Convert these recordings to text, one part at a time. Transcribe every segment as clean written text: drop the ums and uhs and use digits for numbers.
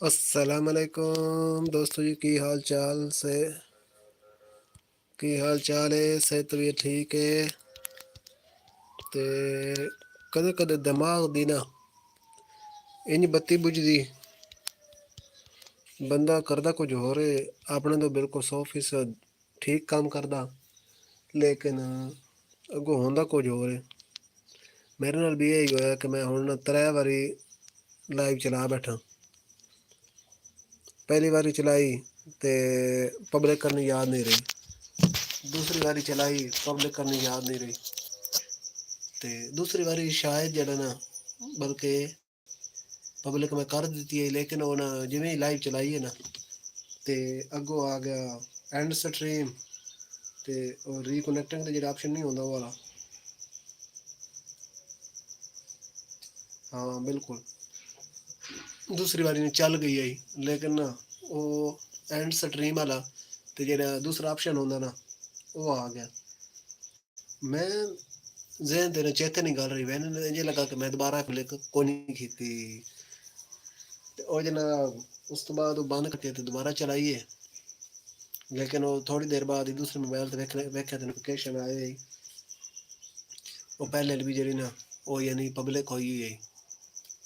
السلام علیکم دوستو جی، کی حال چال ہے؟ صحت بھی ٹھیک ہے؟ تے کدے کدے دماغ دی نا انج بتی بجھدی بندہ کردا کچھ ہو رہے، اپنے تو بالکل 100% ٹھیک کام کردا، لیکن اگوں ہوندا کچھ ہو رہے۔ میرے نال بھی یہی ہویا کہ میں ہن 3 واری لائیو چلا بیٹھا۔ پہلی واری چلائی تے پبلک کرنی یاد نہیں رہی، دوسری واری چلائی پبلک کرنی یاد نہیں رہی، تے دوسری واری شاید جڑا نا بلکہ پبلک میں کر دیتی ہے، لیکن وہ نا جویں لائیو چلائی ہے نا تے اگوں آ گیا اینڈ سٹریم تے اور ریکنیکٹنگ کا جڑا آپشن نہیں ہوندا وہ والا۔ ہاں بالکل، دوسری باری میں چل گئی آئی، لیکن نا وہ اینڈ سٹریم والا تے جڑا دوسرا آپشن ہوندا نا وہ آ گیا۔ میں ذہن تیرے چیتے نہیں کر رہی، میں نے یہ لگا کہ میں دوبارہ کلک کو نہیں کیتی تے او جناب اس تو بعد وہ بند کرتی تے دوبارہ چلائیے، لیکن وہ تھوڑی دیر بعد ہی دوسرے موبائل تے ویکھیا تے نوٹیفکیشن آئے، وہ پہلے بھی جڑی نا وہ یعنی پبلک ہوئی ہے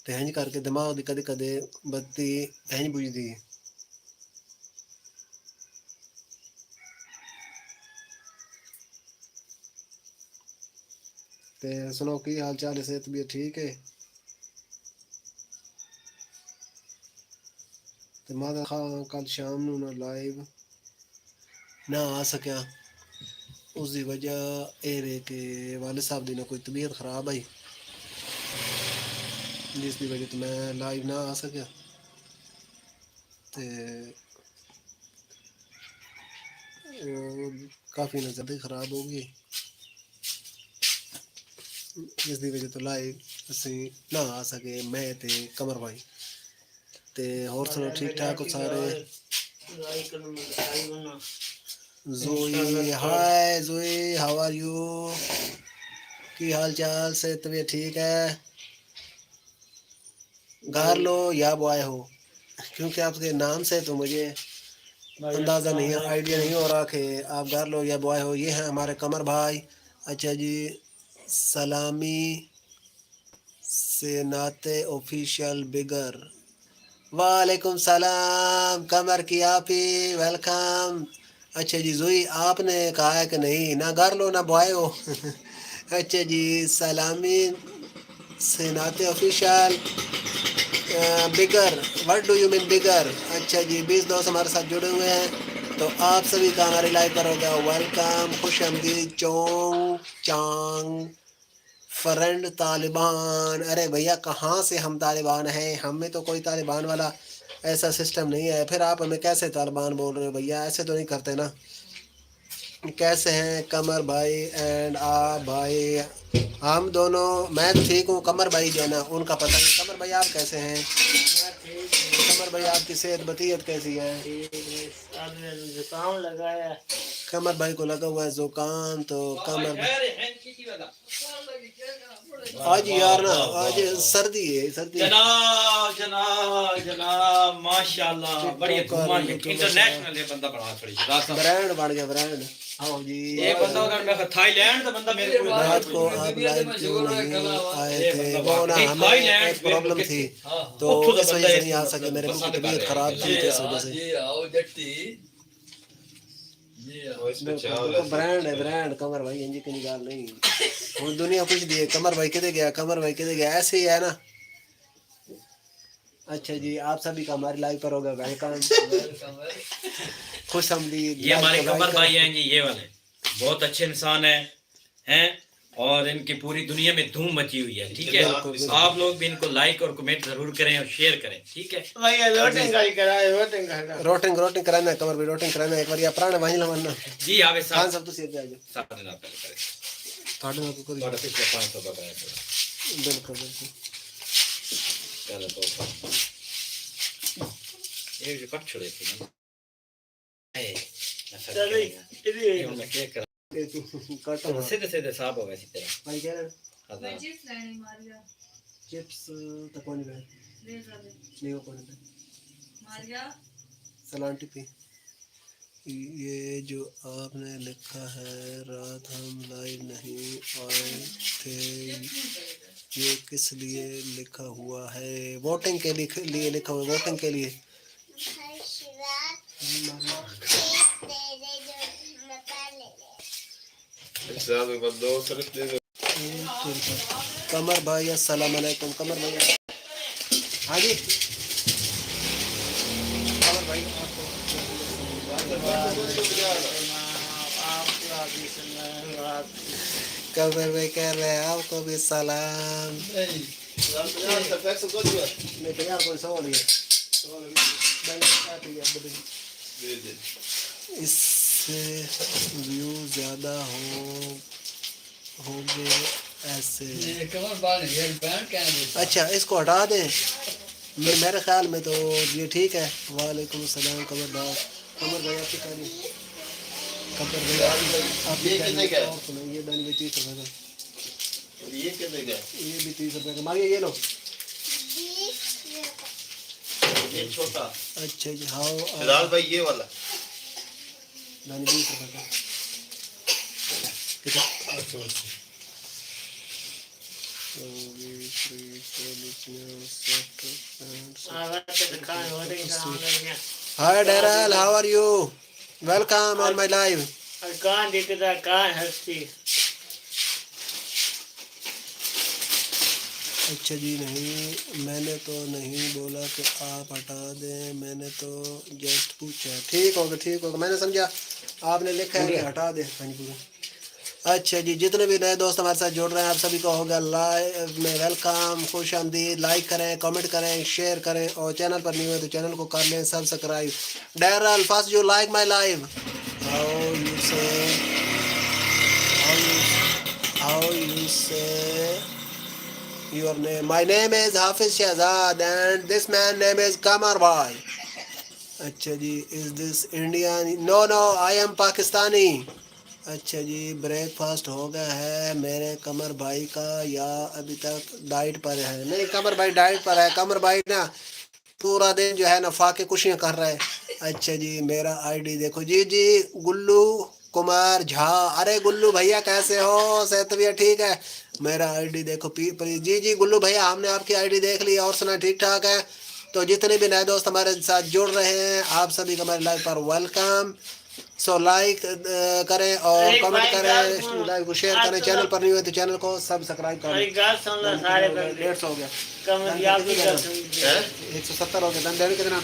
تے ہنج کر کے دماغ دی کدے کدے بتی ہنج بجھدی ہے۔ تے سنو کی حال چال ہے؟ صحت بھی ٹھیک ہے؟ تے مادا خان کل شام نو نہ لائیو نہ آ سکیا، اس دی وجہ اے رہے کہ والد صاحب دی نہ کوئی طبیعت خراب آئی، جس دی وجہ تو میں لائیو نہ آ سکیا تے کافی نہ زیادہ خراب ہو گئی، جس دی وجہ تو لائیو اسی نہ آ سکے میں تے قمر بھائی۔ تے اور سنو ٹھیک ٹھاک ہو سارے؟ زوئی، ہائے زوئی، ہاؤ آر یو؟ کی حال چال؟ صحت بھی ٹھیک ہے؟ گھر لو یا بوائے ہو؟ کیونکہ آپ کے نام سے تو مجھے اندازہ نہیں، آئیڈیا نہیں ہو رہا کہ آپ گھر لو یا بوائے ہو۔ یہ ہیں ہمارے قمر بھائی۔ اچھا جی، سلامی سے ناتے آفیشیل بگر، وعلیکم السلام قمر کی آپ ہی، ویلکم۔ اچھا جی زوئی، آپ نے کہا ہے کہ نہیں نہ گھر لو نہ بوائے ہو۔ اچھا جی، سلامی سے ناتے official beggar, what do you mean beggar? اچھا جی، 20 دوست ہمارے ساتھ جڑے ہوئے ہیں، تو آپ سبھی کا ہماری لائف پر ہوگا ویلکم، خوش آمدید۔ چونگ چانگ فرینڈ طالبان، ارے بھیا کہاں سے ہم طالبان ہیں؟ ہمیں تو کوئی طالبان والا ایسا سسٹم نہیں ہے، پھر آپ ہمیں کیسے طالبان بول رہے ہو بھیا؟ ایسے تو نہیں کرتے نا۔ کیسے ہیں قمر بھائی اینڈ آپ بھائی؟ ہم دونوں، میں تو ٹھیک ہوں، قمر بھائی جو ہے نا ان کا پتہ نہیں۔ قمر بھائی آپ کیسے ہیں؟ قمر بھائی آپ کی صحت بطیت کیسی ہے؟ زکام لگا ہے، قمر بھائی کو لگا ہوا ہے زکام، تو قمر آج یار نا آج سردی ہے، سردی جناب جناب جناب ماشاءاللہ، بڑی دھومان انٹرنیشنل ہے بندہ بنا چھڑی برانڈ بن گیا، برانڈ۔ ہاں جی، یہ بندہ اگر میں تھائی لینڈ کا بندہ میرے کو رات کو آپ لائیو کیوں نہیں آئے تھے؟ وہ نا ہمیں ایک پرابلم تھی تو اس وجہ سے نہیں آ سکے، میرے منہ کی طبیعت خراب تھی تو اس وجہ سے۔ بالکل برانڈ ہے، برانڈ قمر بھائی، انجی کی گال نہیں۔ ہوں دنیا پوچھ دی قمر بھائی کدے گیا، قمر بھائی کدے گیا، ایسے ہی ہے نا۔ اچھا جی، آپ سبھی کا ہماری لائف پر ہوگا ویلکم، خوش آمدید۔ یہ ہمارے قمر بھائی ہیں جی، یہ والے بہت اچھے انسان ہیں اور ان کی پوری دنیا میں دھوم مچی ہوئی ہے، ٹھیک ہے؟ آپ لوگ بھی ان کو لائک اور کمنٹ ضرور کریں اور شیئر کریں، ٹھیک ہے؟ روٹنگ روٹنگ کرانا ہے قمر بھائی، روٹنگ کرانا ہے ایک بار، یا پرانا وہیں لمنا جی آپ خان صاحب تو سیدھے آ جاؤ۔ ساتھ دینا پہلے کریں، تھوڑے نال کو تھوڑا پچھلے 500 بتایا تھا، بالکل بالکل۔ چلو تو یہ جو کٹ چھوڑے تھے نا سیدھے سیدھے صاحب ہو گئے سی تیرا بھائی کہہ رہے چپس تو کون نہیں نہیں وہ کون نہیں سلانٹی پی یہ جو آپ نے لکھا ہے رات ہم لائیو نہیں آئے تھے یہ کس لیے لکھا ہوا ہے؟ ووٹنگ کے لیے لکھا ہوا ہے، ووٹنگ کے لیے۔ قمر بھائی السلام علیکم۔ قمر بھائی ہاں جی قمر بھائی قمر بھائی کہہ رہے ہیں آپ کو بھی سلام۔ نہیں تیار کوئی سوال ہے اس سے ویو زیادہ ہوگے ایسے۔ اچھا اس کو ہٹا دیں، میرے خیال میں تو یہ ٹھیک ہے۔ وعلیکم السلام قمر بھائی۔ قمر بھائی آپ کی تعریف۔ قمر بھائی آپ کی تعریف اور سنیں۔ یہ دن بھی 30 روپے کا، یہ کتنے کا؟ یہ بھی 30 روپے کا۔ ماریے یہ لو یہ چھوٹا۔ اچھا جی ہاؤ فلال بھائی یہ والا دن 20 روپے کا۔ Hi Daryl, how are you? Welcome on my live. اچھا جی نہیں میں نے تو نہیں بولا کہ آپ ہٹا دیں، میں نے تو جسٹ پوچھا۔ ٹھیک ہوگا ٹھیک ہوگا، میں نے سمجھا آپ نے لکھا ہے کہ ہٹا دیں۔ ہاں جی پورا۔ اچھا جی جتنے بھی نئے دوست ہمارے ساتھ جڑ رہے ہیں آپ سبھی کو ہوگا لائیو میں ویلکم، خوش آمدید۔ لائک کریں، کامنٹ کریں، شیئر کریں، اور چینل پر نہیں ہوئے تو چینل کو کر لیں subscribe. Darrell first you like my live, how you say your name? My name is Hafiz Shahzad and this man name is Kamar Bhai. اچھا جی is this Indian? No I am Pakistani. اچھا جی break fast ہو گیا ہے میرے قمر بھائی کا یا ابھی تک ڈائٹ پر ہے؟ نہیں قمر بھائی ڈائٹ پر ہے۔ قمر بھائی نا پورا دن جو ہے نا فاقے کشیاں کر رہے ہیں۔ اچھا جی میرا آئی ڈی دیکھو جی گلو کمار جھا۔ ارے گلو بھیا کیسے ہو؟ صحت طبیعت ٹھیک ہے؟ میرا آئی ڈی دیکھو پلیز۔ جی گلو بھیا ہم نے آپ کی آئی ڈی دیکھ لی اور سنا ٹھیک ٹھاک ہے۔ تو جتنے بھی نئے دوست ہمارے ساتھ جڑ رہے ہیں آپ سبھی کو ہمارے لائیو پر ویلکم۔ سو لائک کریں اور کمنٹ کریں، لائک کو شیئر کریں، چینل پر نہیں ہوئے تو چینل کو سبسکرائب کریں۔ 150 ہو گیا، 170 ہو گیا۔ دن دینے کتنا؟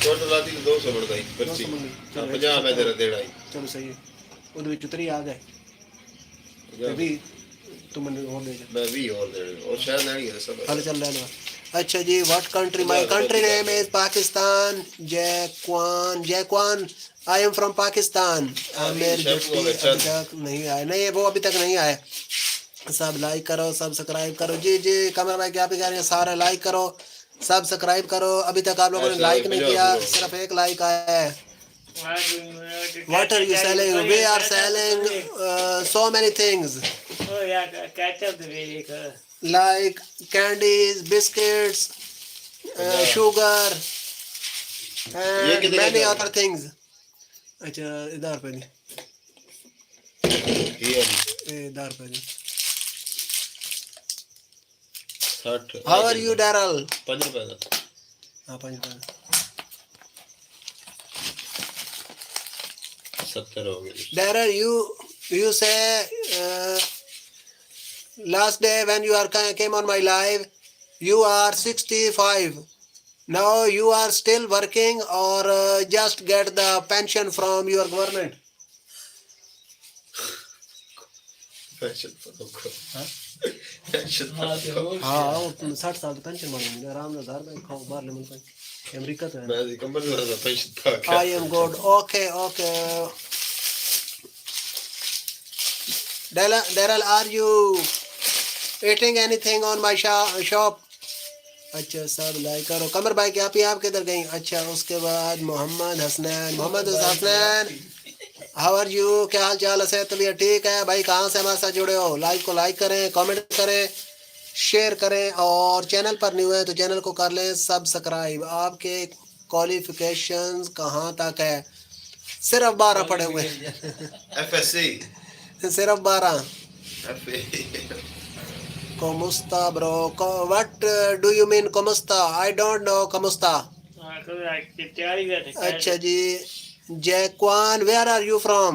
ٹوٹل آتی 200 بڑھ گئی 50 میں تیرا دیڑا ہی۔ چلو صحیح ہے، وہ چتری آ گئے بھی تم نے اور دے دیا، میں بھی اور دے اور شاید نہیں ہے سب۔ چل لے لو۔ اچھا جی what country? My country name is Pakistan. Jaykwon I am from Pakistan. Aamir جٹی ابھی تک نہیں آئے، نہیں وہ ابھی تک نہیں آئے۔ سب لائک کرو سبسکرائب کرو۔ جی قمر بھائی کیا بھی کہہ رہے ہیں؟ سارے لائک کرو سبسکرائب کرو۔ ابھی تک آپ لوگوں نے لائک نہیں کیا، صرف ایک لائک آیا ہے۔ What are you selling? We are selling so many things like candies, biscuits, sugar and many other things. اچھا ادھر پہ نہیں، ادھر پہ نہیں۔ How are you Daryl? 5 روپے کا۔ ہاں 5 روپے 70 ہو گئے۔ Daryl you say last day when you came on my live you are 65. Now you are still working or just get the pension from your government? ہاں 60 سال کی پینشن مانگیں گے آرام سے، 1000 روپے کھاؤ باہر لے ملک امریکہ تو ہے۔ I am good. Okay. Daryl are you eating anything on my shop? اچھا سب لائک کرو۔ قمر بھائی کی آپ کدھر گئیں؟ اچھا اس کے بعد محمد حسنین ہاؤ آر یو؟ کیا حال چال ہے؟ صحت طبیعت ٹھیک ہے؟ بھائی کہاں سے ہمارے ساتھ جڑے ہو؟ لائک کو لائک کریں، کامنٹ کریں، شیئر کریں، اور چینل پر نہیں ہوئے تو چینل کو کر لیں سبسکرائب۔ آپ کے क्वालिफिकेशंस कहाँ तक है? सिर्फ 12 पढ़े हुए FSC सिर्फ 12 FA Komusta bro what do you mean Komusta? I don't know Komusta. अच्छा जी जयक्वान where are you from?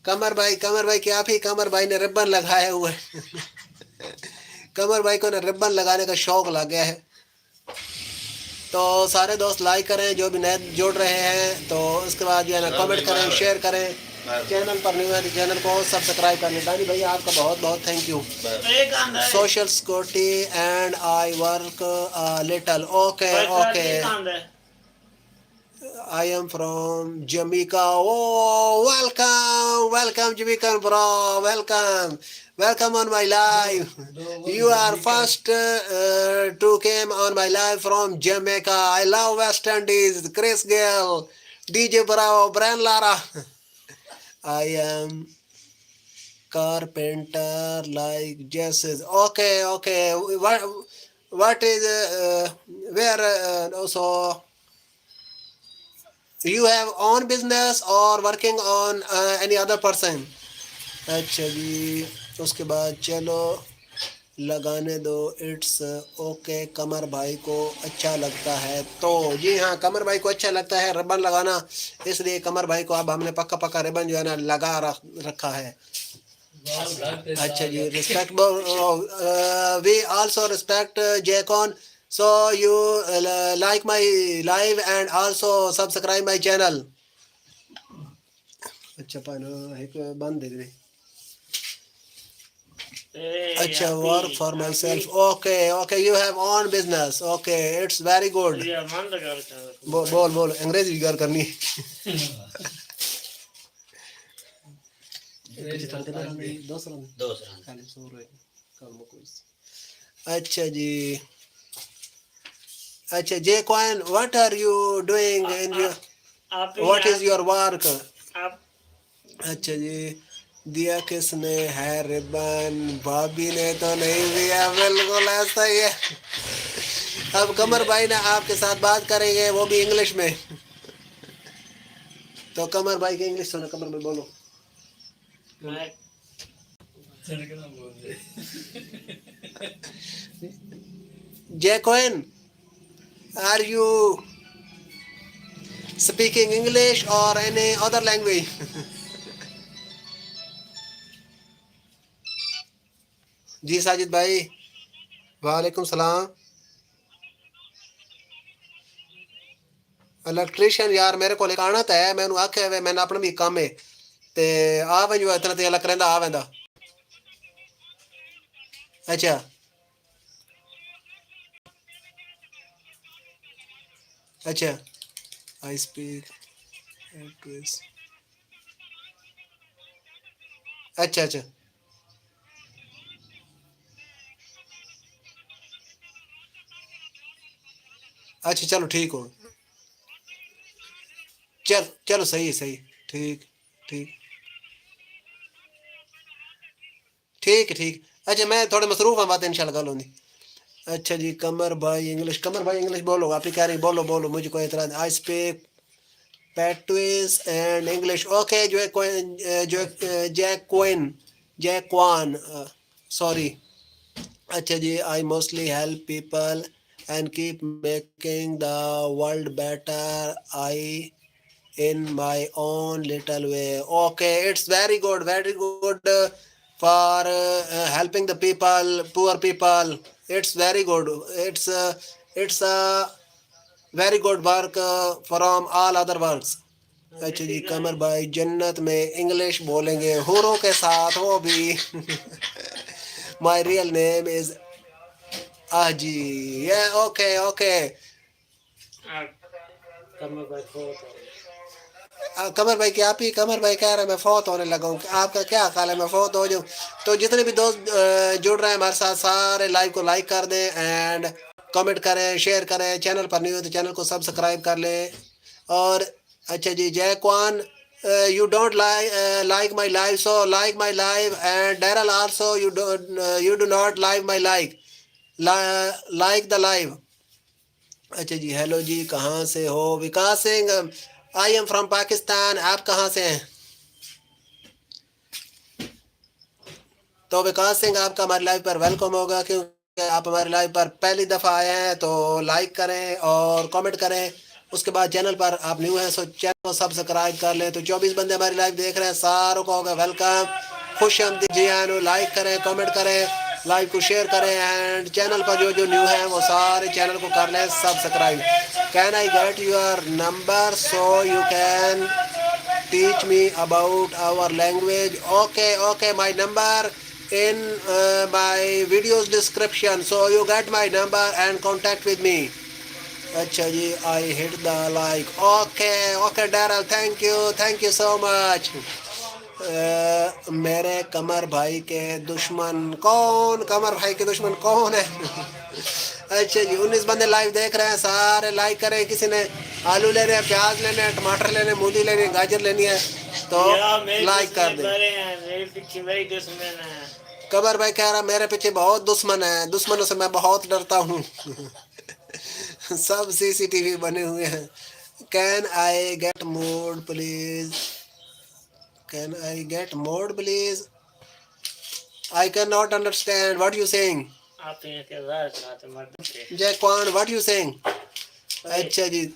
कमर भाई क्या भी कमर भाई ने रिबन लगाया हुआ है कमर भाई को ना रिबन लगाने का शौक लग गया है। तो सारे दोस्त लाइक करें जो भी नए जुड़ रहे हैं, तो उसके बाद जो है ना कमेंट करें, शेयर करें, चैनल पर न्यू है तो चैनल को सब्सक्राइब कर लें। दानी भैया आपका बहुत बहुत thank you. Social security and I work little okay okay I am from Jamaica. Oh, welcome Jamaican bro, welcome on my live. You are first to came on my live from Jamaica. I love West Indies. Chris Gale, DJ Bravo, Brian Lara. I am carpenter like Jesus. Okay. What is where also? You have own business or working on any other person? अच्छा जी, उसके बाद चलो लगाने दो it's okay. कमर भाई को अच्छा लगता है तो जी हाँ, कमर भाई को अच्छा लगता है रिबन लगाना, इसलिए कमर भाई को अब हमने पक्का रिबन जो है ना लगा रखा है। अच्छा जी, respect we also respect Jaykwon. So you like my live and also subscribe my channel. अच्छा पानो एक बंद दे अच्छा work for myself. Okay you have own business. Okay it's very good. बोल अंग्रेजी भी कर करनी अच्छा जी अच्छा Jayquan, what are you doing in your what is your work? अच्छा जी, दिया किसने है रिबन? भाभी ने तो नहीं दिया। बिल्कुल ऐसा ही है। अब कमर भाई ने आपके साथ बात करेंगे, वो भी इंग्लिश में। तो कमर भाई की इंग्लिश सुनो, कमर में बोलो। Jayquan, are you speaking English or any other language? जी साजिद भाई, वालेकुम सलाम। इलेक्ट्रीशियन यार मेरे को आना तो है, मैंने आख्या वे मैंने अपना भी काम है ते आ वंजो इतना ते अलग रहंदा आ वेंदा। अच्छा अच्छा आई स्पीक अच्छा चलो ठीक हो, चलो सही ठीक अच्छा मैं थोड़े मसरूफ हूँ, बात इंशाल्लाह कल होंगी। अच्छा जी कमर भाई इंग्लिश बोलो, आप ही कह रही बोलो मुझे कोई इतराज। आई स्पीक पैटविज and English okay. Jaykwon sorry. अच्छा जी I mostly help people and keep making the world better I in my own little way. Okay, it's very good for helping the people, poor people. It's very good. It's a very good work from all other works. अच्छा जी कमर भाई जन्नत में English बोलेंगे हूरों के साथ, वो भी my real name is जी ये ओके। कमर भाई क्या आप ही कमर भाई कह रहे हैं मैं फौत होने लगा हूँ, आपका क्या ख्याल है मैं फौत हो जाऊँ? तो जितने भी दोस्त जुड़ रहे हैं हमारे साथ सारे लाइव को लाइक कर दें एंड कमेंट करें, शेयर करें। चैनल पर नहीं हो तो चैनल को सब्सक्राइब कर लें। और अच्छा जी जयक्वान you don't like my live, so like my live, and Daryl also you do not like my like the live. अच्छा जी, हेलो जी, कहाँ से हो? Vikas Singh, I am from Pakistan. आप कहाँ से हैं? तो विकास सिंह, आपका हमारे लाइव पर वेलकम होगा, क्योंकि आप हमारे लाइव पर पहली दफ़ा आए हैं। तो लाइक करें और कमेंट करें। उसके बाद चैनल पर आप न्यू हैं, सो चैनल को सब्सक्राइब कर लें। तो 24 बंदे हमारी लाइव देख रहे हैं, सारों को होगा वेलकम, खुश आमदीद जी आनो। लाइक करें, कमेंट करें, लाइव को शेयर करें, एंड चैनल पर जो जो न्यू हैं वो सारे चैनल को कर लें subscribe. Can I get your number so you can teach me about our language? Okay, my number in my video's description, so you get my number and contact with me. अच्छा जी, I hit the like. Okay Daryl, thank you so much. मेरे कमर भाई के दुश्मन कौन? कमर भाई के दुश्मन कौन है? अच्छा जी, 19 बंदे लाइव देख रहे हैं, सारे लाइक करें। किसी ने आलू लेने हैं, प्याज लेने हैं, टमाटर लेने, मूली लेनी है, गाजर लेनी है तो लाइक कर दें। कमर भाई कह रहा मेरे पीछे बहुत दुश्मन है, दुश्मनों से मैं बहुत डरता हूँ। सब सीसीटीवी बने हुए हैं। Can I get more please? Can I get more please? I can not understand what you saying. Jaykwon, what you saying? अच्छा जी,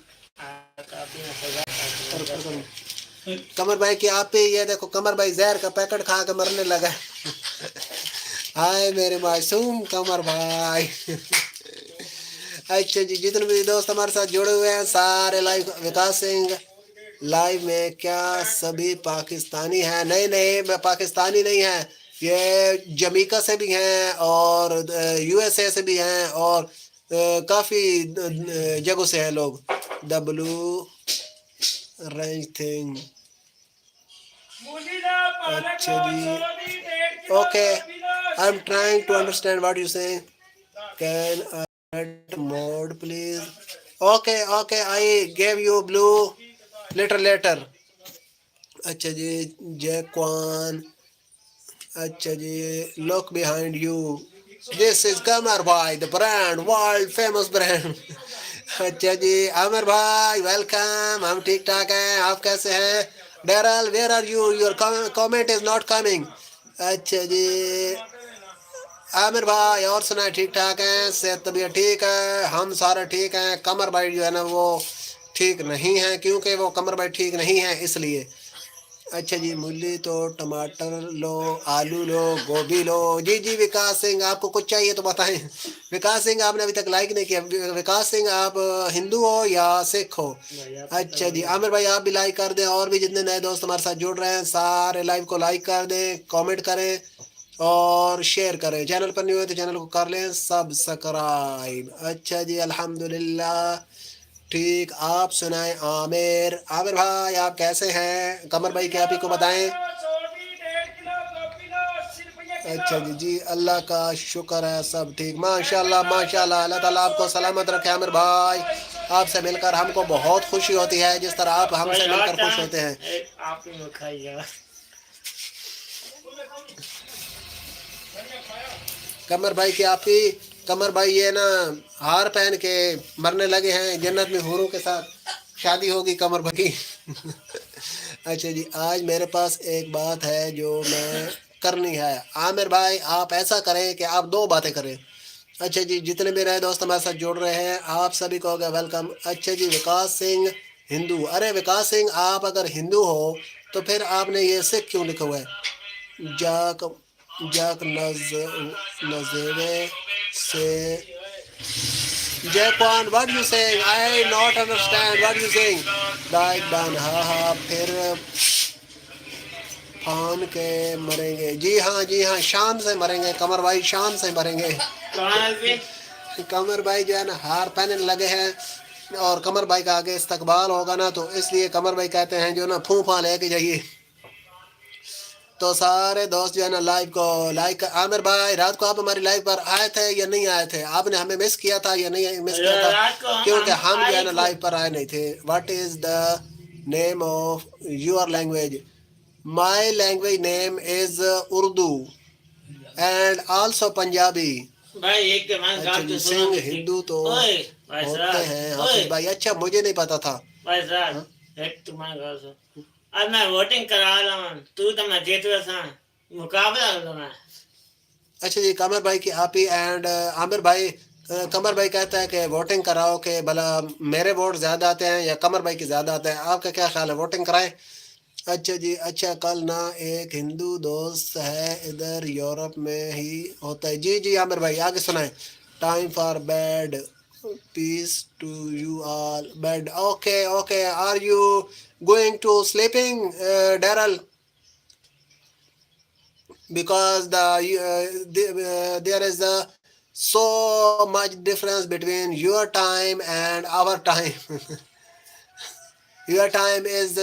कमर भाई की आप ही, ये देखो कमर भाई जहर का पैकेट खा के मरने लगा। हाय मेरे मासूम कमर भाई। अच्छा जी, जितने भी दोस्त हमारे साथ जुड़े हुए हैं सारे लाइव। विकास सिंह लाइव में क्या सभी पाकिस्तानी हैं? नहीं, मैं पाकिस्तानी नहीं है, ये जमीका से भी हैं और यूएसए से भी हैं और काफ़ी जगहों से हैं लोग। W range thing. अच्छा जी, okay, I am trying to understand what you say. Can I get more please? Okay, I gave you blue letter. अच्छा जी, जयक्वान, अच्छा जी, look behind you, this is Qamar भाई, the brand, world famous brand. अच्छा जी, आमिर भाई welcome, हम ठीक ठाक हैं, आप कैसे हैं? Darrell, where are you? Your comment is not coming. अच्छा जी, आमिर भाई और सुनाए, ठीक ठाक हैं? सेहत तबीयत ठीक है? हम सारे ठीक हैं। कमर भाई जो है ना वो ठीक नहीं है, क्योंकि वो कमर भाई ठीक नहीं है इसलिए। अच्छा जी, मूली तो टमाटर लो, आलू लो, गोभी लो। जी विकास सिंह, आपको कुछ चाहिए तो बताएं। विकास सिंह, आपने अभी तक लाइक नहीं किया। विकास सिंह, आप हिंदू हो या सिख हो? अच्छा जी, आमिर भाई आप भी लाइक कर दें, और भी जितने नए दोस्त हमारे साथ जुड़ रहे हैं सारे लाइव को लाइक कर दें, कमेंट करें और शेयर करें। चैनल पर नहीं हुए तो चैनल को कर लें सब्सक्राइब। अच्छा जी, अल्हम्दुलिल्लाह ठीक। आप सुनाएं आमिर भाई आप कैसे हैं? कमर भाई क्या आप ही को बताएं। अच्छा जी, अल्लाह का शुक्र है, सब ठीक, माशाल्लाह। अल्लाह ताला आपको सलामत रखे आमिर भाई। आपसे मिलकर हमको बहुत खुशी होती है, जिस तरह आप हमसे मिलकर खुश होते हैं। कमर भाई की आप ही, कमर भाई ये ना हार पहन के मरने लगे हैं, जन्नत में हूरों के साथ शादी होगी कमर भाई की। अच्छा जी, आज मेरे पास एक बात है जो मैं करनी है। आमिर भाई आप ऐसा करें कि आप 2 बातें करें। अच्छा जी, जितने भी नए दोस्त हमारे साथ जुड़ रहे हैं आप सभी को होगा वेलकम। अच्छा जी, विकास सिंह हिंदू। अरे विकास सिंह, आप अगर हिंदू हो तो फिर आपने ये सिख क्यों लिखा हुआ है? जाक जाक नजेवे से जयपान, what you saying? I not understand what you saying. Like done, हाँ फिर फान के मरेंगे। जी हाँ, शान से मरेंगे कमर भाई, शान से मरेंगे। कमर भाई जो है ना हार पहनने लगे हैं और कमर भाई का आगे इस्तकबाल होगा ना, तो इसलिए कमर भाई कहते हैं जो ना फूफा लेके जाइए। तो सारे दोस्त जो है ना लाइव को लाइक। आमिर भाई रात को आप हमारी लाइव पर आए थे या नहीं आए थे? आपने हमें मिस किया था या नहीं मिस किया था? क्योंकि हम जो है ना लाइव पर आए नहीं थे। What is the name of your language? My language name is Urdu and also Punjabi. भाई एक के मान अच्छा जी, सिंह हिंदू तो भाई होते साहब, हैं ओए हाफिज भाई। अच्छा मुझे नहीं पता था। भाई हाँ? साहब एक तुम्हारे घर से अब मैं वोटिंग करा रहा हूँ, तू तो मैं जीत रहा था, मुकाबला हो मैं। अच्छा जी, कमर भाई की आप ही एंड आमिर भाई, कमर भाई कहता है कि वोटिंग कराओ कि भला मेरे वोट ज़्यादा आते हैं या कमर भाई के ज़्यादा आते हैं, आपका क्या ख्याल है, वोटिंग कराएं? अच्छा जी, अच्छा कल ना एक हिंदू दोस्त है इधर यूरोप में ही होता है। जी जी आमिर भाई आगे सुनाएं। Time for bed, peace to you all, bed, okay okay, are you going to sleeping Darrell? because there is a so much difference between your time and our time. Your time is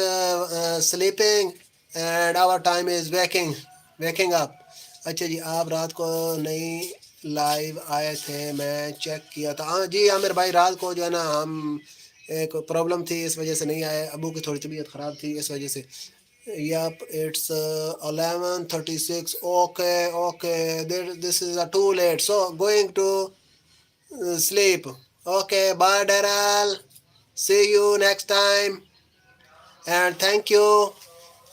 sleeping and our time is waking up. अच्छा जी, आप रात को नहीं live आए थे, मैं check किया था। हाँ जी आमिर भाई, रात को जो है ना हम एक प्रॉब्लम थी इस वजह से नहीं आए, अबू की थोड़ी तबीयत ख़राब थी इस वजह से। Yep, it's 11:36. Okay, okay. This is too late. So going to sleep. Okay, bye, Daryl. See you next time. And thank you.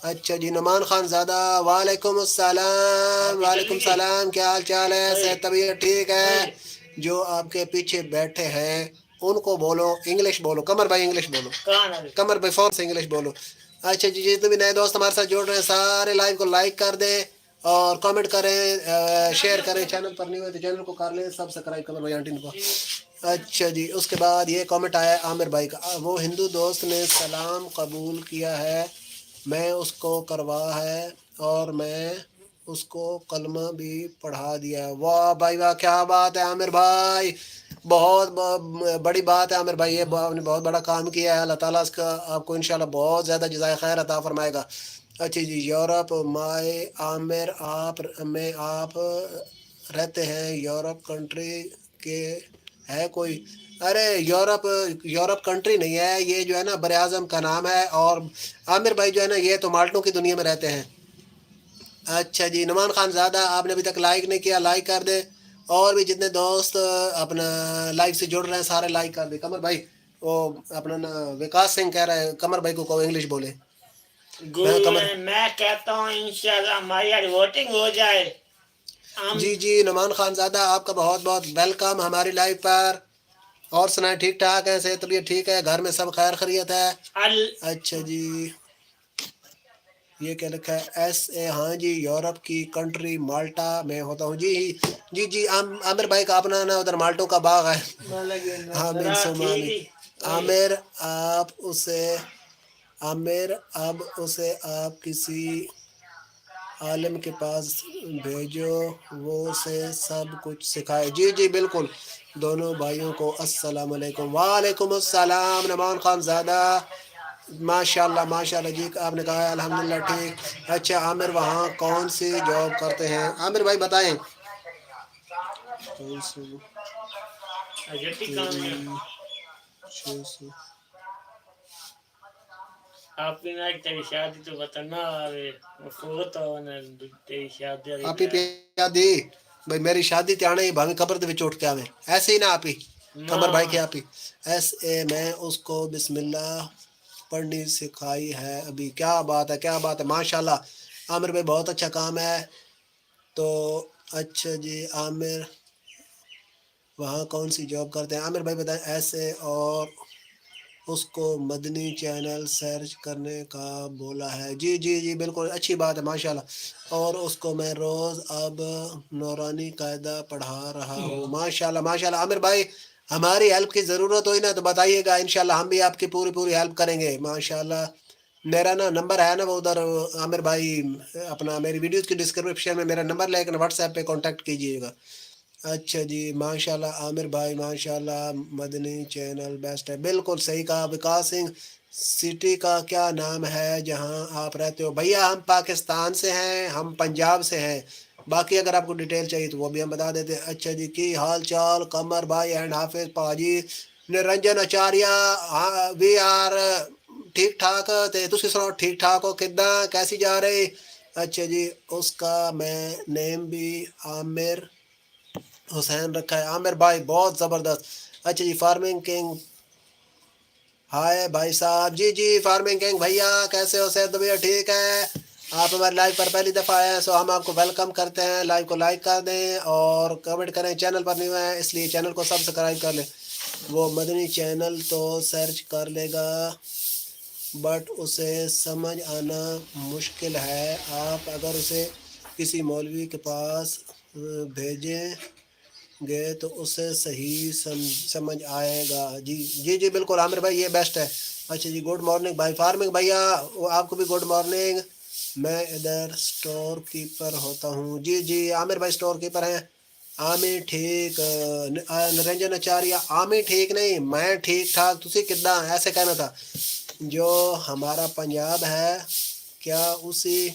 अच्छा जी, नुमान खान ज़ादा, वालेकुम अस्सलाम। वालेकुम सलाम, क्या हाल चाल है, सेहत तबीयत ठीक है? जो आपके पीछे बैठे हैं उनको बोलो, इंग्लिश बोलो, कमर भाई इंग्लिश बोलो, कौन है? कमर भाई फ़ोन से इंग्लिश बोलो। अच्छा जी, जितने भी नए दोस्त हमारे साथ जुड़ रहे हैं सारे लाइव को लाइक कर दें और कमेंट करें, शेयर करें। चैनल पर नहीं हुए तो चैनल को कर लें सब्सक्राइब, कमर भाई आंटी को। अच्छा जी, उसके बाद ये कमेंट आया आमिर भाई का, वो हिंदू दोस्त ने सलाम कबूल किया है, मैं उसको करवा है और मैं उसको कलमा भी पढ़ा दिया। वाह भाई वाह, क्या बात है आमिर भाई, बहुत बड़ी बात है आमिर भाई, ये आपने बहुत बड़ा काम किया है। अल्लाह ताला इसका आपको इंशाल्लाह बहुत ज़्यादा जज़ाए खैर अता फरमाएगा। अच्छा जी, यूरोप माए आमिर आप में आप रहते हैं यूरोप कंट्री के है कोई? अरे यूरोप, यूरोप कंट्री नहीं है ये, जो है ना बर आज़म का नाम है। और आमिर भाई जो है ना ये तो माल्टों की दुनिया में रहते हैं। अच्छा जी, नुमान खान ज़्यादा, आपने अभी तक लाइक नहीं किया, लाइक कर दे। और भी जितने दोस्त अपना लाइव से जुड़ रहे हैं सारे लाइक कर दे। कमर भाई वो अपना ना विकास सिंह कह रहा है कमर भाई को कहो इंग्लिश बोले। मैं कहता हूँ इंशाल्लाह हमारी आज वोटिंग हो जाए। जी जी, नुमान खान ज़्यादा आपका बहुत बहुत वेलकम हमारी लाइव पर। और सुनाए, ठीक ठाक है, सेहत तबीयत ठीक है, घर में सब खैर खैरियत है? अच्छा जी, ये क्या लिखा है, SA, हाँ जी, यूरोप की कंट्री माल्टा में होता हूँ जी। जी जी, आमिर भाई का अपना ना उधर माल्टों का बाग है। हाँ बिन सोमाली। आमिर आप उसे, आमिर अब उसे आप किसी आलिम के पास भेजो, वो से सब कुछ सिखाए। जी जी बिल्कुल, दोनों भाइयों को अस्सलाम वालेकुम। वालेकुम अस्सलाम नुमान खान ज़्यादा, माशाल्लाह माशाल्लाह जी, आपने कहा है अल्हम्दुलिल्लाह ठीक। अच्छा आमिर वहाँ कौन सी जॉब करते हैं? आमिर भाई बताएं। कौन सी आपकी ना तेरी शादी तो बताना, फोटो तेरी शादी आप ही प्यार दी भाई, मेरी शादी ते आने ही भावे कब्र दे विच उठ के आवे, ऐसे ही ना आप ही कमर भाई के आप ही। SA मैं उसको बिस्मिल्लाह पढ़नी सिखाई है अभी। क्या बात है, क्या बात है, माशाल्लाह आमिर भाई बहुत अच्छा काम है। तो अच्छा जी, आमिर वहाँ कौन सी जॉब करते हैं? आमिर भाई बताएं। ऐसे और उसको मदनी चैनल सर्च करने का बोला है। जी जी जी बिल्कुल, अच्छी बात है माशाल्लाह। और उसको मैं रोज़ अब नूरानी कायदा पढ़ा रहा हूँ। माशाल्लाह माशाल्लाह आमिर भाई, हमारी हेल्प की ज़रूरत हुई ना तो बताइएगा, इंशाल्लाह हम भी आपकी पूरी पूरी हेल्प करेंगे माशाल्लाह। मेरा ना नंबर है ना वो उधर, आमिर भाई अपना मेरी वीडियोज़ की डिस्क्रिप्शन में मेरा नंबर लेकर व्हाट्सएप पे कांटेक्ट कीजिएगा। अच्छा जी, माशाल्लाह आमिर भाई माशाल्लाह, मदनी चैनल बेस्ट है, बिल्कुल सही कहा। विकास सिंह, सिटी का क्या नाम है जहां आप रहते हो? भैया हम पाकिस्तान से हैं, हम पंजाब से हैं, बाकी अगर आपको डिटेल चाहिए तो वो भी हम बता देते हैं। अच्छा जी, की हाल चाल कमर भाई एंड हाफिज पाजी, निरंजन आचार्य, हाँ वी आर ठीक ठाक ते तुसी सुनाओ ठीक ठाक हो, किदा कैसी जा रही? अच्छा जी, उसका मैं नेम भी आमिर हुसैन रखा है। आमिर भाई बहुत ज़बरदस्त। अच्छा जी फार्मिंग किंग, हाय भाई साहब। जी जी फार्मिंग किंग भैया कैसे हो, सेहत भैया ठीक है। आप हमारे लाइव पर पहली दफ़ा आए हैं सो हम आपको वेलकम करते हैं। लाइव को लाइक कर दें और कमेंट करें। चैनल पर नहीं हुए हैं इसलिए चैनल को सब्सक्राइब कर लें। वो मदनी चैनल तो सर्च कर लेगा बट उसे समझ आना मुश्किल है। आप अगर उसे किसी मौलवी के पास भेजेंगे तो उसे सही समझ आएगा। जी जी जी बिल्कुल आमिर भाई ये बेस्ट है। अच्छा जी गुड मॉर्निंग भाई फार्मिंग भैया, वो आपको भी गुड मॉर्निंग। मैं इधर स्टोर कीपर होता हूँ। जी जी आमिर भाई स्टोर कीपर हैं। आमिर ठीक निरंजन आचार्य, आमिर ठीक नहीं मैं ठीक ठाक, तुसी किदा ऐसे कहना था। जो हमारा पंजाब है क्या उसी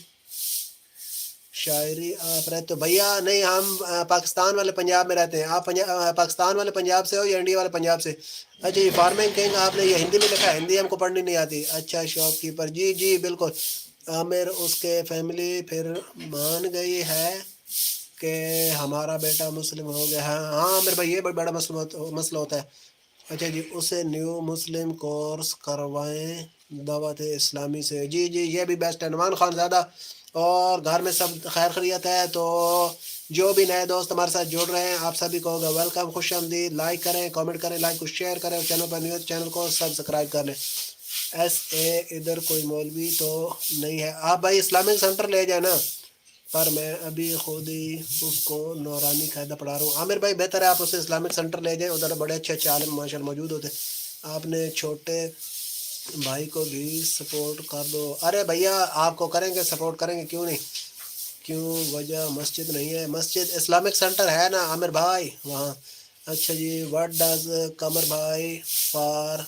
शायरी आप रहते हो भैया? नहीं हम पाकिस्तान वाले पंजाब में रहते हैं। आप पाकिस्तान वाले पंजाब से हो या इंडिया वाले पंजाब से? अच्छा ये फार्मिंग किंग आपने ये हिंदी में लिखा है, हिंदी हमको पढ़नी नहीं आती। अच्छा शॉपकीपर, जी जी बिल्कुल। आमिर उसके फैमिली फिर मान गई है कि हमारा बेटा मुस्लिम हो गया है। हाँ आमिर भाई ये बड़ा मसला होता है। अच्छा जी उसे न्यू मुस्लिम कोर्स करवाएं दावत इस्लामी से। जी जी ये भी बेस्ट है नुमान खान ज़्यादा। और घर में सब खैर खैरियत है। तो जो भी नए दोस्त हमारे साथ जुड़ रहे हैं आप सभी को वेलकम, खुश आमदीद। लाइक करें, कमेंट करें, लाइक को शेयर करें और चैनल पर न्यू चैनल को सब्सक्राइब कर लें। इधर कोई मौलवी तो नहीं है? आप भाई इस्लामिक सेंटर ले जाए ना, पर मैं अभी खुद ही उसको नौरानी कायदा पढ़ा रहा हूँ। आमिर भाई बेहतर है आप उसे इस्लामिक सेंटर ले जाएं, उधर बड़े अच्छे अच्छे आलिम माशाल्लाह मौजूद होते हैं। आपने छोटे भाई को भी सपोर्ट कर दो। अरे भैया आपको करेंगे सपोर्ट करेंगे, क्यों नहीं, क्यों वजह मस्जिद नहीं है? मस्जिद इस्लामिक सेंटर है ना आमिर भाई वहाँ। अच्छा जी व्हाट डज कमर भाई for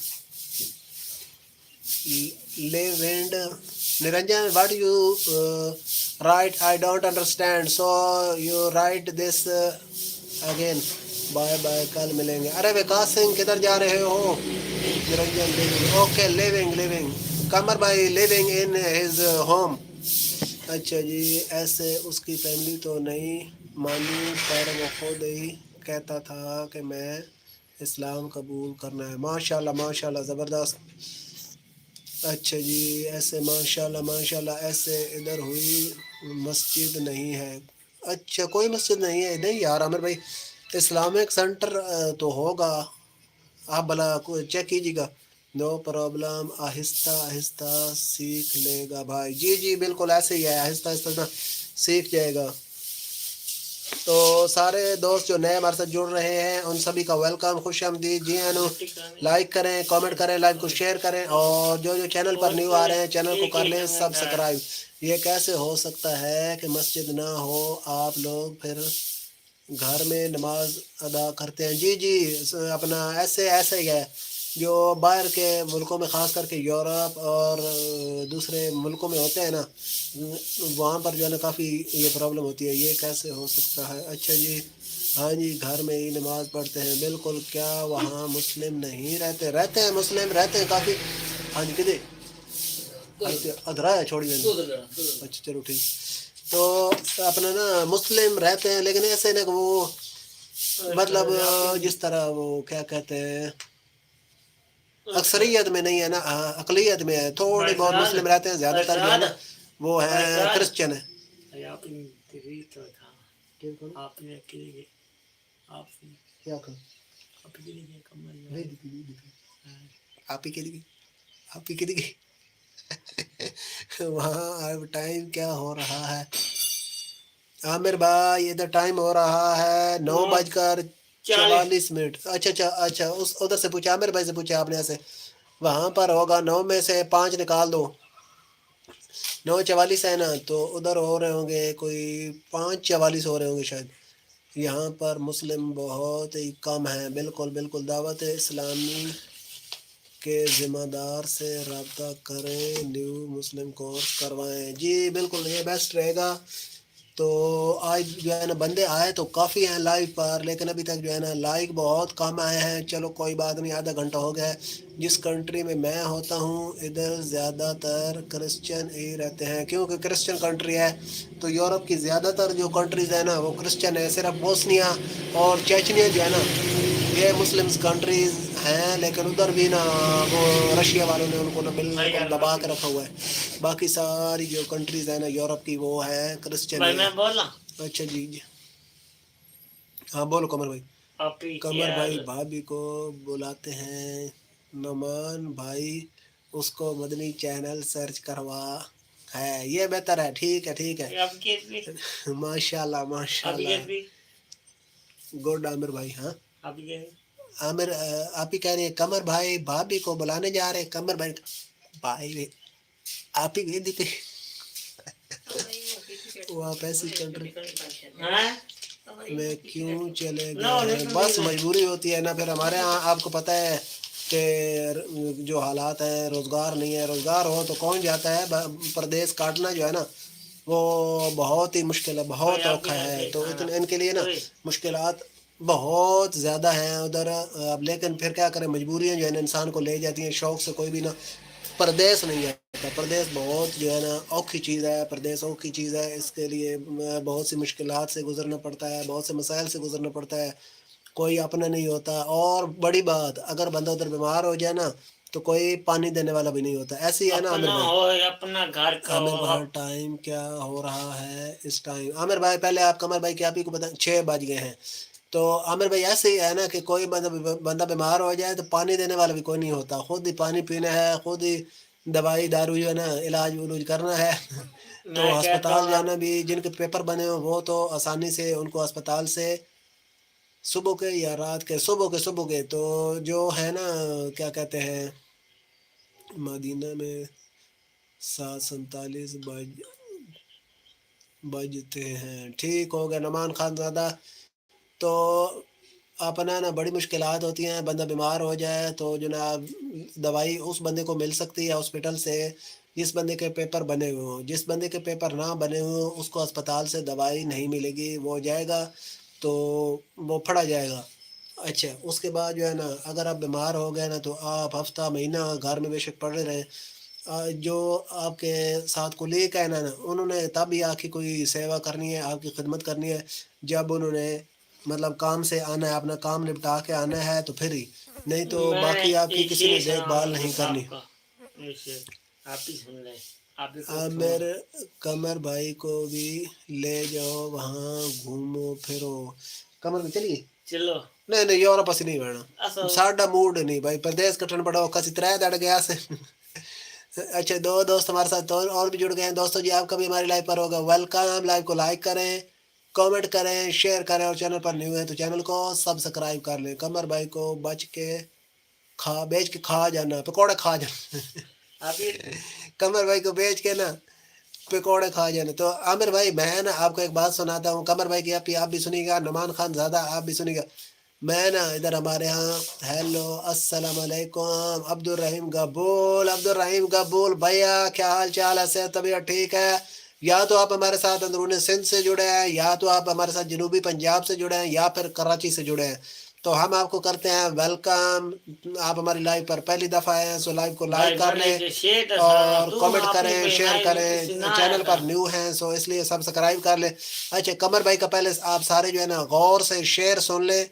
live and Niranjan what you write I don't understand so you write this again। Bye bye कल मिलेंगे। अरे विकास सिंह किधर जा रहे हो? Niranjan living, okay living living, Qamar भाई लिविंग इन हिज होम। अच्छा जी ऐसे उसकी फैमिली तो नहीं मानी पर वो खुद ही कहता था कि मैं इस्लाम कबूल करना है। माशाल्लाह माशाल्लाह ज़बरदस्त। अच्छा जी ऐसे माशाल्लाह माशाल्लाह ऐसे इधर हुई मस्जिद नहीं है? अच्छा कोई मस्जिद नहीं है? नहीं यार आमिर भाई इस्लामिक सेंटर तो होगा, आप भला चेक कीजिएगा। नो प्रॉब्लम आहिस्ता आहिस्ता सीख लेगा भाई। जी जी बिल्कुल ऐसे ही है, आहिस्ता आहिस्ता ना सीख जाएगा। तो सारे दोस्त जो नए हमारे साथ जुड़ रहे हैं उन सभी का वेलकम, खुश आमदीद। जी हाँ लाइक करें, कमेंट करें, लाइक को शेयर करें और जो जो चैनल पर न्यू आ रहे हैं चैनल को कर लें सब्सक्राइब। ये कैसे हो सकता है कि मस्जिद ना हो, आप लोग फिर घर में नमाज अदा करते हैं? जी जी अपना ऐसे ऐसे ही है। जो बाहर के मुल्कों में ख़ास करके यूरोप और दूसरे मुल्कों में होते हैं ना, वहाँ पर जो है ना काफ़ी ये प्रॉब्लम होती है। ये कैसे हो सकता है? अच्छा जी हाँ जी घर में ही नमाज़ पढ़ते हैं बिल्कुल। क्या वहाँ मुस्लिम नहीं रहते? रहते हैं मुस्लिम रहते हैं काफ़ी। हाँ जी किधे अधरा है छोड़ी देना। अच्छा चलो ठीक। तो अपना ना मुस्लिम रहते हैं लेकिन ऐसे ना वो मतलब जिस तरह वो क्या कहते हैं अक्सरियत में नहीं है ना, अकलियत में है। थोड़ी बहुत मुस्लिम रहते हैं, ज़्यादातर जो है ना वो है क्रिश्चियन है। आप ही के लिए वहाँ अब टाइम क्या हो रहा है आमिर भाई? इधर टाइम हो रहा है 9:44। अच्छा अच्छा अच्छा उस उधर से पूछा, आमिर भाई से पूछा आपने? ऐसे वहाँ पर होगा 9 में से 5 निकाल दो, 9:44 है ना, तो उधर हो रहे होंगे कोई 5:44 हो रहे होंगे शायद। यहाँ पर मुस्लिम बहुत ही कम है। बिल्कुल बिल्कुल दावत इस्लामी के ज़िम्मेदार से रब्ता करें, न्यू मुस्लिम कोर्स करवाएं। जी बिल्कुल ये बेस्ट रहेगा। तो आज जो है ना बंदे आए तो काफ़ी हैं लाइव पर, लेकिन अभी तक जो है ना लाइक बहुत कम आए हैं। चलो कोई बात नहीं, आधा घंटा हो गया है। जिस कंट्री में मैं होता हूँ इधर ज़्यादातर क्रिश्चियन ही रहते हैं, क्योंकि क्रिश्चियन कंट्री है। तो यूरोप की ज़्यादातर जो कंट्रीज़ है ना वो क्रिश्चियन है। सिर्फ बोस्निया और चेचनिया जो है ना یہ مسلم کنٹریز ہیں لیکن ادھر بھی نا وہ رشیا والوں نے ان کو نا بالکل دبا کے رکھا ہوا ہے. باقی ساری جو کنٹریز ہیں نا یورپ کی وہ ہے کرسچن بھائی ہے. میں بولا اچھا جی جی ہاں بولو قمر بھائی. آپ ہی قمر بھائی بھابھی کو بلاتے ہیں نعمان بھائی اس کو مدنی چینل سرچ کروا ہے یہ بہتر ہے. ٹھیک ہے ٹھیک ہے آپ کی بھی ماشاء اللہ ماشاء آپ کی اللہ بھی گڈ عامر بھائی. ہاں آپ کی عامر آپ ہی کہہ رہے ہیں قمر بھائی بھابھی کو بلانے جا رہے ہیں. قمر بھائی بھائی آپ ہی گئی تھی وہ آپ ایسی کنٹری ہاں میں کیوں چلے گئے ہیں. بس مجبوری ہوتی ہے نا. پھر ہمارے یہاں آپ کو پتہ ہے کہ جو حالات ہیں روزگار نہیں ہے. روزگار ہو تو کون جاتا ہے. پردیس کاٹنا جو ہے نا وہ بہت ہی مشکل ہے بہت اوکھا ہے. تو ان کے لیے نا مشکلات بہت زیادہ ہیں ادھر. اب لیکن پھر کیا کریں مجبوریاں جو ہے نا انسان کو لے جاتی ہیں. شوق سے کوئی بھی نا پردیس نہیں جاتا. پردیس بہت جو ہے نا اوکھی چیز ہے. پردیس اوکھی چیز ہے. اس کے لیے بہت سی مشکلات سے گزرنا پڑتا ہے. بہت سے مسائل سے گزرنا پڑتا ہے. کوئی اپنا نہیں ہوتا. اور بڑی بات اگر بندہ ادھر بیمار ہو جائے نا تو کوئی پانی دینے والا بھی نہیں ہوتا. ایسی ہے نا عامر اپنا بھائی. ہو اپنا گھر کا عامر ہو. بھائی ٹائم کیا ہو رہا ہے اس ٹائم. عامر بھائی پہلے آپ قمر بھائی کی آپ ہی کو بتائیں 6 بج گئے ہیں. تو عامر بھائی ایسے ہی ہے نا کہ کوئی بندہ بیمار ہو جائے تو پانی دینے والا بھی کوئی نہیں ہوتا. خود ہی پانی پینا ہے. خود ہی دوائی دارو جو ہے نا علاج ولوج کرنا ہے. تو میں کہتا ہسپتال ہوں آپ جانا بھی جن کے پیپر بنے ہو وہ تو آسانی سے ان کو اسپتال سے صبح کے یا رات کے صبح کے تو جو ہے نا کیا کہتے ہیں مدینہ میں 7:47 بجتے ہیں. ٹھیک ہو گیا نعمان خان زادہ. تو اپنا نا بڑی مشکلات ہوتی ہیں. بندہ بیمار ہو جائے تو جناب دوائی اس بندے کو مل سکتی ہے ہاسپٹل سے جس بندے کے پیپر بنے ہوئے ہوں. جس بندے کے پیپر نہ بنے ہوئے ہوں اس کو اسپتال سے دوائی نہیں ملے گی. وہ جائے گا تو وہ پھڑا جائے گا. اچھا اس کے بعد جو ہے نا اگر آپ بیمار ہو گئے نا تو آپ ہفتہ مہینہ گھر میں بے شک پڑے رہیں. جو آپ کے ساتھ کولیگ ہے نا انہوں نے تب ہی آ کے کوئی سیوا کرنی ہے آپ کی خدمت کرنی ہے جب انہوں نے مطلب کام سے آنا ہے اپنا کام نپٹا کے آنا ہے تو پھر ہی نہیں تو میں باقی آپ کی ایک کسی نے چیز دیکھ سناؤں بھال نہیں گا کرنی. آپ کو. آپ ہی سن لیں. آپ ہی کو عامر قمر بھائی کو بھی لے جاؤ وہاں گھومو پھرو. قمر میں چلیے چلو نہیں یورپ اسی نہیں بہنا اصل ساڈا موڈ نہیں بھائی پردیس کٹن پڑا کسی 3 دڑ گیا سے. اچھا 2 دوست ہمارے ساتھ اور بھی جڑ گئے ہیں. دوستوں جی آپ کا بھی ہماری لائف پر ہوگا ویلکم. لائف کو لائک کریں کامنٹ کریں شیئر کریں اور چینل پر نیو ہے تو چینل کو سبسکرائب کر لیں. قمر بھائی کو بیچ کے کھا جانا پکوڑے کھا جانا. آپ ہی قمر بھائی کو بیچ کے نا پکوڑے کھا جانے. تو عامر بھائی میں نا آپ کو ایک بات سناتا ہوں. قمر بھائی کی آپ بھی سنیے گا. نعمان خان زادہ آپ بھی سنیے گا. میں نا ادھر ہمارے یہاں ہیلو السلام علیکم عبدالرحیم گبول بھیا کیا حال چال ہے. صحت طبیعت ٹھیک ہے. یا تو آپ ہمارے ساتھ اندرون سندھ سے جڑے ہیں یا تو آپ ہمارے ساتھ جنوبی پنجاب سے جڑے ہیں یا پھر کراچی سے جڑے ہیں. تو ہم آپ کو کرتے ہیں ویلکم. آپ ہماری لائف پر پہلی دفعہ آئے ہیں سو لائف کو لائک بھائی کر بنے لیں کے شیٹ اور تو کامنٹ آپ نے کریں کوئی شیئر نئی کریں. کسی نہ آیا چینل تھا. پر نیو ہیں سو اس لیے سبسکرائب کر لیں. اچھا قمر بھائی کا پہلے آپ سارے جو ہے نا غور سے شعر سن لیں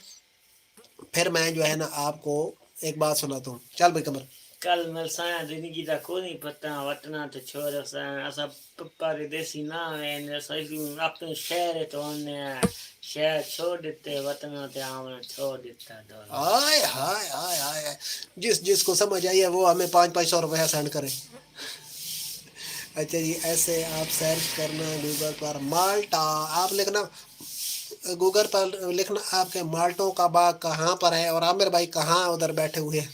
پھر میں جو ہے نا آپ کو ایک بات سناتا ہوں. چل بھائی قمر. کل مل سایا زندگی دا کو نہیں پتا وطنا تو چھوڑ اسا پردیسی نہ اپنے شہر تو شہر چھوڑ دیتے وطنا تے آونا چھوڑ دیتا. آئے ہائے ہائے ہائے جس کو سمجھ آئی ہے وہ ہمیں 500 روپیہ سینڈ کرے. اچھا جی ایسے آپ سرچ کرنا گوگل پر مالٹا آپ لکھنا گوگل پر لکھنا آپ کے مالٹوں کا باغ کہاں پر ہے اور عامر بھائی کہاں ادھر بیٹھے ہوئے ہیں.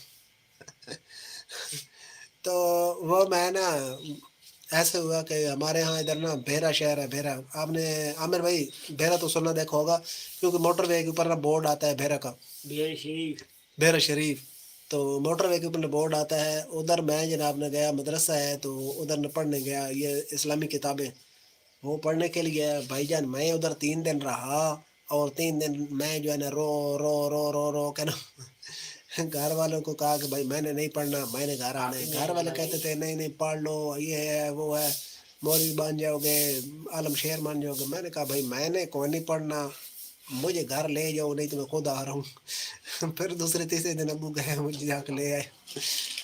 تو وہ میں نا ایسے ہوا کہ ہمارے یہاں ادھر نا بھیرا شہر ہے. بھیرا آپ نے عامر بھائی بھیرا تو سننا دیکھا ہوگا کیونکہ موٹر وے کے اوپر نا بورڈ آتا ہے بھیرا کا بیر شریف بھیرا شریف. تو موٹر وے کے اوپر بورڈ آتا ہے ادھر میں جناب نے گیا مدرسہ ہے تو ادھر نہ پڑھنے گیا یہ اسلامی کتابیں وہ پڑھنے کے لیے بھائی جان میں ادھر 3 دن رہا اور 3 دن میں جو ہے نا رو کے نا گھر والوں کو کہا کہ بھائی میں نے نہیں پڑھنا میں نے گھر آنا ہے. گھر والے کہتے تھے نہیں پڑھ لو یہ ہے وہ ہے مولوی بن جاؤ گے عالم شیر بن جاؤ گے. میں نے کہا بھائی میں نے کوئی نہیں پڑھنا मुझे घर ले जाओ नहीं तो मैं खुद आ रहा हूँ। फिर दूसरे तीसरे दिन अबू गए मुझे जाकर ले आए।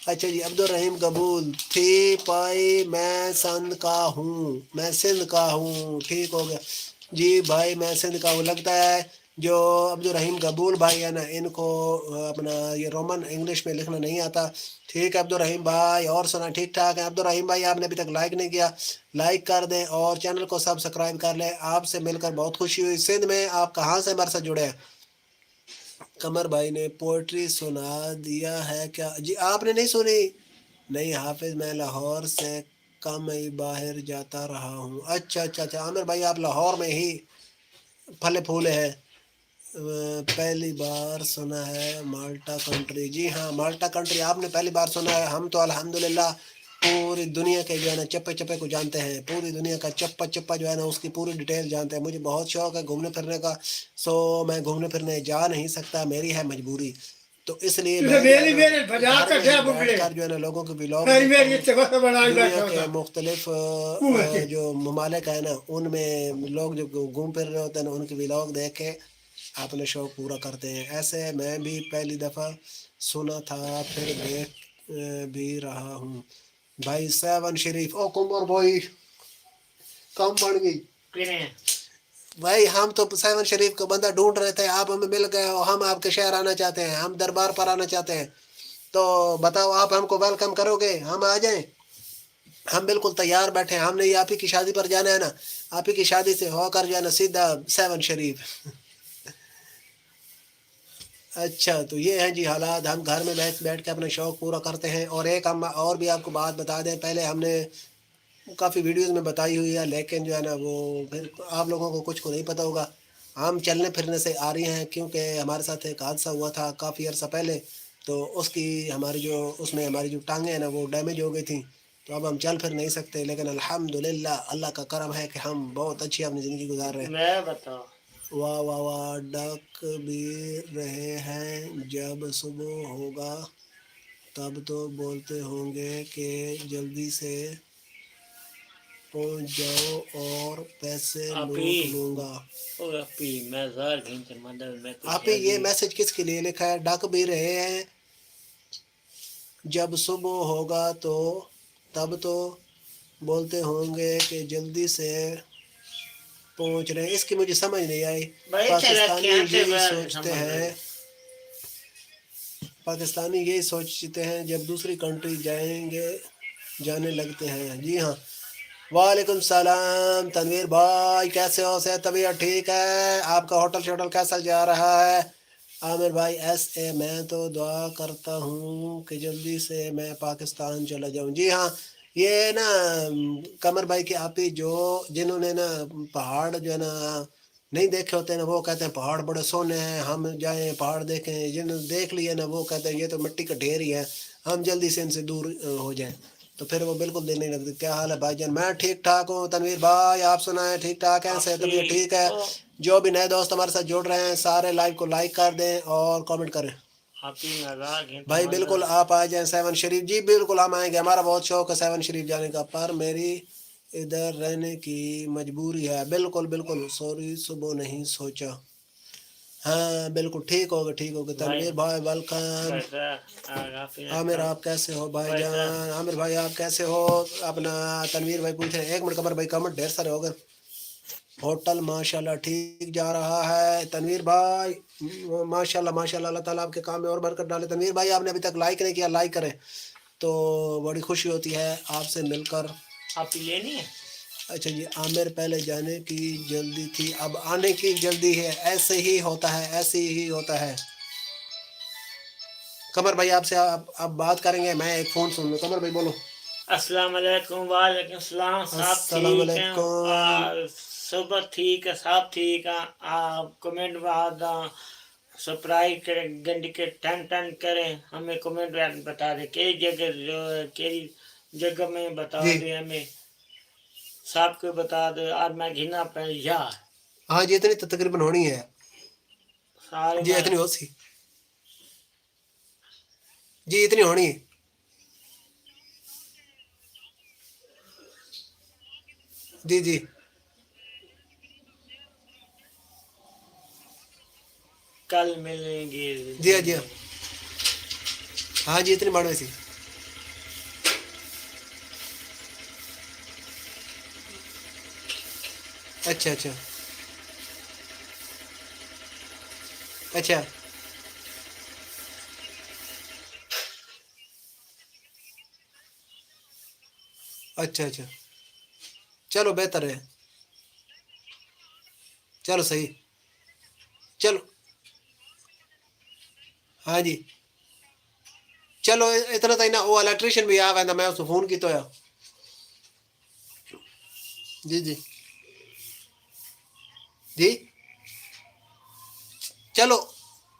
अच्छा जी, अब्दुल रहीम कबूल थी पाई मैं सिंध का हूँ, ठीक हो गया जी भाई, मैं सिंध का हूँ। लगता है जो अब्दुल रहीम कबूल भाई है ना, इनको अपना ये रोमन इंग्लिश में लिखना नहीं आता। ठीक है अब्दुल रहीम भाई, और सुना ठीक ठाक है। अब्दुल रहीम भाई आपने अभी तक लाइक नहीं किया, लाइक कर दें और चैनल को सब्सक्राइब कर लें। आपसे मिलकर बहुत खुशी हुई। सिंध में आप कहाँ से हमारे साथ जुड़े हैं? कमर भाई ने पोइट्री सुना दिया है क्या जी? आपने नहीं सुनी? नहीं हाफिज, मैं लाहौर से कम ही बाहर जाता रहा हूँ। अच्छा अच्छा अच्छा, आमिर भाई आप लाहौर में ही फले फूले हैं। पहली बार सुना है माल्टा कंट्री। जी हाँ, माल्टा कंट्री आपने पहली बार सुना है। हम तो अल्हम्दुलिल्लाह पूरी दुनिया के जो है ना चप्पे चप्पे को जानते हैं। पूरी दुनिया का चप्पा चप्पा जो है ना उसकी पूरी डिटेल जानते हैं। मुझे बहुत शौक है घूमने फिरने का, सो मैं घूमने फिरने जा नहीं सकता, मेरी है मजबूरी। तो इसलिए मैं जो है ना घर में ही बैठकर जो है ना लोगों के व्लॉग देखता हूँ। दुनिया के मुख्तलिफ जो ममालिक है ना उनमें लोग जो घूम फिर रहे होते हैं ना उनके व्लॉग देख के अपने शौक पूरा करते हैं। ऐसे मैं भी पहली दफ़ा सुना था, फिर देख भी रहा हूँ। भाई सेवन शरीफ ओ कुमर भाई कम बढ़ गई किने भाई। हम तो सेवन शरीफ को बंदा ढूंढ रहे थे, आप हमें मिल गए और हम आपके शहर आना चाहते हैं, हम दरबार पर आना चाहते हैं। तो बताओ आप हमको वेलकम करोगे? हम आ जाएं? हम बिल्कुल तैयार बैठे हैं। हमने ये आप ही की शादी पर जाना है ना, आप ही की शादी से होकर जो है ना सीधा सेवन शरीफ। अच्छा तो ये है जी हालात, हम घर में बैठ बैठ के अपना शौक़ पूरा करते हैं। और एक हम और भी आपको बात बता दें, पहले हमने काफ़ी वीडियोस में बताई हुई है, लेकिन जो है ना वो फिर आप लोगों को कुछ को नहीं पता होगा। हम चलने फिरने से आ रही हैं क्योंकि हमारे साथ एक हादसा हुआ था काफ़ी अर्सा पहले, तो उसकी हमारी जो उसमें हमारी जो टांगें हैं ना वो डैमेज हो गई थी। तो अब हम चल फिर नहीं सकते, लेकिन अल्हम्दुलिल्लाह अल्लाह का करम है कि हम बहुत अच्छी अपनी ज़िंदगी गुजार रहे हैं। मैं बताओ वाह वाह वाह, डक भी रहे हैं जब सुबह होगा तब तो बोलते होंगे कि जल्दी से पहुंच जाओ और पैसे आपी लूट लूंगा। ओ आपी मैं जार घंटे मदद में कुछ आप है ये मैसेज किसके लिए लिखा है? डक भी रहे हैं जब सुबह होगा तो तब तो बोलते होंगे कि जल्दी से पहुंच रहे हैं। इसकी मुझे समझ नहीं आई। भाई तेरा पाकिस्तानी क्या ते यही बार सोचते संभल रहे हैं, पाकिस्तानी यही सोचते हैं जब दूसरी कंट्री जाएंगे जाने लगते हैं। जी हाँ, वालेकुम सलाम तनवीर भाई, कैसे हो? सेहत तबीयत ठीक है? आपका होटल शोटल कैसा जा रहा है? आमिर भाई ऐसे मैं तो दुआ करता हूँ कि जल्दी से मैं पाकिस्तान चला जाऊँ। जी हाँ, ये ना कमर भाई की आप ही जो जिन्होंने ना पहाड़ जो है ना नहीं देखे होते हैं ना वो कहते हैं पहाड़ बड़े सोने हैं, हम जाएं पहाड़ देखें। जिन्होंने देख लिए ना वो कहते हैं ये तो मिट्टी का ढेर ही है, हम जल्दी से इनसे दूर हो जाएं। तो फिर वो बिल्कुल दिल नहीं लगती। क्या हाल है भाईजान? मैं ठीक ठाक हूँ तनवीर भाई, आप सुनाएं ठीक ठाक हैं? सेहत आपी तबीयत ठीक है? ओ जो भी नए दोस्त हमारे साथ जुड़ रहे हैं सारे लाइव को लाइक कर दें और कमेंट करें। आपी मैं जार घंटे भाई बिल्कुल मदद आप आ जाएं सेवन शरीफ। जी बिल्कुल हम आएंगे, हमारा बहुत शौक है सेवन शरीफ जाने का, पर मेरी इधर रहने की मजबूरी है। बिल्कुल बिल्कुल सॉरी, सुबह नहीं सोचा। हाँ बिल्कुल ठीक हो गए भाई तनवीर भाई, वेलकम। पैसा आपी ने आमिर कम आप कैसे हो पैसा भाईजान? आमिर भाई आप कैसे हो? अपना तनवीर भाई पूछ रहे हैं। एक मिनट कमर भाई, कमेंट ढेर सारे हो गए। होटल माशाल्लाह ठीक जा रहा है तनवीर भाई, माशाल्लाह माशाल्लाह, अल्लाह ताला आपके काम में और बरकत डाले। तनवीर भाई आपने अभी तक लाइक नहीं किया, लाइक करें तो बड़ी खुशी होती है आपसे मिलकर। आपी लेनी है अच्छा जी, आमिर पहले जाने की जल्दी थी अब आने की जल्दी है, ऐसे ही होता है, ऐसे ही होता है। कमर भाई आपसे आप बात करेंगे, मैं एक फ़ोन सुन लूँ। कमर भाई बोलो। अस्सलाम वालेकुम। वालेकुम सलाम। सब अस्सलाम ठीक है? वालेकुम। सब ठीक है, सब ठीक है। आप कमेंट बाद सब्सक्राइब करें, घंटी के टन टन करें, हमें कमेंट में बता दें कई जगह कई जगह में बता जी दें, हमें सबको बता दे। आज मैं घिना पे यार हाँ जी, इतनी तो तकरीबन होनी है सारे जी, मैं इतनी हो सी जी, इतनी होनी है जी जी। کل ملیں گے. جی جی ہاں جی اتنی مانوی سی. اچھا اچھا اچھا اچھا اچھا چلو بہتر ہے. چلو صحیح. چلو ہاں جی چلو اتنا تھی نا وہ الیکٹریشین بھی آ ویندا میں اس کو فون کیتا ہوا. جی جی جی چلو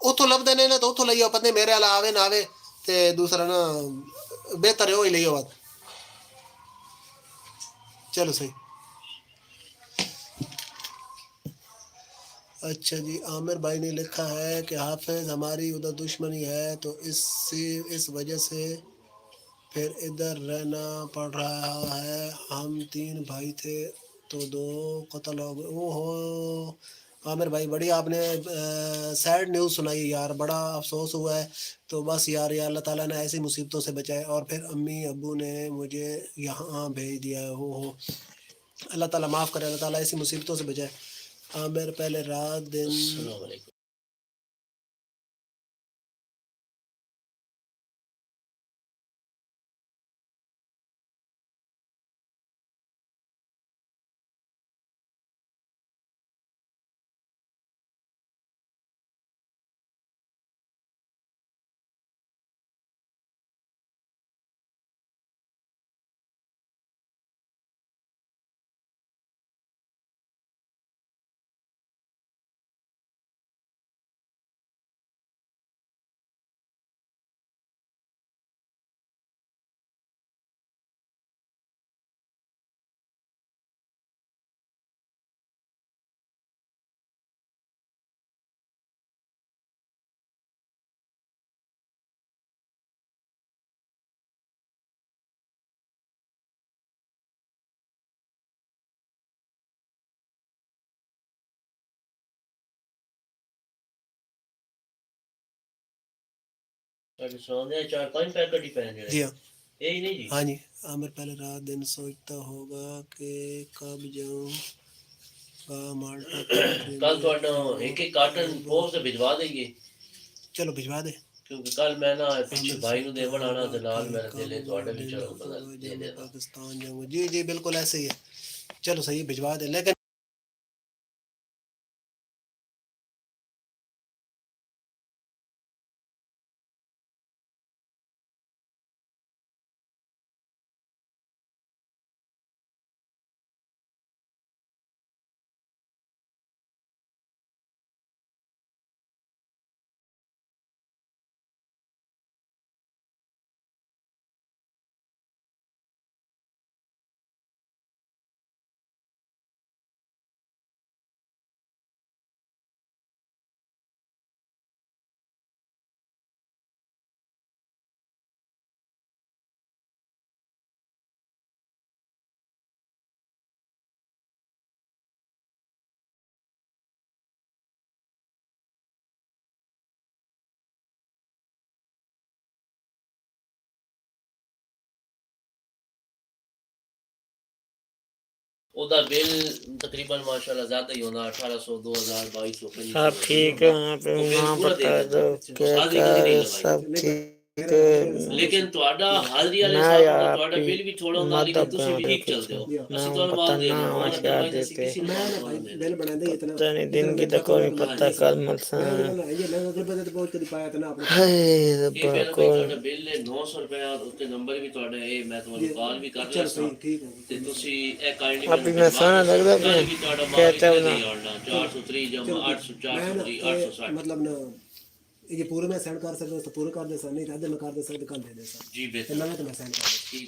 اتوں لبدے نہیں نا تو اتوں لائیو پتہ نہیں میرے والا آوے نہ آوے تے دوسرا نا بہتر ہے وہی لائیو بات. چلو صحیح. اچھا جی عامر بھائی نے لکھا ہے کہ حافظ ہماری ادھر دشمنی ہے تو اس وجہ سے پھر ادھر رہنا پڑ رہا ہے. ہم 3 بھائی تھے تو 2 قتل ہو گئے. او ہو عامر بھائی بڑی آپ نے سیڈ نیوز سنائی یار, بڑا افسوس ہوا ہے. تو بس یار یا اللہ تعالیٰ نے ایسی مصیبتوں سے بچائے. اور پھر امی ابو نے مجھے یہاں بھیج دیا ہے. ہو اللہ تعالیٰ معاف کرے, اللہ تعالیٰ ایسی مصیبتوں سے بچائے. عامر پہلے رات دن السلام علیکم. جی ہاں جی عامر پہلے رات دن سوچتا ہوگا کہ کب جاؤں گا مالٹا کل تھوڑا ایک ایک کارٹن پوسٹ سے بھجوا دیں گے. چلو بھجوا دے. کیونکہ کل میں نا پیچھے بھائی نو دیون آنا تے نال میرے دل تھوڑے بھی دے دینا. پاکستان جاؤں گا. جی جی بالکل ایسے ہی ہے. چلو صحیح بھجوا دے. لیکن او دا بل تقریباً ماشاءاللہ زیادہ ہی ہونا 1800 2000 2200. سب ٹھیک ہے. وہاں پہ نام بتا دو کیا سب ٹھیک ہے. لیکن تہاڈا حاضری والے نہ صاحب یار دا آپ تہاڈا کی بل بھی تھوڑا ہوندا مدد لیکن تسی بھی پہ ٹھیک چل دیو. اسی نہ تانوں پتہ مال دے نہ دیو. آشیا دیتے میں نا بھائی بل بنا دے اتنا دن کی تو کوئی پتہ کل ملسان یہ میں اگلے بندے تے پہنچ کے پایا تھا نا اپنے ہے یہ ربا پہلا بھائی کوئی تہاڈا بل ہے 900 روپے اور اس تے نمبر بھی تہاڈا ہے. میں تمہیں کال بھی کر رہا چلو سا صحیح ٹھیک ہے. تے تسی اے کائنڈلی ابھی مینوں میں بھجوا سونا دو. لگ رہا کل بھی تہاڈا مال کہتا اتنا ہوں دے آنا 430 جمع 800 430 860. مطلب نا یہ پورے میں سینڈ کر سکتا تو پورے کر دے سر, نہیں ادھر میں کر دے سکتا کل دے دے سر. جی بہتر. میں تو میں سینڈ کر دے.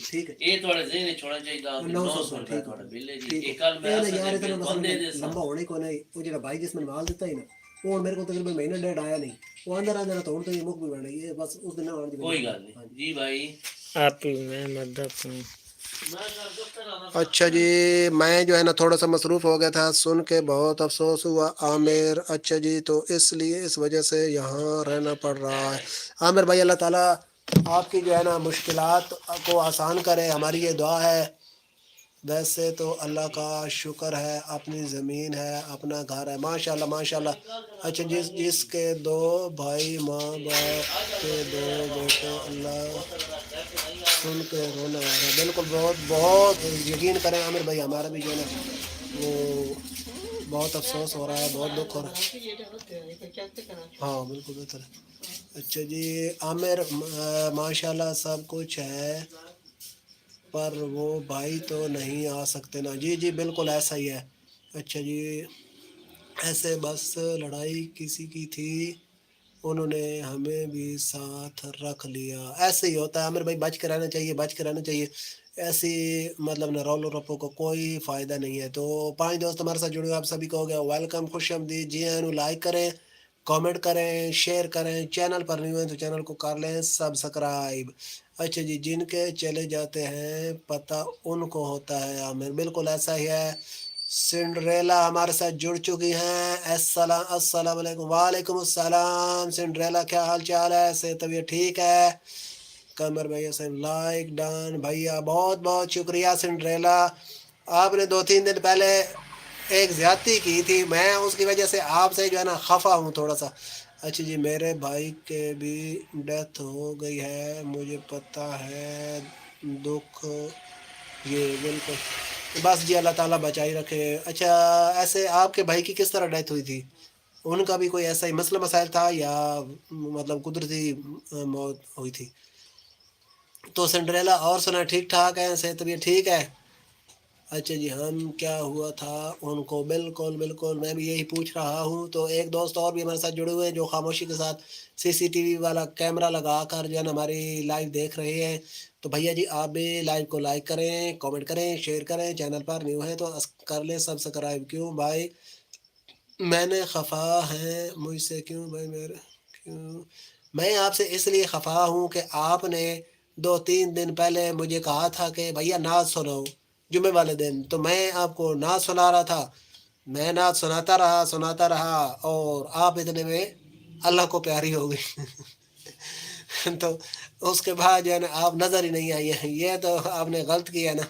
ٹھیک ہے. یہ تھوڑا ذہن وچ ہونا چاہیے 900 روپے تھوڑا بل ہے جی. یہ کل میں یار اصل اتنا بل مسئلہ بندے دے لمبا ہونے کو نہیں. وہ جڑا بھائی جس میں مال دیتا ہی نا وہ میرے کو تقریباً مہینہ ڈیڑھ آیا نہیں. وہ اندر آ جانا تو ہوں تو یہ مک بھی بڑھ رہی ہے بس اس دن نہ. کوئی گل نہیں جی بھائی. آپ ہی میں مدد ہوں. اچھا جی میں جو ہے نا تھوڑا سا مصروف ہو گیا تھا، سن کے بہت افسوس ہوا عامر. اچھا جی تو اس لیے اس وجہ سے یہاں رہنا پڑ رہا ہے. عامر بھائی اللہ تعالیٰ آپ کی جو ہے نا مشکلات کو آسان کرے، ہماری یہ دعا ہے. ویسے تو اللہ کا شکر ہے، اپنی زمین ہے، اپنا گھر ہے، ماشاء اللہ ماشاء اللہ. اچھا جس کے 2 بھائی، ماں باپ کے 2 بیٹے، اللہ سن کے رونا آ رہا ہے. بالکل بہت بہت یقین کریں عامر بھائی، ہمارا بھی جو ہے نا وہ بہت افسوس ہو رہا ہے، بہت دکھ ہو رہا ہے. ہاں بالکل بہتر ہے. اچھا جی عامر ماشاء اللہ سب کچھ ہے پر وہ بھائی تو نہیں آ سکتے نا. جی جی بالکل ایسا ہی ہے. اچھا جی ایسے بس لڑائی کسی کی تھی، انہوں نے ہمیں بھی ساتھ رکھ لیا. ایسے ہی ہوتا ہے عامر بھائی، بچ کے رہنا چاہیے، بچ کے رہنا چاہیے. ایسی مطلب نہ رولو رپو کو کوئی فائدہ نہیں ہے. تو 5 دوست ہمارے ساتھ جڑے ہوئے، آپ سبھی کو ہو گیا ویلکم، خوش آمدید. جی ہاں لائک کریں، کامنٹ کریں، شیئر کریں. چینل پر نہیں ہوئے تو چینل کو کر لیں سبسکرائب. اچھا جی جن کے چلے جاتے ہیں پتہ ان کو ہوتا ہے عامر. بالکل ایسا ہی ہے. سنڈریلا ہمارے ساتھ جڑ چکی ہیں. السلام علیکم. وعلیکم السلام سنڈریلا، کیا حال چال ہے؟ سے طبیعت ٹھیک ہے؟ قمر بھیا سے لائک ڈان بھیا، بہت بہت شکریہ. سنڈریلا آپ نے 2-3 دن پہلے ایک زیادتی کی تھی، میں اس کی وجہ سے آپ سے جو ہے نا خفا ہوں تھوڑا سا. اچھا جی میرے بھائی کے بھی ڈیتھ ہو گئی ہے، مجھے پتہ ہے دکھ یہ بالکل. بس جی اللہ تعالیٰ بچائی رکھے. اچھا ایسے آپ کے بھائی کی کس طرح ڈیتھ ہوئی تھی؟ ان کا بھی کوئی ایسا ہی مسئلہ مسائل تھا یا مطلب قدرتی موت ہوئی تھی؟ تو سنڈریلا اور سنا ٹھیک ٹھاک ہے، صحت طبیعت ٹھیک ہے؟ اچھا جی ہم کیا ہوا تھا ان کو؟ بالکل بالکل میں بھی یہی پوچھ رہا ہوں. تو ایک دوست اور بھی ہمارے ساتھ جڑے ہوئے ہیں جو خاموشی کے ساتھ CCTV والا کیمرہ لگا کر جو ہے نا ہماری لائیو دیکھ رہے ہیں. تو بھیا جی آپ بھی لائیو کو لائک کریں، کامنٹ کریں، شیئر کریں. چینل پر نیو ہے تو کر لیں سبسکرائب. کیوں بھائی میں نے خفا ہیں مجھ سے؟ کیوں بھائی کیوں میں آپ سے اس لیے خفا ہوں کہ آپ نے 2-3 دن پہلے مجھے کہا تھا کہ بھیا نعت سناؤ جمعے والے دن، تو میں آپ کو نعت سنا رہا تھا. میں نعت سناتا رہا اور آپ اتنے میں اللہ کو پیاری ہو گئی. تو اس کے بعد جو ہے نا آپ نظر ہی نہیں آئی ہیں. یہ تو آپ نے غلط کیا ہے نا.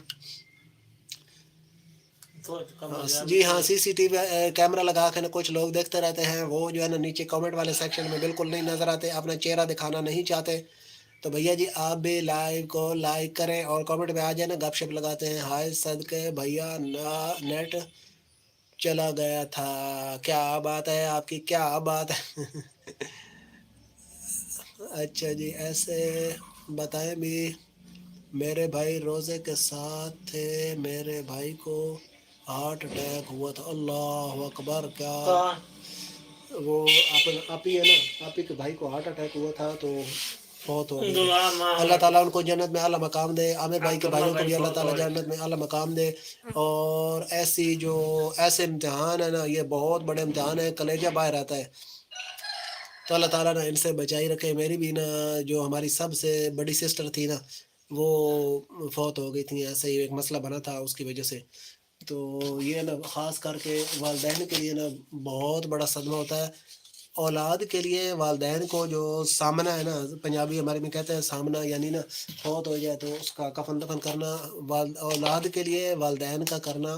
جی ہاں CCTV کیمرہ لگا کے نا کچھ لوگ دیکھتے رہتے ہیں، وہ جو ہے نا نیچے کامنٹ والے سیکشن میں بالکل نہیں نظر آتے، اپنا چہرہ دکھانا نہیں چاہتے. تو بھیا جی آپ بھی لائیو کو لائک کریں اور کامنٹ میں آ جائیں نا، گپ شپ لگاتے ہیں. ہائے صدقے بھیا نیٹ چلا گیا تھا. کیا بات ہے آپ کی، کیا بات ہے. اچھا جی ایسے بتائیں بھی میرے بھائی روزے کے ساتھ تھے، میرے بھائی کو ہارٹ اٹیک ہوا تھا. اللہ اکبر. کیا وہ آپ ہی ہے نا، آپ ہی کے بھائی کو ہارٹ اٹیک ہوا تھا تو بہت ہو گیا. اللہ تعالیٰ ان کو جنت میں اعلیٰ مقام دے. عامر بھائی کے بھائیوں کو بھی اللہ تعالیٰ جنت میں اعلیٰ مقام دے. اور ایسے امتحان ہے نا، یہ بہت بڑے امتحان ہے، کلیجہ باہر آتا ہے. تو اللہ تعالیٰ نا ان سے بچائی رکھے. میری بھی نا جو ہماری سب سے بڑی سسٹر تھی نا وہ فوت ہو گئی تھی، ایسے ہی ایک مسئلہ بنا تھا اس کی وجہ سے. تو یہ نا خاص کر کے والدین کے لیے نا بہت بڑا صدمہ ہوتا ہے. اولاد کے لیے والدین کو جو سامنا ہے نا، پنجابی ہمارے میں کہتے ہیں سامنا، یعنی نا فوت ہو جائے تو اس کا کفن دفن کرنا اولاد کے لیے والدین کا کرنا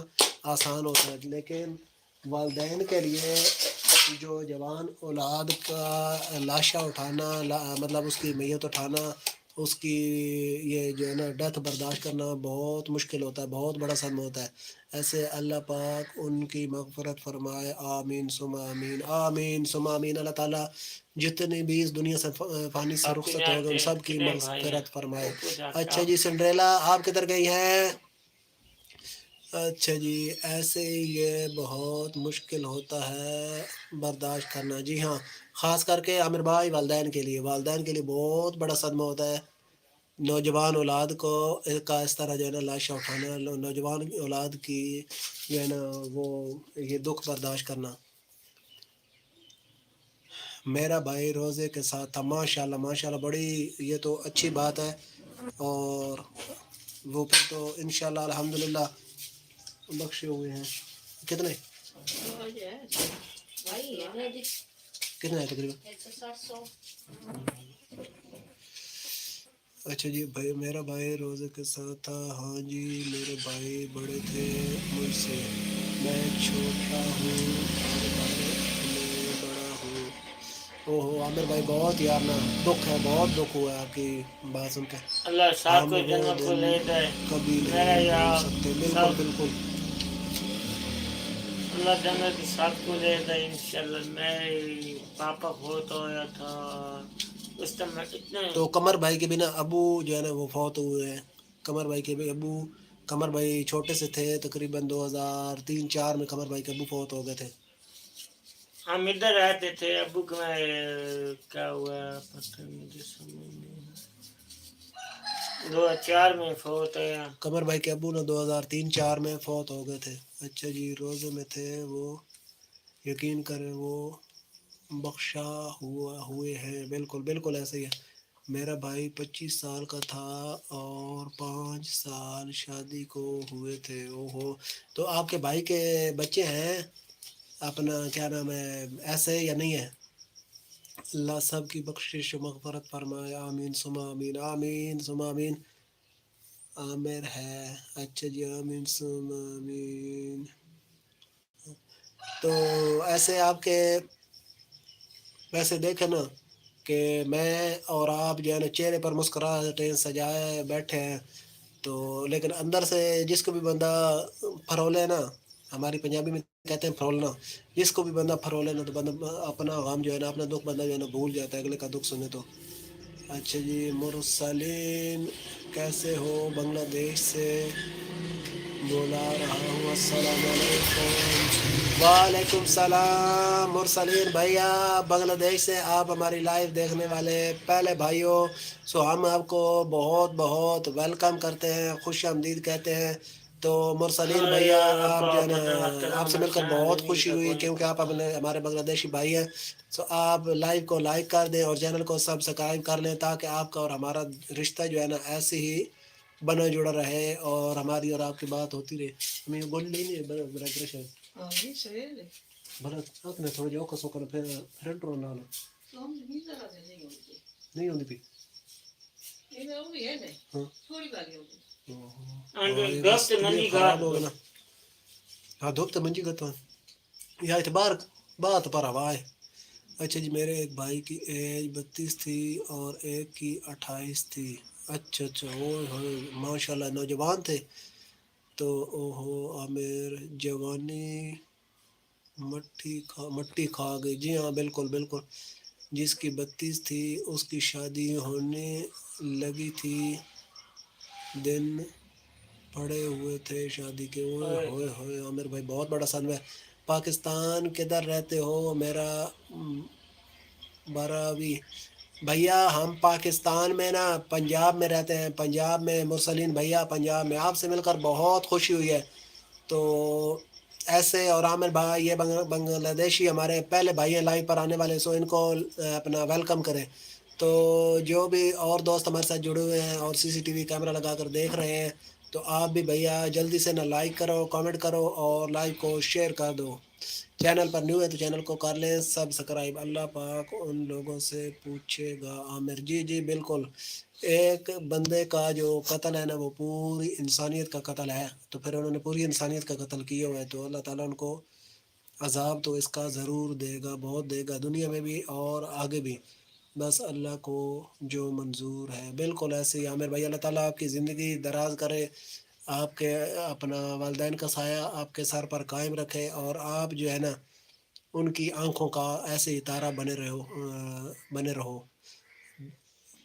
آسان ہوتا ہے. لیکن والدین کے لیے جو جوان اولاد کا لاشا اٹھانا، مطلب اس کی میت اٹھانا، اس کی یہ جو ہے نا ڈیتھ برداشت کرنا بہت مشکل ہوتا ہے، بہت بڑا صدمہ ہوتا ہے. ایسے اللہ پاک ان کی مغفرت فرمائے. آمین ثم آمین، آمین ثم آمین. اللہ تعالیٰ جتنے بھی اس دنیا سے فانی سے رخصت ہو گئے ان سب کی مغفرت فرمائے. اچھا جی سنڈریلا آپ کدھر گئی ہیں؟ اچھا جی ایسے یہ بہت مشکل ہوتا ہے برداشت کرنا. جی ہاں خاص کر کے عامر بھائی والدین کے لیے بہت بڑا صدمہ ہوتا ہے. نوجوان اولاد کو کا اس طرح جو ہے نا لاشا اٹھانا، نوجوان اولاد کی جو ہے نا وہ یہ دکھ برداشت کرنا. میرا بھائی روزے کے ساتھ تھا. ماشاء اللہ ماشاء اللہ، بڑی یہ تو اچھی بات ہے. اور وہ پھر تو انشاءاللہ الحمدللہ بخشے ہوئے ہیں. کتنے کتنے ہیں تقریباً؟ اچھا جی بھائی میرا بھائی روزے کے ساتھ تھا. ہاں جی میرے بھائی بڑے تھے مجھ سے، میں چھوٹا ہوں اور بڑے میں بڑا ہوں. اوہو عامر بھائی بہت یار نا دکھ ہے، بہت دکھ ہوا ہے آپ کی بات سن کے. اللہ سب ہم کو وہ جنت کو دن لے جائے. کبھی میرا نہیں بھول یار سکتے. بالکل سب بالکل. اللہ جنت سب کو لے جائے انشاءاللہ. میں پاپا فوت ہوا تھا اس ٹائم میں اتنے تو قمر بھائی کے بنا ابو جو ہے نا وہ فوت ہوئے ہیں. قمر بھائی کے بھی ابو، قمر بھائی چھوٹے سے تھے تقریباً 2003-4 میں قمر بھائی کے ابو فوت ہو گئے تھے. ہم ادھر رہتے تھے. ابو کا کیا ہوا پتہ نہیں، مجھے سمجھ نہیں. 2004 میں فوت ہے. قمر بھائی کے ابو نے 2003-4 میں فوت ہو گئے تھے. اچھا جی روزے میں تھے وہ، یقین کریں وہ بخشا ہوئے ہیں. بالکل بالکل ایسے ہی ہے. میرا بھائی 25 سال کا تھا اور 5 سال شادی کو ہوئے تھے. اوہو تو آپ کے بھائی کے بچے ہیں اپنا کیا نام ہے ایسے یا نہیں ہے؟ اللہ سب کی بخشش و مغفرت فرمائے. آمین ثم آمین. آمین ثم آمین. عامر ہے. اچھا جی آمین ثم آمین. تو ایسے آپ کے ویسے دیکھیں نا کہ میں اور آپ جو ہے نا چہرے پر مسکراہٹیں سجائے بیٹھے ہیں، تو لیکن اندر سے جس کو بھی بندہ پھرولے نا، ہماری پنجابی میں کہتے ہیں پھرولنا، جس کو بھی بندہ پھرولے نا تو بندہ اپنا غم جو ہے نا اپنا دکھ بندہ جو ہے نا بھول جاتا ہے اگلے کا دکھ سنے تو. اچھا جی مرسلین کیسے ہو؟ بنگلہ دیش سے بولا رہا ہوں. السلام علیکم. وعلیکم السلام مرسلین بھیا بنگلہ دیش سے. آپ ہماری لائیو دیکھنے والے پہلے بھائیوں، سو ہم آپ کو بہت بہت ویلکم کرتے ہیں، خوش آمدید کہتے ہیں. تو مرسلین بھیا آپ جو ہے نا آپ سے مل کر بہت خوشی ہوئی کیونکہ آپ ہمارے بنگلہ دیشی بھائی ہیں. سو آپ لائیو کو لائک کر دیں اور چینل کو سبسکرائب کر لیں تاکہ آپ کا اور ہمارا رشتہ جو ہے نا ایسے ہی بنا جڑا رہے اور ہماری اور آپ کی بات ہوتی رہے. ہمیں بول نہیں ہے بھرت آپ نے تھوڑا جو کسو کر پھر فرنٹ رو لانا نہیں ہوتی پی خراب ہو گیا نا. ہاں دھوپ تو منجی گتا یا اعتبار بات پر ہوا ہے. اچھا جی میرے ایک بھائی کی ایج 32 تھی اور ایک کی 28 تھی. اچھا اچھا وہ ماشاء اللہ نوجوان تھے. تو اوہو عامر جوانی مٹی کھا گئی. جی ہاں بالکل بالکل. جس کی 32 تھی اس کی شادی ہونے لگی تھی، دن پڑے ہوئے تھے شادی کے. ہوئے ہوئے عامر بھائی بہت بڑا صدمہ ہے. پاکستان کدھر رہتے ہو میرا براوی بھیا؟ ہم پاکستان میں نا پنجاب میں رہتے ہیں. پنجاب میں مرسلین بھیا پنجاب میں. آپ سے مل کر بہت خوشی ہوئی ہے. تو ایسے اور عامر بھائی یہ بنگلہ دیشی ہمارے پہلے بھائی ہیں لائیو پر آنے والے، سو ان کو اپنا ویلکم کریں. تو جو بھی اور دوست ہمارے ساتھ جڑے ہوئے ہیں اور CCTV کیمرہ لگا کر دیکھ رہے ہیں تو آپ بھی بھیا جلدی سے نہ لائک کرو، کامنٹ کرو اور لائک کو شیئر کر دو. چینل پر نیو ہے تو چینل کو کر لیں سبسکرائب. اللہ پاک ان لوگوں سے پوچھے گا. عامر جی جی بالکل. ایک بندے کا جو قتل ہے نا وہ پوری انسانیت کا قتل ہے، تو پھر انہوں نے پوری انسانیت کا قتل کیا ہوا ہے. تو اللہ تعالیٰ ان کو عذاب تو اس کا ضرور دے گا، بہت دے گا، دنیا میں بھی اور آگے بھی. بس اللہ کو جو منظور ہے. بالکل ایسے ہی عامر بھائی اللہ تعالیٰ آپ کی زندگی دراز کرے، آپ کے اپنا والدین کا سایہ آپ کے سر پر قائم رکھے اور آپ جو ہے نا ان کی آنکھوں کا ایسے ہی تارہ بنے رہو.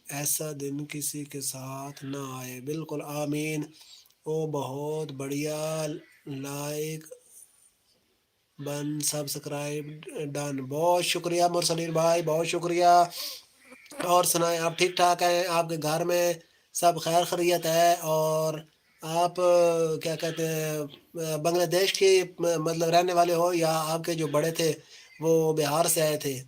ایسا دن کسی کے ساتھ نہ آئے. بالکل آمین. او بہت بڑھیا. لائک بن سبسکرائب ڈن. بہت شکریہ مرسلین بھائی بہت شکریہ. اور سنائیں آپ ٹھیک ٹھاک ہیں؟ آپ کے گھر میں سب خیر خیریت ہے؟ اور آپ کیا کہتے ہیں بنگلہ دیش کی مطلب رہنے والے ہو یا آپ کے جو بڑے تھے وہ بہار سے آئے تھے؟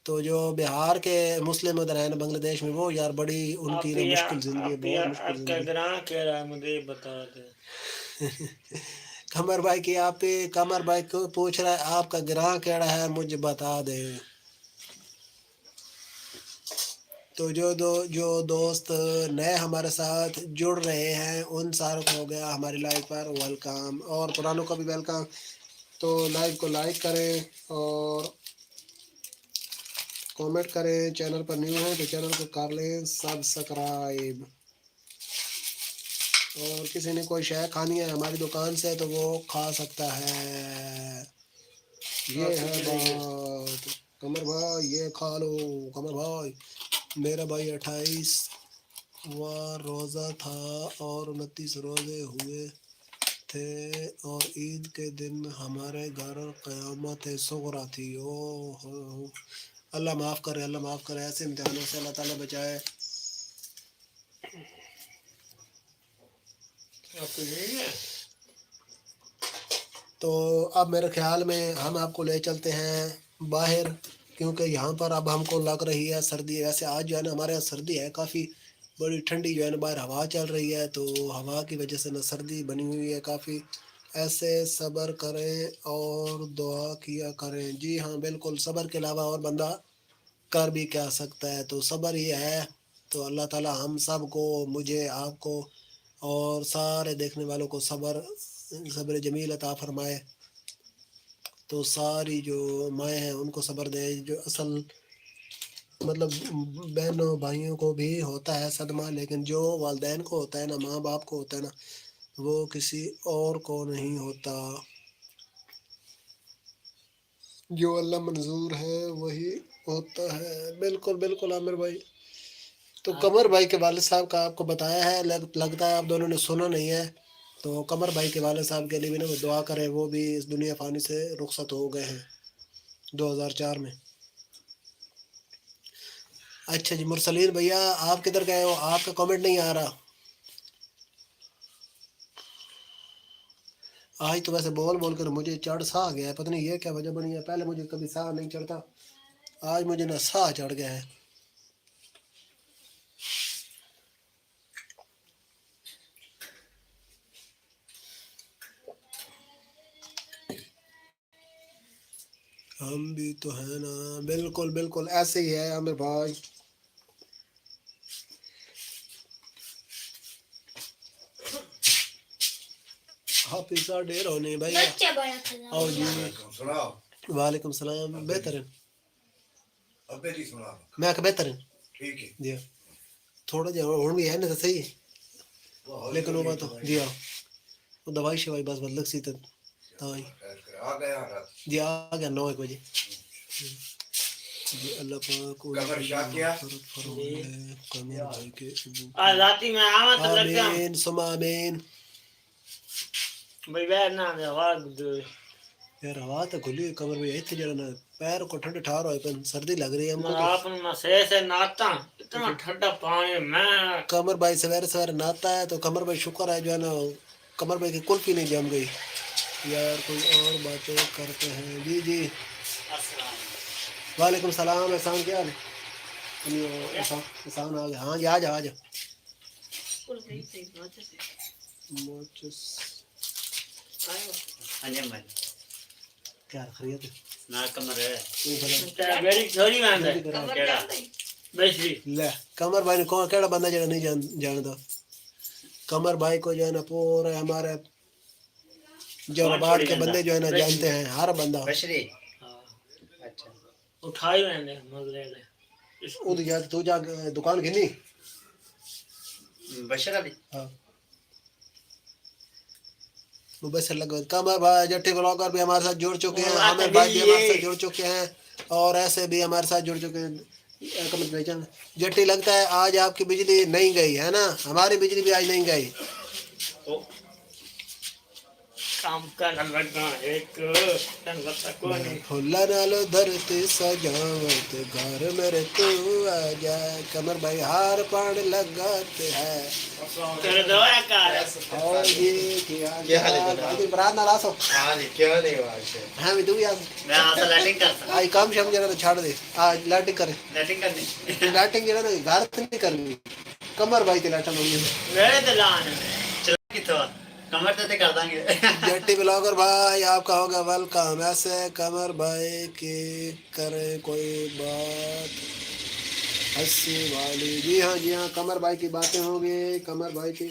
تو جو بہار کے مسلم ادھر ہیں نا بنگلہ دیش میں، وہ یار بڑی ان کی نا مشکل زندگی ہے، بہت مشکل آپ کا زندگی. گراں کہہ رہا ہے مجھے بتا دیں. قمر بھائی کی آپ پہ قمر بھائی کو پوچھ رہا ہے آپ کا گراں کیڑا ہے مجھے بتا دے. تو جو دوست نئے ہمارے ساتھ جڑ رہے ہیں ان ساروں کو ہو گیا ہماری لائف پر ویلکم، اور پرانوں کا بھی ویلکم. تو لائف کو لائک کریں اور کامنٹ کریں. چینل پر نیو ہیں تو چینل کو کر لیں سبسکرائب. اور کسی نے کوئی شے کھانی ہے ہماری دکان سے تو وہ کھا سکتا ہے. یہ ہے بات. قمر بھائی یہ کھا لو. قمر بھائی میرا بھائی 28واں روزہ تھا اور 29 روزے ہوئے تھے، اور عید کے دن ہمارے گھر قیامت صغریٰ تھی. اللہ معاف کرے، اللہ معاف کرے. ایسے امتحانوں سے اللہ تعالیٰ بچائے. تو اب میرے خیال میں ہم آپ کو لے چلتے ہیں باہر، کیونکہ یہاں پر اب ہم کو لگ رہی ہے سردی. ویسے آج جو ہے نا ہمارے یہاں سردی ہے کافی بڑی ٹھنڈی جو ہے نا، باہر ہوا چل رہی ہے تو ہوا کی وجہ سے نا سردی بنی ہوئی ہے کافی. ایسے صبر کریں اور دعا کیا کریں. جی ہاں بالکل، صبر کے علاوہ اور بندہ کر بھی کیا سکتا ہے. تو صبر ہی ہے. تو اللہ تعالیٰ ہم سب کو، مجھے، آپ کو اور سارے دیکھنے والوں کو صبر جمیل عطا فرمائے. تو ساری جو مائیں ہیں ان کو صبر دے. جو اصل مطلب بہنوں بھائیوں کو بھی ہوتا ہے صدمہ، لیکن جو والدین کو ہوتا ہے نا، ماں باپ کو ہوتا ہے نا، وہ کسی اور کو نہیں ہوتا. جو اللہ منظور ہے وہی ہوتا ہے. بالکل بالکل عامر بھائی. تو قمر بھائی کے والد صاحب کا آپ کو بتایا ہے، لگتا ہے آپ دونوں نے سنا نہیں ہے. تو قمر بھائی کے والد صاحب کے لیے بھی نا وہ دعا کریں. وہ بھی اس دنیا فانی سے رخصت ہو گئے ہیں 2004 میں. اچھا جی مرسلین بھیا آپ کدھر گئے ہو؟ آپ کا کامنٹ نہیں آ رہا. آج تو ویسے بول بول کر مجھے چڑھ سا آ گیا ہے، پتہ نہیں یہ کیا وجہ بنی ہے. پہلے مجھے کبھی سا نہیں چڑھتا، آج مجھے نا سا چڑھ گیا ہے. ہم بھی تو ہے نا. بالکل بالکل ایسے ہی ہے عامر بھائی. حافظ ڈیر ہونے بھائی. اور جی وعلیکم السلام. بہتر ہے میں کہ بہتر ہے جی. تھوڑا جہا ہوں بھی ہے نا تو صحیح ہے، لیکن وہ بات جی ہاں وہ دوائی شوائی بس بدلک سی تو جی آ گیا 9 بجے. جی اللہ پاک قمر بھائی کے راتی میں آواں تو لگتا ہوں آمین ثم آمین. بھائی بیر نہ دے آواز دے. یار ہوا تو کھلی ہوئی قمر بھائی اتنے جڑا نا پیر کو ٹھنڈے ٹھار ہوئے پن سردی لگ رہی ہے ہم کو. میں تو آپ میں سے ناتا اتنا ٹھنڈا پانی میں قمر بھائی سویرے سویرے نہاتا ہے تو قمر بھائی شکر ہے جو ہے نا قمر بھائی کی کلفی نہیں جم گئی. یار کوئی اور باتیں کرتے ہیں. جی جی وعلیکم السلام. احسان کیا حال ہے؟ احسان آ گیا. ہاں جی آ جاؤ آ جاؤ. موچس کیا خرید نا کمر ہے میری چھوڑی میں اندر کیڑا بس جی لے قمر بھائی نے کون کیڑا بندہ جڑا نہیں جانتا. قمر بھائی کو جو ہے نا پورے ہمارے جوراباد کے بندے جو ہے نا جانتے ہیں، ہر بندہ. بشری اچھا اٹھائی میں نے مگلے نے وہ تو جا دکان گھنی بشر علی ہاں مبشر لگا. قمر بھائی جٹی بلاگر بھی ہمارے ساتھ جڑ چکے ہیں، عامر بھائی بھی ہمارے ساتھ جڑ چکے ہیں، اور ایسے بھی ہمارے ساتھ جڑ چکے ہیں. جٹی لگتا ہے آج آپ کی بجلی نہیں گئی ہے نا، ہماری بجلی بھی آج نہیں گئی. काम कर लगा एक तन बता को नहीं फुल्ला नालो धरती सजावत घर मेरे तू आ जा कमर भाई हार पान लगाते हैं तेरे दोरा कर और ये क्या हाल है भाई बरात ना लासो हां क्या नहीं बात है हाँ मैं दूँ यार मैं आसा लैटिंग करता आई काम शाम जरा तो छाड़ दे आज लाइटिंग करे लैटिंग करनी लाइटिंग जरा ना घर तो नहीं करनी कमर भाई की लाइटिंग होगी मेरे तो लान चल की तो कमर तो कर देंगे जट्टी ब्लॉगर भाई आपका होगा वेलकम ऐसे कमर भाई की करें कोई बात हंसी वाली जी हाँ कमर भाई की बातें होंगी कमर भाई की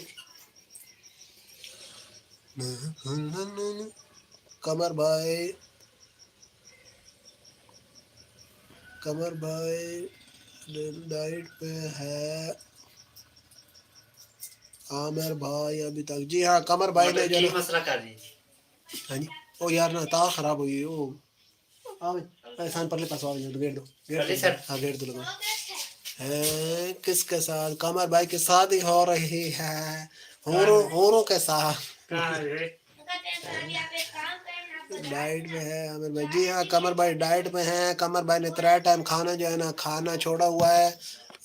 कमर भाई डाइट पे है आमिर भाई अभी तक जी हाँ कमर भाई ने जो मसला कर रही हाँ जी ओ यार ना ता खराब हुई ओ आओ एहसान परले पास आओ गेट दो हाँ गेट दो लगा है किसके साथ कमर भाई की शादी हो रही है होरों के साथ डाइट में है आमिर भाई जी हाँ कमर भाई डाइट में है कमर भाई ने 3 टाइम खाना जो है ना खाना छोड़ा हुआ है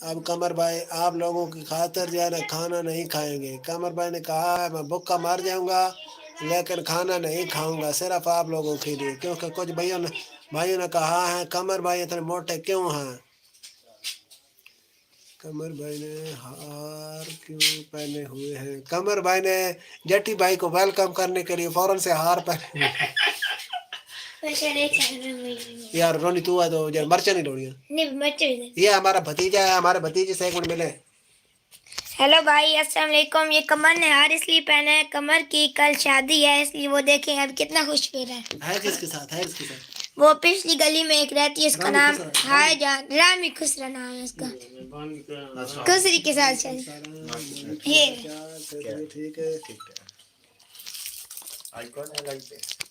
अब कमर भाई आप लोगों की खातिर जो है ना खाना नहीं खाएंगे कमर भाई ने कहा है मैं भूखा मर जाऊंगा लेकिन खाना नहीं खाऊंगा सिर्फ आप लोगों के लिए क्योंकि कुछ भाइयों ने कहा है कमर भाई इतने मोटे क्यों हैं कमर भाई ने हार क्यों पहने हुए हैं कमर भाई ने जट्टी भाई को वेलकम करने के लिए फौरन से हार पहने यार रोनी तू आ तो यार मर्चा नहीं डोड़िया नहीं मर्च ये हमारा भतीजा है हमारे भतीजे से एक मिनट मिले हेलो भाई अस्सलाम वालेकुम ये कमर ने हार इसलिए पहना है कमर की कल शादी है इसलिए वो देखें अब कितना खुश फिर है किसके साथ वो पिछली गली में एक रहती है उसका नाम हाय जान रामी खुसरा नाम है उसका खुसरी के साथ चल ये ठीक है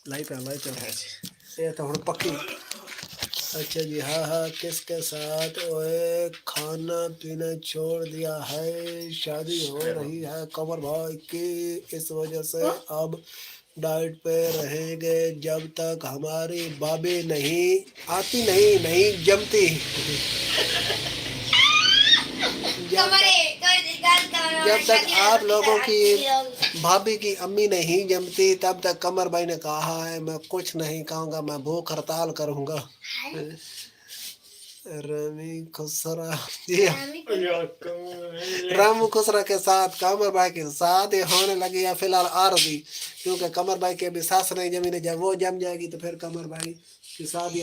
लाइट पे ये तो हुण पक्की अच्छा जी हाँ किसके साथ ओए खाना पीना छोड़ दिया है शादी हो रही है कमर भाई की इस वजह से अब डाइट पे रहेंगे जब तक हमारी बाबी नहीं आती नहीं जमती जब तक आप लोगों की भाभी की अम्मी नहीं जमती तब तक कमर भाई ने कहा है मैं कुछ नहीं खाऊंगा मैं भूख हड़ताल करूंगा रामी खुसरा रामू खुसरा के साथ कमर भाई के साथ होने लगी है फिलहाल आरती क्योंकि कमर भाई की अभी सास नहीं जमी नहीं जब वो जम जाएगी तो फिर कमर भाई की शादी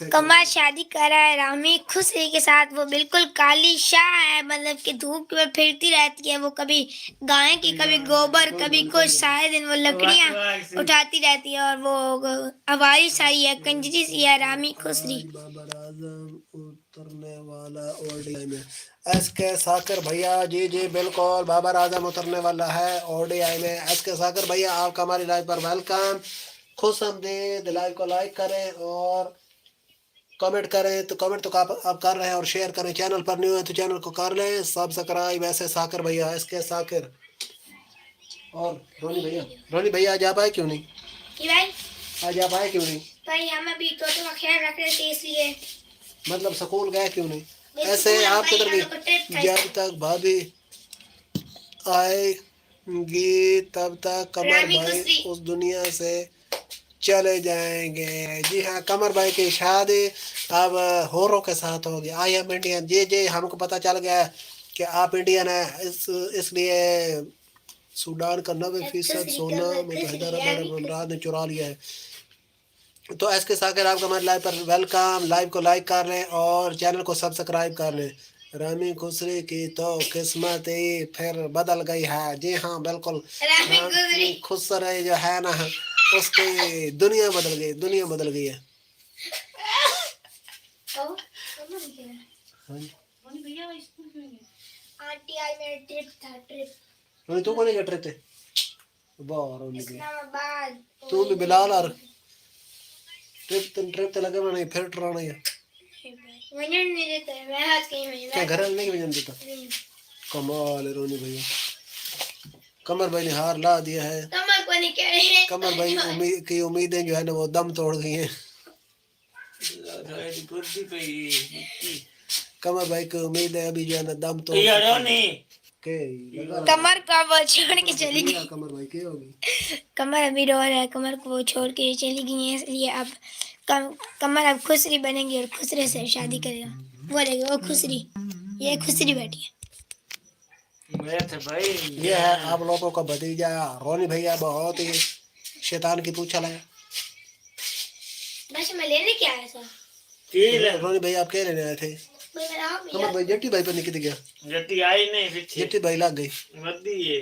कमर शादी कर रहा है रामी खुसरी के साथ वो बिल्कुल काली शाह है मतलब कि धूप में फिरती रहती है वो कभी गाय की कभी गोबर कभी कुछ सारे दिन वो लकड़ियाँ उठाती रहती है और वो अवारी सारी है कंजरी सी है रामी खुसरी उतरने वाला ओडीआई में एसके साकर भैया जी बिल्कुल बाबर आजम उतरने वाला है ओडीआई में एसके साकर भैया आपका हमारी लाइव पर वेलकम खुश आमदीद लाइव को लाइक करें और कमेंट करें तो कमेंट तो आप कर रहे हैं और शेयर करें चैनल पर न्यू है तो चैनल को कर लें सब्सक्राइब ऐसे साकर भैया एसके साकर और रोनी भैया आज आप आए क्यों नहीं आज आप आए क्यों नहीं भाई हम अभी तो का ख्याल रख रहे थे इसलिए मतलब स्कूल गए क्यों नहीं ऐसे आप किधर गए जब तक भाभी आएगी तब तक कमर भाई उस दुनिया से चले जाएंगे जी हाँ कमर भाई की शादी अब होरों के साथ होगी आई एम इंडियन जी हमको पता चल गया कि आप इंडियन है इसलिए सूडान का 90% सोना हैदराबाद ने चुरा लिया है तो एसके साकर आपका हमारे लाइव पर वेलकम लाइव को लाइक कर लें और चैनल को सब्सक्राइब कर लें रामी खुसरी की तो किस्मत ही फिर बदल गई है जी हाँ बिल्कुल रामी खुसरी जो है ना उसकी दुनिया बदल गई है तू कौन है ट्रिप थे तू भी बिलाल और ट्रिप तो लगे नहीं फिर ट्राना है क्या घर नहीं वजन देता कमाल है रोनी भैया कमर भाई ने हार ला दिया है। कमर को नहीं कह रहे हैं। कमर भाई की उम्मीदें जो है ना वो दम तोड़ गई हैं। बुद्धि पे कमर भाई की उम्मीद है अभी जो है ना दम तोड़ यारो नहीं के कमर को अब वो छोड़ के चली गई। कमर भाई क्या होगी? कमर अभी रो रहा है, कमर को वो छोड़ के चली गई है, इसलिए अब कमर अब खुसरी बनेगी और खुसरे से शादी करेगा। वो रहेगा वो खुसरी, ये खुसरी बैठी है। मैं तो भाई ये है आप लोगों का भतीजा रोनी भैया, बहुत ही शैतान की पूछल है। बस मैं लेने क्या आया था? ठीक है रोनी भैया आप क्या लेने आए थे? कमर भाई जट्टी भाई पर निकल गया, जल्दी आई नहीं पीछे जट्टी भाई लग गई। मद्दी है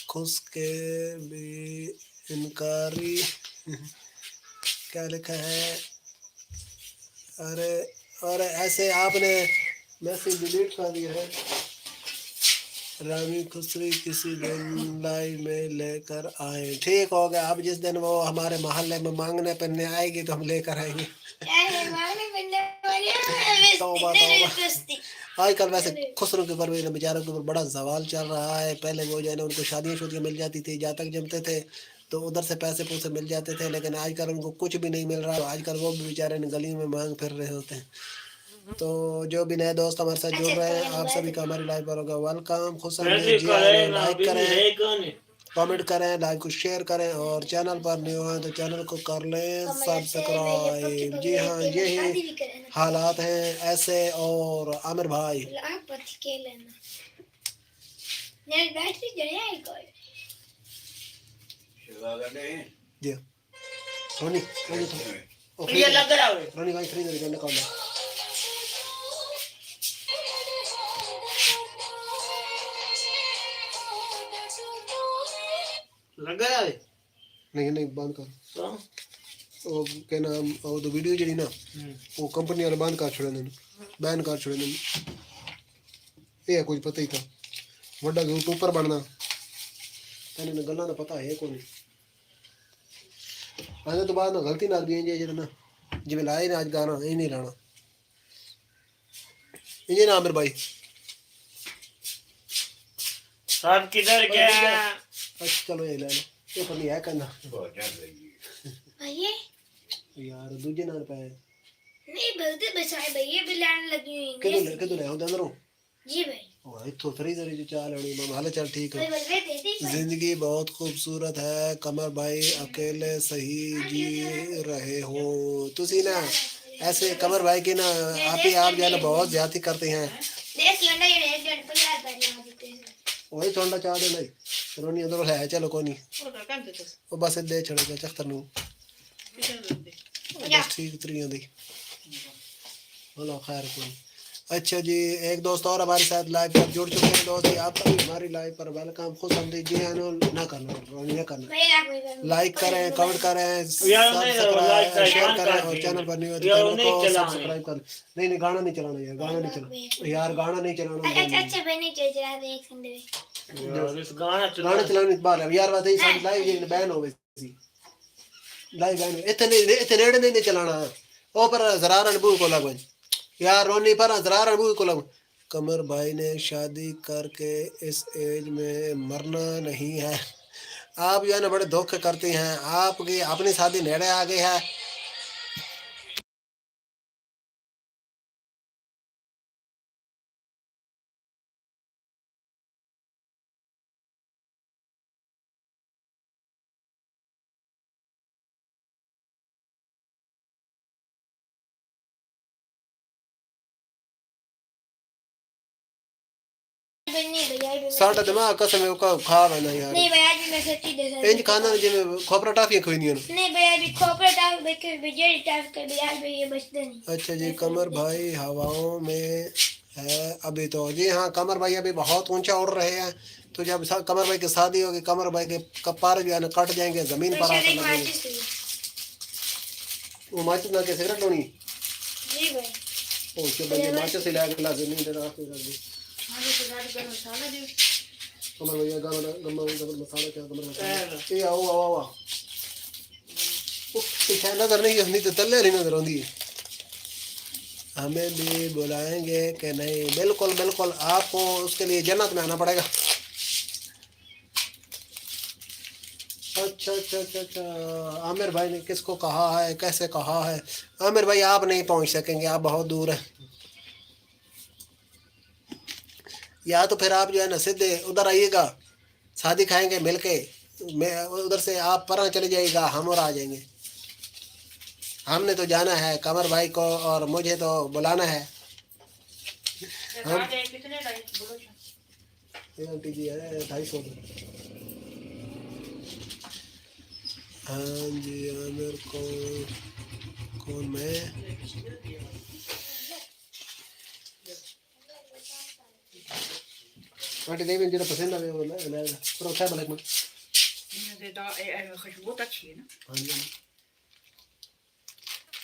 खुश के भी इनकारी क्या लिखा है? अरे ऐसे आपने मैसेज डिलीट कर दिया है। रामी खुसरी किसी दिन लाइव में लेकर आए। ठीक हो गया, अब जिस दिन वो हमारे मोहल्ले में मांगने पन्ने आएगी तो हम लेकर आएंगे। आजकल वैसे खुसरों के ऊपर भी बेचारों के ऊपर बड़ा सवाल चल रहा है। पहले वो जो है ना उनको शादियाँ मिल जाती थी, जातक जमते थे तो उधर से पैसे पूसे मिल जाते थे, लेकिन आजकल उनको कुछ भी नहीं मिल रहा। तो आजकल वो भी बेचारे गली में मांग फिर रहे होते हैं। तो जो भी नए दोस्त हमारे साथ जुड़ रहे हैं, आप सभी का हमारी लाइव पर होगा वेलकम। खुश लाइक करें, कमेंट करें, लाइक को शेयर करें और चैनल पर न्यू हैं तो चैनल को कर लें सब्सक्राइब। जी हाँ, यही हालात हैं ऐसे। और आमिर भाई जी रोनी ये लग रहा है रोनी भाई फ्री करके निकाल लो। लग रहा है नहीं बंद कर। तो वो क्या नाम वो तो वीडियो जी ना वो कंपनी वाले बंद कर छोड़े ने, बैन कर छोड़े ने। ये कुछ पता ही था वड्डा यूट्यूबर बनना तेने गल्ला ना पता है कोनी। आने तो बाद ना गलती ना दी जे ना जिਵੇਂ लाए ने आज गाना ये नहीं लाना। ये ना आमिर भाई सब किधर गया? अच्छा चलो ये ले लो, ये पर नहीं है करना भैया यार दूजे नाल पे नहीं बोलते बचाए भैया भी लाने लगी किदो ले होंदे अंदरों जी भाई। ओ इथों फ्रीजर जो चाल होनी मां हाले चल ठीक कोई है। बोल रहे थे जिंदगी बहुत खूबसूरत है कमर भाई, अकेले सही जी रहे हो तुसी ना। ऐसे कमर भाई की ना आप ही आप जो है ना बहुत ज्यादती करते हैं। देख लंडा ये एक जन पर यार बारी आ देते हैं वही थोड़ा चाह दे नहीं रोनी उधर है चलो कोनी वो बस दे छड़ेगा चख्तर नु बस ठीक तरी दी बोलो खैर कोई। अच्छा जी एक दोस्त और हमारे साथ लाइव पर जुड़ चुके हैं। दोस्त आप सभी हमारी लाइव पर वेलकम, खुश आमदीद जी है ना करना ना करना। भैया कोई लाइक करें, कमेंट करें, सब्सक्राइब शेयर करें और चैनल पर न्यू है तो चैनल को सब्सक्राइब कर। नहीं गाना नहीं चलाना यार, गाना नहीं चलाना यार, गाना नहीं चलाना। अच्छा भाई नहीं चल रहा है एक संडे यार इस गाना गाना चलाने की बात है यार। बात है साडी लाइव ये बैन हो गई सी, लाइव बैन इतने नेड़े नहीं चलाना। ओ पर जरारा नबू को लगन यार रोनी पर जरारा नबू को लग। कमर भाई ने शादी करके इस एज में मरना नहीं है। आप जो है ना बड़े धोखे करते हैं, आपकी अपनी शादी नेड़े आ गई है। साडा दिमाग कसम है का खा बना यार। नहीं भैया जी मैं सच्ची दे सकती इंज खाना जिਵੇਂ खोपरा टाफियां कोई नहीं। नहीं भैया जी खोपरा टाफ बेके बिजली टाफ के बिहार में ये बचते नहीं। अच्छा जी कमर भाई हवाओं में है अभी तो। जी हाँ कमर भाई अभी बहुत ऊंचा उड़ रहे हैं। तो जब कमर भाई की शादी होगी कमर भाई के कपार जो है ना कट जाएंगे, जमीन पर आकर लगेंगे। वो माचिस ना के सिगरेट लोनी जी भाई ओ के बंदे माचिस से लाके ला जमीन पे रख दे। कमर भैया गाना गम्मा मसाला क्या कमर भाई ये आओ आओ आओ पीछे नजर नहीं नहीं तो तल्ले नहीं नजर आती। हमें भी बुलाएंगे कि नहीं? बिल्कुल बिल्कुल आपको उसके लिए जन्नत में आना पड़ेगा। अच्छा अच्छा अच्छा अच्छा, आमिर भाई ने किसको कहा है, कैसे कहा है? आमिर भाई आप नहीं पहुंच सकेंगे, आप बहुत दूर हैं। या तो फिर आप जो है ना सीधे उधर आइएगा, शादी खाएंगे मिलके, मैं उधर से आप पर चले जाइएगा, हम और आ जाएंगे। हमने तो जाना है, कमर भाई को और मुझे तो बुलाना है। हम ये आंटी जी है 250। हाँ जी आमिर को कौन मैं आंटी देवी जी पसंद है वो मैं परोठा बना के हाँ जी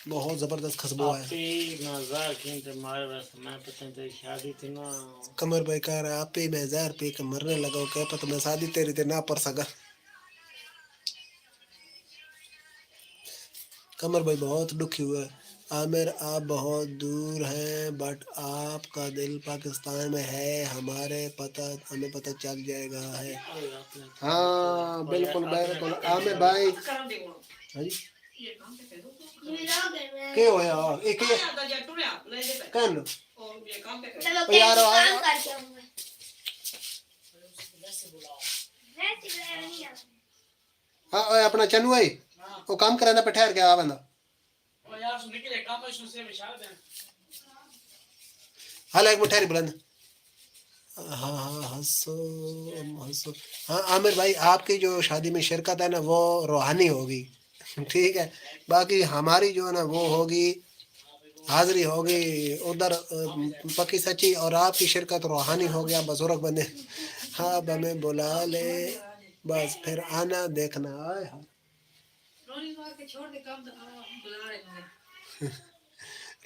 बहुत जबरदस्त खुशबू है। आपे नजर की तुम्हारे बस मैं पता तो शादी थी ना कमर भाई कह रहा है आप पे मैं 1000 रुपये के मरने लगा हूँ, क्या पता मैं शादी तेरी ते ना पर सका। कमर भाई बहुत दुखी हुआ है। आमिर आप बहुत दूर हैं बट आपका दिल पाकिस्तान में है, हमें पता चल जाएगा है। हाँ बिल्कुल बिल्कुल आमिर भाई। हाँ जी क्या होया एक कन चलो यार काम करके आऊंगा। हाँ ओए अपना चन्नू भाई वो काम कराना पे ठहर गया बंदा हाल एक मिनट ठहरी बुलंद। हाँ हाँ हंसो हंसो। हाँ आमिर भाई आपकी जो शादी में शिरकत है ना वो रूहानी होगी, ठीक है। बाकी हमारी जो है ना वो होगी हाजिरी होगी उधर पक्की सच्ची, और आपकी शिरकत रूहानी हो गया बुजुर्ग बने। हाँ अब हमें बुला ले बस फिर आना देखना आए।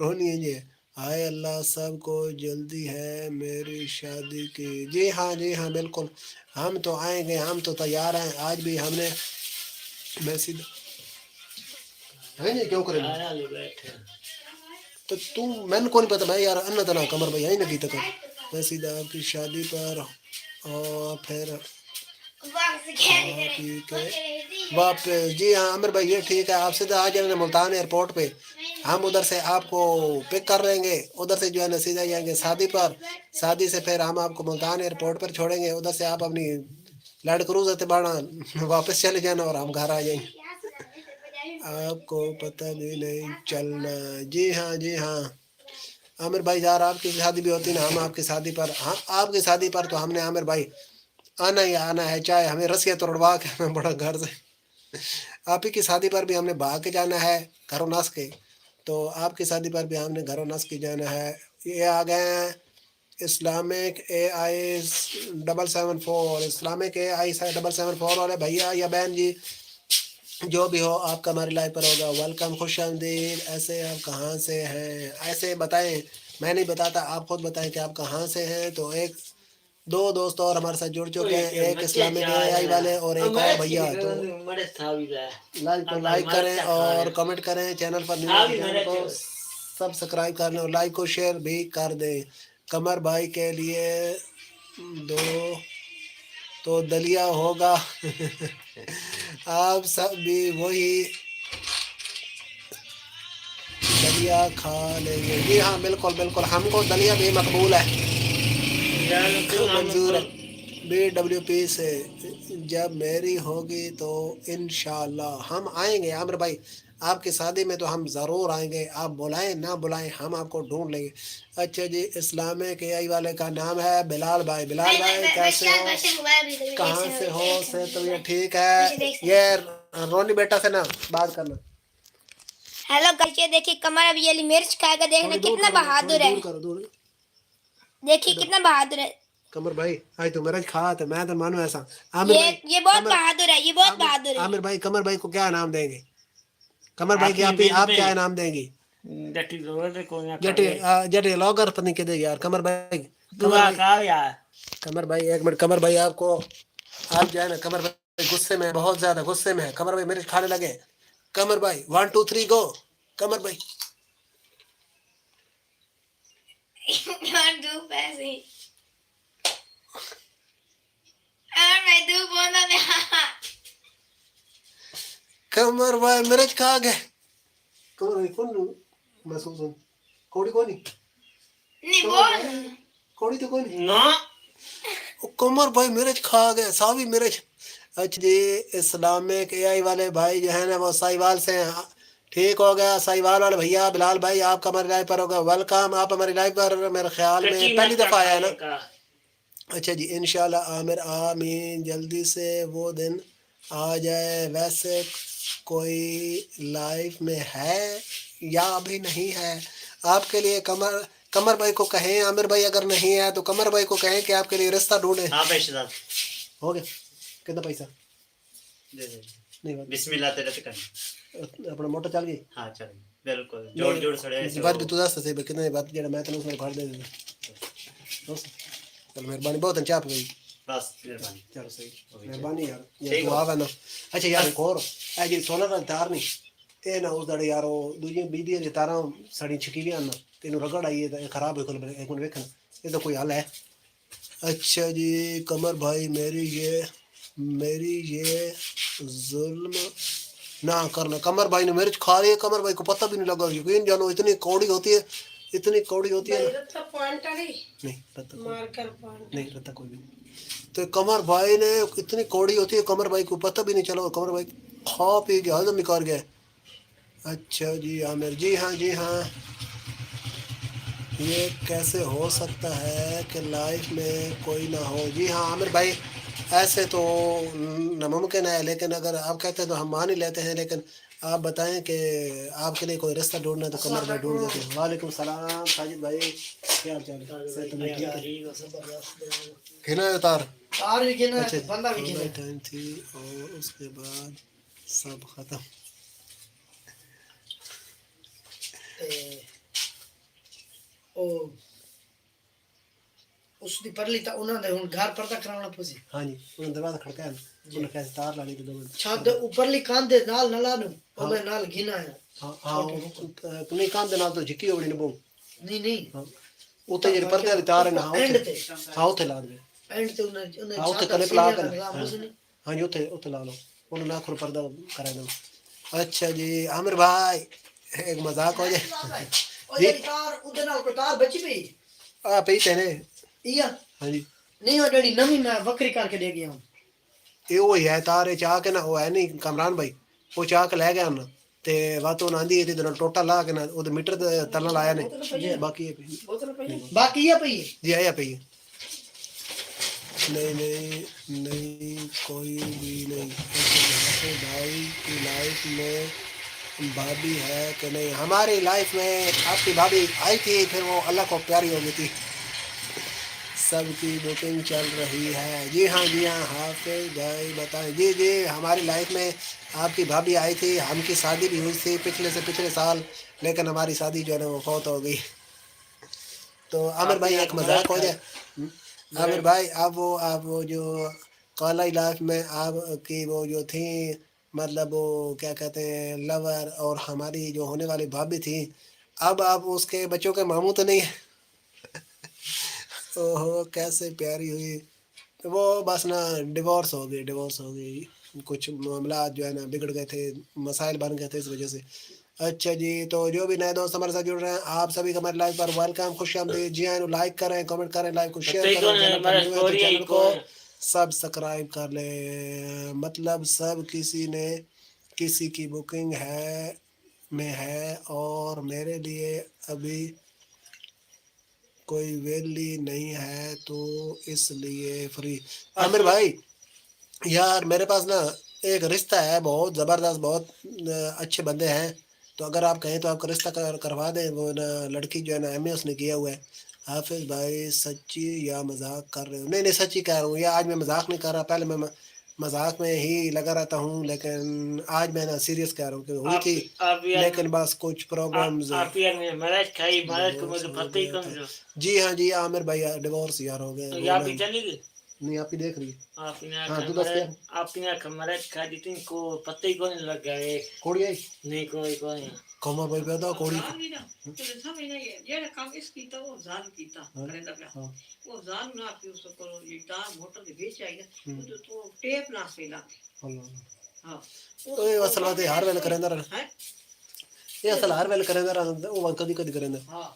रोनी है जी हाय अल्लाह सबको जल्दी है मेरी शादी की। जी हाँ बिल्कुल हम तो आएंगे, हम तो तैयार हैं। आज भी हमने मैसेज है नहीं क्यों करेंगे आया ले बैठे तो तू मैंने को नहीं पता मैं यार अन्ना तना कमर भाई आई ना गीत कर मैं सीधा आपकी शादी पर और फिर वापस। जी हाँ आमिर भाई ये ठीक है, आप सीधा आ जाएंगे मुल्तान एयरपोर्ट पे, हम उधर से आपको पिक कर लेंगे, उधर से जो है ना सीधा जाएंगे शादी पर, शादी से फिर हम आपको मुल्तान एयरपोर्ट पर छोड़ेंगे, उधर से आप अपनी लैंड क्रूजर से बाड़ा वापस चले जाना और हम घर आ जाएंगे, आपको पता भी नहीं चलना। जी हाँ आमिर भाई यार आपकी शादी भी होती ना हम आपकी शादी पर, हाँ आपकी शादी पर तो हमने आमिर भाई आना ही आना है, चाहे हमें रस्सियाँ तोड़वा के हमें बड़ा घर से। आप ही की शादी पर भी हमने भाग के जाना है घरों नस के, तो आपकी शादी पर भी हमने घरों नस के जाना है। ये आ गए हैं इस्लामिक AI 774, इस्लामिक AI 774 वाले भैया या बहन जी जो भी हो आपका हमारी लाइफ पर होगा वेलकम, खुश आमदीद। ऐसे आप कहाँ से हैं ऐसे बताएं, मैं नहीं बताता आप खुद बताएं कि आप कहाँ से हैं। तो एक दो दोस्त और हमारे साथ जुड़ चुके हैं, एक इस्लामिक AI वाले और एक और भैया। तो लाइक करें और कमेंट करें, चैनल पर न्यू चैनल को सब्सक्राइब कर लें और लाइक को शेयर भी कर दें। कमर भाई के लिए दो तो दलिया होगा आप सब भी वही दलिया खा लेंगे। जी हाँ बिल्कुल बिल्कुल हमको दलिया भी मकबूल है, मंजूर है। BWP से जब मेरी होगी तो इंशाल्लाह हम आएंगे। आमिर भाई आपकी शादी में तो हम ज़रूर आएंगे, आप बुलाएं ना बुलाएं हम आपको ढूंढ लेंगे। अच्छा जी इस्लामिक AI वाले का नाम है बिलाल भाई। बिलाल भाई कैसे हो, कहाँ से हो, से तो ये ठीक है। ये रोनी बेटा से ना बात करना। हेलो गाइस, ये देखिए कमर अभी ये मिर्च खाएगा, देखना कितना बहादुर है। देखिए कितना बहादुर है कमर भाई आज तो मेरा खा था, मैं तो मानो ऐसा। आमिर ये भाई ये बहुत बहादुर है, ये बहुत बहादुर है। आमिर भाई कमर भाई को क्या इनाम देंगे? कमर भाई की आप क्या इनाम देंगी? जटे लॉगर पत्नी के दे यार कमर भाई। कमर भाई एक मिनट, कमर भाई आपको आप जाए ना, कमर भाई गुस्से में बहुत ज्यादा गुस्से में है। कमर भाई मेरे खाने लगे। कमर भाई 1 2 3 गो। कमर भाई दो पैसे और मैं दो बोला में कमर भाई मिर्च खा गए कमर भाई कौन महसूस हो कोड़ी कौन नहीं बोल कोड़ी तो कौन ना कमर भाई मिर्च खा गए सावी मिर्च अच्छा जी इस्लामिक एआई वाले भाई जो है ना वो साहिवाल से हैं ठीक हो गया साहिवाल वाले भैया बिलाल भाई आपका हमारी लाइव पर होगा वेलकम आप हमारी लाइव पर मेरे ख्याल में पहली दफ़ा आया ना अच्छा जी इंशाल्लाह आमिर आमीन जल्दी से वो दिन आ जाए वैसे कोई लाइफ में है या अभी नहीं है आपके लिए कमर भाई को कहें आमिर भाई अगर नहीं है तो कमर भाई को कहें कि आपके लिए रिश्ता ढूंढे हाँ पैसे हो गया कितना पैसा दे दे नहीं बात बिस्मिल्लाह तेरे से कर अपना मोटर चल गई हाँ चल बिल्कुल जोड़ जोड़ सड़े ऐसे बात भी तू दस से कितने बात जेड़ा मैं तने उसमें फाड़ दे दूंगा दोस्त चल मेहरबानी बहुत अच्छा आप गई बस मेहरबानी चलो सही मेहरबानी यार ये तो आवा ना अच्छा यार एक और ए जी सोलर वाली तार नहीं ए ना उस दड़े यार वो दूजी बिजली दी तारा सड़ी छिकी भी आना तेन रगड़ आई है खराब है एक मिनट देखना ये तो कोई हल है अच्छा जी कमर भाई मेरी ये जुल्म ना करना कमर भाई ने मिर्च खा रही है कमर भाई को पता भी नहीं लगा यकीन जानो इतनी कौड़ी होती है नहीं रत्ता नहीं रत्ता कोई भी नहीं तो कमर भाई ने इतनी कौड़ी होती है कमर भाई को पता भी नहीं चला कमर भाई खा पी के हजम निकाल गए अच्छा जी आमिर जी हाँ ये कैसे हो सकता है कि लाइफ में कोई ना हो जी हाँ आमिर भाई ऐसे तो नामुमकिन है लेकिन अगर आप कहते हैं तो हम मान ही लेते हैं लेकिन आप बताएं कि आपके लिए कोई रास्ता ढूंढना है तो कमर भाई ढूंढ देते हैं वालेकुम सलाम साजिद भाई क्या हाल चाल है खिला तार भी गिना अच्छा बंदा भी गिना टाइम थी और उसके बाद सब खत्म ਉਹ ਉਸ ਦੀ ਪਰਲੀ ਤਾਂ ਉਹਨਾਂ ਦੇ ਹੁਣ ਘਰ ਪਰਦਾ ਕਰਾਉਣਾ ਪਊ हाँ जी उन्होंने दरवाजा खड़काया उन्होंने कैसे तार लाने की 2 मिनट ਛੱਤ ਉੱਪਰਲੀ ਕੰਧ ਦੇ ਨਾਲ ਨਲਾ ਨੂੰ ਉਹਦੇ ਨਾਲ ਗਿਨਾ ਹੈ हाँ नहीं काम ਦੇ ਨਾਲ तो झिकी होਣੀ ਨੇ ਬੋ ਨਹੀਂ ਉੱਤੇ ਜਿਹੜੇ ਪਰਦੇ ਵਾਲੀ ਤਾਰ ਹੈ ਨਾ ਐਂਡ ਤੇ ਹਾਂ ਉੱਥੇ ਲਾ ਦੇ ਐਂਡ ਤੇ ਉਹਨੇ ਹਾਂ ਉੱਥੇ ਕਲਿੱਪ ਲਾ ਕੇ हाँ जी ਉੱਥੇ ਲਾ ਲਓ ਉਹਨੂੰ ਨਾ ਖੁਰ ਪਰਦਾ ਕਰਾ ਦੋ अच्छा जी आमिर भाई एक मजाक हो जाए ਉਹ ਜਿਹੜੀ ਤਾਰ ਉਹਦੇ ਨਾਲ ਕੋਈ ਤਾਰ ਬਚੀ ਪਈ आ पई तेने ਇਹ हाँ जी ਨਹੀਂ ਉਹ ਜਿਹੜੀ ਨਵੀਂ ਮੈਂ ਵੱਖਰੀ ਕਰਕੇ ਦੇ ਗਿਆ ਇਹ ਉਹ ਹੀ ਹੈ ਤਾਰ ਚਾਹ ਕੇ ਨਾ ਉਹ ਹੈ ਨਹੀਂ ਕਮਰਾਨ ਭਾਈ ਉਹ ਚਾਹ ਕੇ ਲੈ ਗਿਆ ਨਾ ਤੇ ਵਾਤੋਂ ਆਂਦੀ ਇਹਦੇ ਨਾਲ ਟੋਟਾ ਲਾ ਕੇ ਨਾ ਉਹਦੇ ਮੀਟਰ ਦੇ ਤਲ ਲਾਇਆ ਨੇ ਬਾਕੀ ਇਹ ਪਈ ਬਾਕੀ ਇਹ ਪਈ जी आया पई नहीं कोई भी नहीं ऐसे भाई की लाइफ में भाभी है कि नहीं हमारी लाइफ में आपकी भाभी आई थी फिर वो अल्लाह को प्यारी हो गई थी सबकी बुकिंग चल रही है जी हाँ हाफिज भाई बताएं जी हमारी लाइफ में आपकी भाभी आई थी हमकी शादी भी हुई थी पिछले साल लेकिन हमारी शादी जो है ना वो फौत हो गई तो आमिर भाई एक मजाक हो जाए आमिर भाई आप वो जो कॉलेज लाइफ में आपकी वो जो थी मतलब वो क्या कहते हैं लवर और हमारी जो होने वाली भाभी थी अब आप उसके बच्चों के मामू तो नहीं है ओहो कैसे प्यारी हुई वो बस ना डिवोर्स हो गई कुछ मामला जो है ना बिगड़ गए थे मसाइल बन गए थे इस वजह से अच्छा जी तो जो भी नए दोस्त हमारे साथ जुड़ रहे हैं आप सभी को हमारे लाइव पर वेलकम खुश आमदीद जी हाँ लाइक करें कमेंट करें लाइव को शेयर करें चैनल को सब्सक्राइब कर ले मतलब सब किसी की बुकिंग है और मेरे लिए अभी कोई वैली नहीं है तो इसलिए फ्री आमिर भाई यार मेरे पास ना एक रिश्ता है बहुत ज़बरदस्त बहुत अच्छे बंदे हैं तो अगर आप कहें तो आपका रिश्ता करवा दें वो ना लड़की जो है ना MA उसने किया हुआ है हाफिज भाई सच्ची या मजाक कर रहे हो नहीं सच्ची कह रहा हूँ या आज मैं मजाक नहीं कर रहा पहले मैं मजाक में ही लगा रहता हूँ लेकिन आज मैं ना सीरियस कह रहा हूँ कि हुई थी लेकिन बस कुछ प्रॉब्लम्स जी हाँ जी आमिर भाई डिवोर्स यार हो गए नहीं आप ही देख रही को पता ही कौन लग गया कोड़ी आई नहीं कोई कमर भाई पैदा कोड़ी ਜਿਹੜਾ ਕੰਮ ਇਸ ਕੀਤਾ ਉਹ ਜ਼ਾਨ ਕੀਤਾ ਕਰੇਂਦਾ ਪਿਆ ਉਹ ਜ਼ਾਨ ਨਾ ਕਿ ਉਸ ਕੋਲ ਇਹ ਤਾਰ ਮੋਟਰ ਦੇ ਵਿੱਚ ਆਈ ਨਾ ਉਹ ਤੋਂ ਟੇਪ ਨਾ ਫੈਲਾ ہاں یہ اصل بات ہے ہر ویل کریں در ہے یہ اصل ہر ویل کریں در وہ کدی کدی کریں در ہاں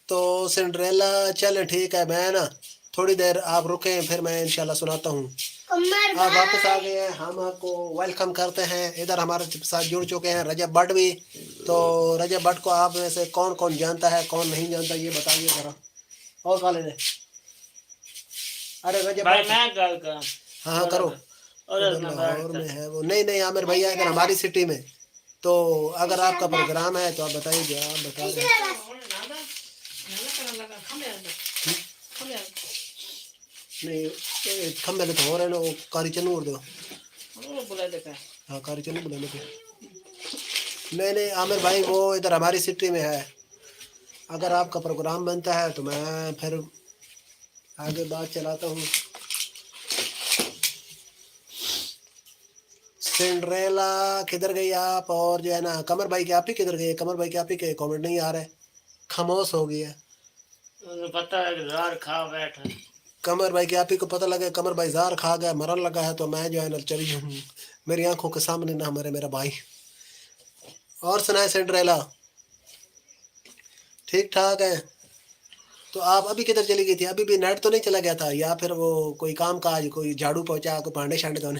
تو سنڈریلا چلیں ٹھیک ہے میں نا تھوڑی دیر آپ رکیں پھر میں انشاءاللہ سناتا ہوں آپ واپس آ گئے ہیں ہم آپ کو ویلکم کرتے ہیں ادھر ہمارے ساتھ جڑ چکے ہیں رجب بٹ بھی تو رجب بٹ کو آپ میں سے کون کون جانتا ہے کون نہیں جانتا یہ بتائیے ذرا اور کالے نے ارے رجب بھائی بٹ میں گل کر ہاں ہاں کرو اور ادھر لاہور میں ہے وہ نہیں عامر بھیا ادھر ہماری سٹی میں تو اگر آپ کا پروگرام ہے تو آپ بتائیے جو آپ بتا دیں نادا کرنے لگا کھمے کھمے نہیں کھمبے تو ہو رہے نا وہ کاری چنو اور دو وہ بلا دیتا ہے ہاں کاری چنو بلانے کے نہیں عامر بھائی وہ ادھر ہماری سٹی میں ہے اگر آپ کا پروگرام بنتا ہے تو میں پھر آگے بات چلاتا ہوں سنڈریلا کدھر گئی آپ اور جو ہے نا قمر بھائی کے آپ ہی کدھر گئے قمر بھائی کے آپ ہی کے کامنٹ نہیں آ رہے خاموش ہو گیا انہیں پتہ ہے کہ زار کھا بیٹھا قمر بھائی کے آپ ہی کو پتہ لگا قمر بھائی زار کھا گیا مرن لگا ہے تو میں جو ہے نا چلی ہوں میری آنکھوں کے سامنے نہ ہمارے میرا بھائی اور سنائے سنڈریلا ٹھیک ٹھاک ہے تو آپ ابھی کدھر چلی گئی تھی ابھی بھی نیٹ تو نہیں چلا گیا تھا یا پھر وہ کوئی کام کاج کوئی جھاڑو پہنچا کوئی بھانڈے شانڈے دھونے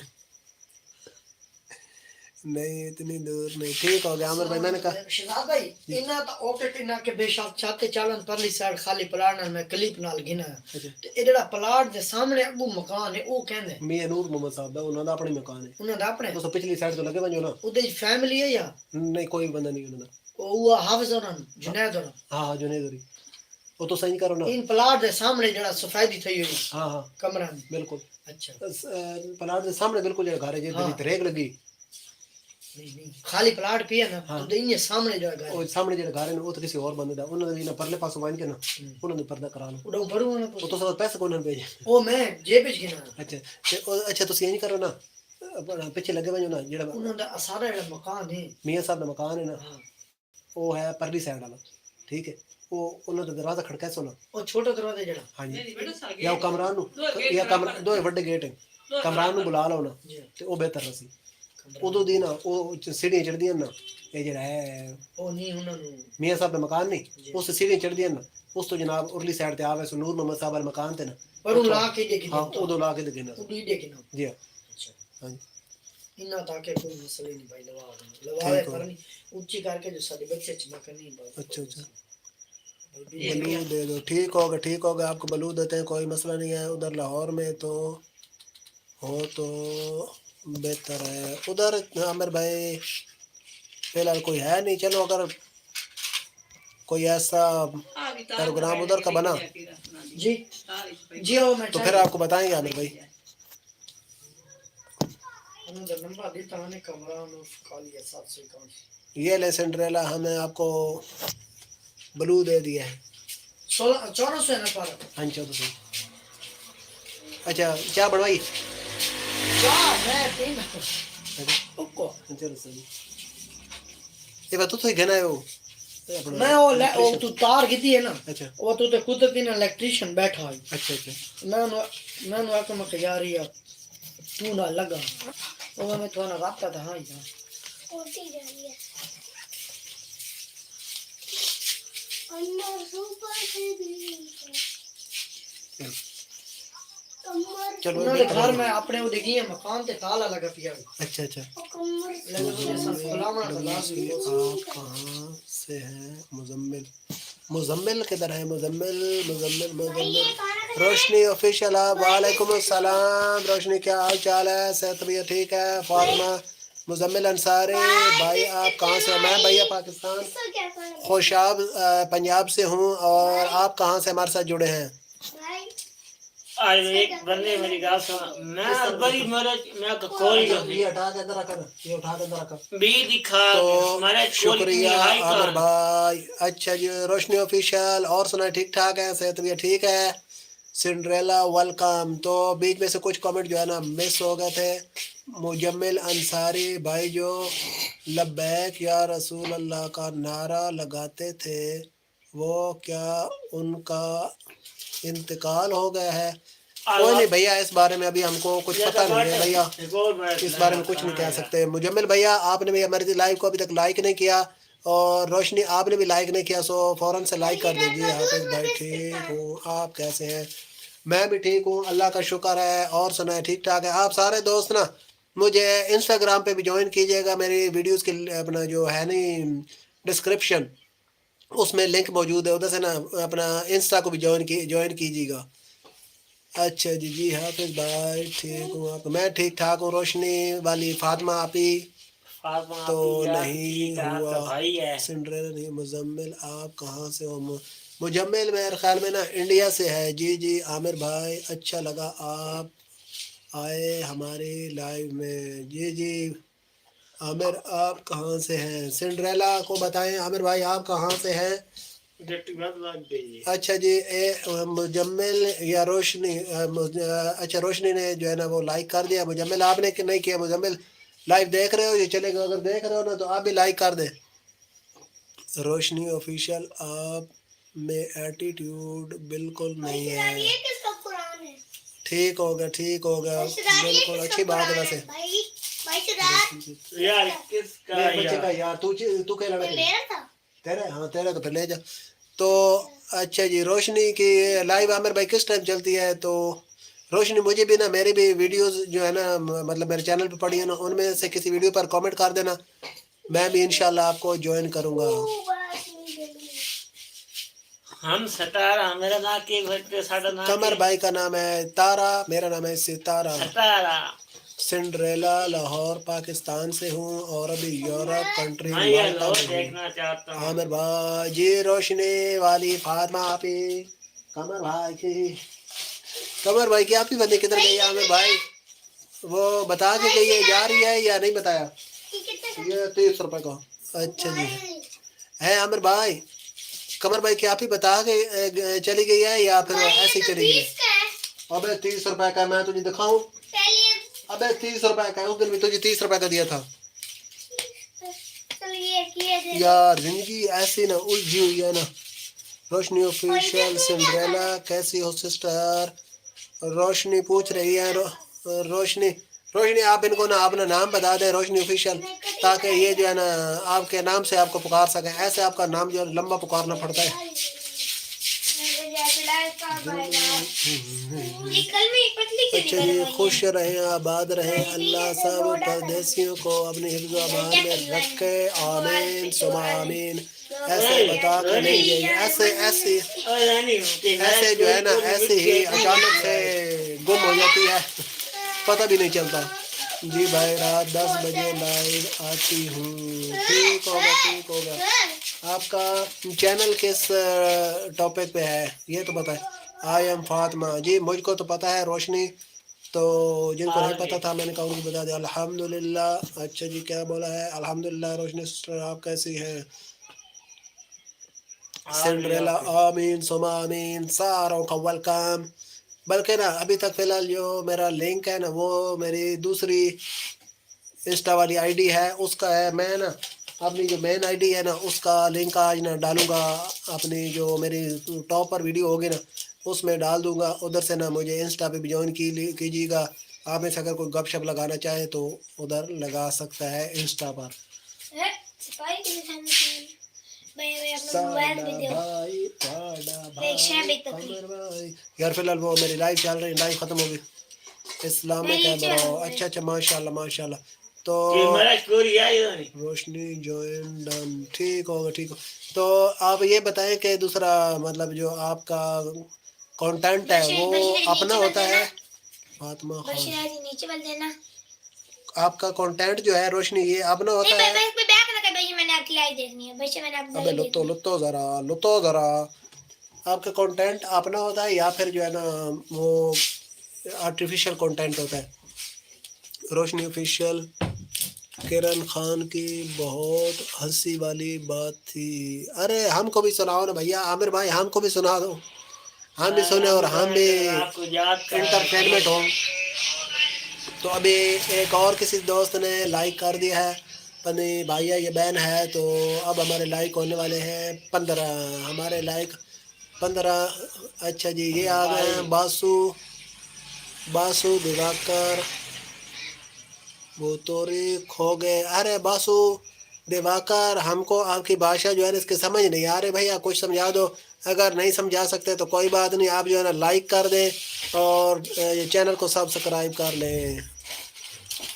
نہیں اتنی دور نہیں ٹھیک ہو گیا عامر بھائی میں نے کہا شہزاد بھائی انہاں تا اوکٹ انہاں کے بے شک چھاتے چالن پرلی سائڈ خالی پلاٹ نال میں کلپ نال گنا اچھا تے اے جڑا پلاٹ دے سامنے ابو مکان ہے او کہندے میاں نور محمد صاحب دا انہوں دا اپنے مکان ہے انہاں دا اپنے تو پچھلی سائڈ تو لگے ونجو نا اودے فیملی ہے یا نہیں کوئی بندہ نہیں انہوں دا او حافظ انہاں جنید انہاں ہاں ہاں جنید ہوری وہ تو صحیح کرو نا ان پلاٹ دے سامنے جڑا سفیدی تھی ہوئی ہاں ہاں کمرہ میں بالکل اچھا پلاٹ کے سامنے بالکل جو گھر ہے ہاں۔ جدھر ریگ لگی نہیں خالی پلاٹ پی ہے نا ہاں۔ تو دے سامنے جو گھر وہ سامنے جو گھر ہے وہ تو کسی اور بندے دا انہوں نے پرلے پاسوں وان کے نا انہوں نے پردہ کرا لو اڑو بڑو نا وہ تو سب پیسے کون بھیجے او میں جیب وچ گنا اچھا اچھا تسی یہ کرو نا پیچھے لگے ونجو نا جڑا انہاں دا سارا جڑا مکان ہے میاں صاحب دا مکان ہے نا ہاں وہ ہے پرلی سائڈ والا ٹھیک ہے وہ انہوں نے دروازہ کھڑکا سونا او چھوٹا دروازہ جڑا ہاں جی نہیں بڑا سا یا وہ کمران یا کمرہ دو بڑے گیٹ ہیں کمران بلا لو نا جی تو وہ بہتر رسی ادو دی نا وہ سیڑھیاں چڑھ دیا نا یہ جڑا ہے او نہیں انہاں نو میاں صاحب دا مکان نہیں اس سیڑھیاں چڑھ دیا نا اس تو جناب ارلی سائڈ تے آوے سو نور محمد صاحب والے مکان تے نا پر وہ لا کے دے کے ہاں ادو لا کے دے نا وہ ڈے کے نا جی ہاں اچھا ہاں جی انہاں تاکہ کوئی مسئلہ نہیں بھائی لواوے ٹھیک ہو پر نہیں اونچی کر کے جو سارے بچے چ کرنی بات اچھا اچھا بلو دے دو ٹھیک ہوگا آپ کو بلو دیتے ہیں کوئی مسئلہ نہیں ہے ادھر لاہور میں تو ہو تو بہتر ہے ادھر عامر بھائی فی الحال کوئی ہے نہیں چلو اگر کوئی ایسا پروگرام ادھر کا بنا جی جی او میں تو پھر آپ کو بتائیں گے عامر بھائی انہوں نے نمبر دیتا ہمیں کمرہ میں خالی ہے 751 یہ لے سنڈریلا ہمیں آپ کو بلو دے دیا ہے 1400 ہے نا پارا ہاں 1400 اچھا کیا بڑھوائی کیا میں تین اوکو چلو صحیح یہ بات تو ہی گنا ہے وہ میں وہ تو تار کیتی ہے نا اچھا وہ تو تے قدرتی نا الیکٹریشین بیٹھا ہے اچھا اچھا میں نو آکے میں یار یہ تو نہ لگا وہ میں تو نہ رابطہ تھا ہاں کوٹی جاری ہے اندر سوپر سے بھی چلو انہوں نے گھر میں اپنے وہ دیکھی ہے مکان تے تالا لگا پیا اچھا اچھا لیکن مجھے سب کھلاونا تھا لازمی آپ کہاں سے ہیں مزمل کدھر ہے مزمل روشنی آفیشیل آپ وعلیکم السلام روشنی کیا حال چال ہے صحت طبیعت ٹھیک ہے فاطمہ مزمل انصاری بھائی آپ کہاں سے میں بھیا پاکستان خوشاب پنجاب سے ہوں اور آپ کہاں سے ہمارے ساتھ جڑے ہیں آج ایک بندے میری گال سنا میں بڑی مرد میں کوئی یہ ہٹا کے اندر رکھا یہ اٹھا کے اندر رکھا بھی دکھا تو مرد شکریہ عامر بھائی اچھا جی روشنی آفیشیل اور سنا ٹھیک ٹھاک ہے صحت بھی ٹھیک ہے سنڈریلا ویلکم تو بیچ میں سے کچھ کمنٹ جو ہے نا مس ہو گئے تھے مجمل انصاری بھائی جو لبیک یا رسول اللہ کا نعرہ لگاتے تھے وہ کیا ان کا انتقال ہو گیا ہے कोई नहीं भैया, इस बारे में अभी हमको कुछ पता नहीं है भैया, इस बारे में कुछ नहीं कह सकते। मुजम्मिल भैया आपने भी हमारी लाइव को अभी तक लाइक नहीं किया, और रोशनी आपने भी लाइक नहीं किया, सो फौरन से लाइक कर दीजिए। हाफिज भाई ठीक हूँ, आप कैसे हैं? मैं भी ठीक हूँ, अल्लाह का शुक्र है। और सुनाए ठीक ठाक है? आप सारे दोस्त ना मुझे इंस्टाग्राम पे भी ज्वाइन कीजिएगा, मेरी वीडियोस के अपना जो है नहीं डिस्क्रिप्शन, उसमें लिंक मौजूद है, उधर से ना अपना इंस्टा को भी ज्वाइन कीजिएगा। अच्छा जी, जी हाफिज भाई ठीक हूँ, आप? मैं ठीक ठाक हूँ। रोशनी वाली फातिमा आपी तो नहीं हुआ, सिंड्रेला नहीं। मुजम्मिल आप कहाँ से हो? मुजम्मिल मेरे ख्याल में ना इंडिया से है। जी जी आमिर भाई, अच्छा लगा आप आए हमारे लाइव में। जी जी आमिर, आप कहाँ से हैं? सिंड्रेला को बताएं आमिर भाई आप कहाँ से हैं? अच्छा जी, मुजम्मिल या रोशनी, अच्छा रोशनी ने जो है ना वो लाइक कर दिया। मुजम्मिल आपने कि नहीं किया? मुजम्मिल लाइव देख रहे हो? ये चलेगा, अगर देख रहे हो ना तो आप भी लाइक कर दें। रोशनी ऑफिशियल, आप में एटीट्यूड बिल्कुल नहीं है। ठीक हो गया, ठीक हो गया, बिल्कुल अच्छी बात है। वैसे यार किसका बच्चे का यार, तू कह रहा तेरे? हाँ तेरा तो फिर ले जा। तो अच्छा जी, रोशनी की लाइव आमिर भाई किस टाइम चलती है? तो रोशनी मुझे भी ना, मेरी भी वीडियोस जो है ना मतलब मेरे चैनल पे पड़ी है ना, उनमें से किसी वीडियो पर कमेंट कर देना, मैं भी इंशाल्लाह आपको ज्वाइन करूंगा। हम सतारा, मेरा नाम के भट्टे, साडा नाम कमर भाई का नाम है तारा, मेरा नाम है सितारा। सतारा। सिंड्रेला लाहौर पाकिस्तान से हूँ और अभी यूरोप कंट्री मैं ये लोग देखना चाहता हूँ। आमिर भाई जी, रोशनी वाली फातिमा आपी, कमर भाई की, कमर भाई की आपकी बंदी किधर गई? आमिर भाई वो बता के गई है, जा रही है या नहीं बताया? ये 30 रुपए का। अच्छा जी है आमिर भाई। कमर भाई की आप ही बता के चली गई है या फिर ऐसे ही चली गई? अबे 30 रुपए का मैं तुझे दिखाऊं? अबे 30 रुपए का, उस दिन भी तुझे 30 रुपए का दिया था यार। जिंदगी ऐसी ना उलझी हुई है ना। रोशनी ऑफिशियल, सिंड्रेला कैसी हो सिस्टर? रोशनी पूछ रही है। रोशनी आप इनको ना अपना नाम बता दें, रोशनी ऑफिशियल, ताकि ये जो है ना आपके नाम से आपको पुकार सके। ऐसे आपका नाम जो लंबा पुकारना पड़ता है। अच्छा जी, खुश रहें, आबाद रहें, अल्लाह सब परदेसियों को अपने हिफ्ज़ अमान में रखे, आमीन सुमा आमीन। ऐसे बता कर नहीं जाइए, ऐसे जो है ना ऐसे ही अचानक से गुम हो जाती है, पता भी नहीं चलता। जी भाई रात 10 बजे लाइव आती हूँ। ठीक होगा, ठीक होगा। आपका चैनल किस टॉपिक पे है ये तो बताएं। आई एम फातिमा, जी मुझको तो पता है रोशनी, तो जिनको नहीं पता था मैंने कहा उनको बता दिया। अल्हम्दुलिल्लाह। अच्छा जी क्या बोला है? अल्हम्दुलिल्लाह। रोशनी सिस्टर आप कैसी हैं? सिंड्रेला आमीन सुमा आमीन, सारों का वेलकम। बल्कि ना अभी तक फ़िलहाल जो मेरा लिंक है ना वो मेरी दूसरी इंस्टा वाली आईडी है उसका है। मैं ना अपनी जो मेन आईडी है ना उसका लिंक आज ना डालूंगा, अपनी जो मेरी टॉप पर वीडियो होगी ना उसमें डाल दूंगा। उधर से ना मुझे इंस्टा पे भी ज्वाइन कीजिएगा। आप में से अगर कोई गपशप लगाना चाहे तो उधर लगा सकता है इंस्टा पर। यार फिलहाल वो मेरी लाइव चल रही, लाइव खत्म हो गई। इस्लामिक है ब्रो। अच्छा अच्छा माशाल्लाह माशाल्लाह। तो रोशनी ज्वाइन डन, ठीक होगा ठीक हो। तो आप ये बताएं कि दूसरा मतलब जो आपका कंटेंट है वो अपना होता है? फातिमा खान, नीचे बोल देना। आपका कंटेंट जो है रोशनी ये अपना होता है? मैंने आपकी लाइव देखनी है। मैंने आपकी अबे लुतो जरा आपका कंटेंट अपना होता है या फिर जो है ना वो आर्टिफिशियल कंटेंट होता है? रोशनी ऑफिशियल, किरण खान की बहुत हंसी वाली बात थी। अरे हमको भी सुनाओ ना भैया, आमिर भाई हमको भी सुना दो, हम भी सुने और हम भी इंटरटेनमेंट हो। तो अभी एक और किसी दोस्त ने लाइक कर दिया है, पनी भैया ये बैन है। तो अब हमारे लाइक होने वाले हैं 15, हमारे लाइक 15। अच्छा जी ये आ गए हैं बासु बासु दिवाकर भूतोरी खो गए। अरे बासु दिवाकर, हमको आपकी भाषा जो है ना इसकी समझ नहीं आ रही भैया, कुछ समझा दो। अगर नहीं समझा सकते तो कोई बात नहीं, आप जो है ना लाइक कर दें और ये चैनल को सब्सक्राइब कर लें।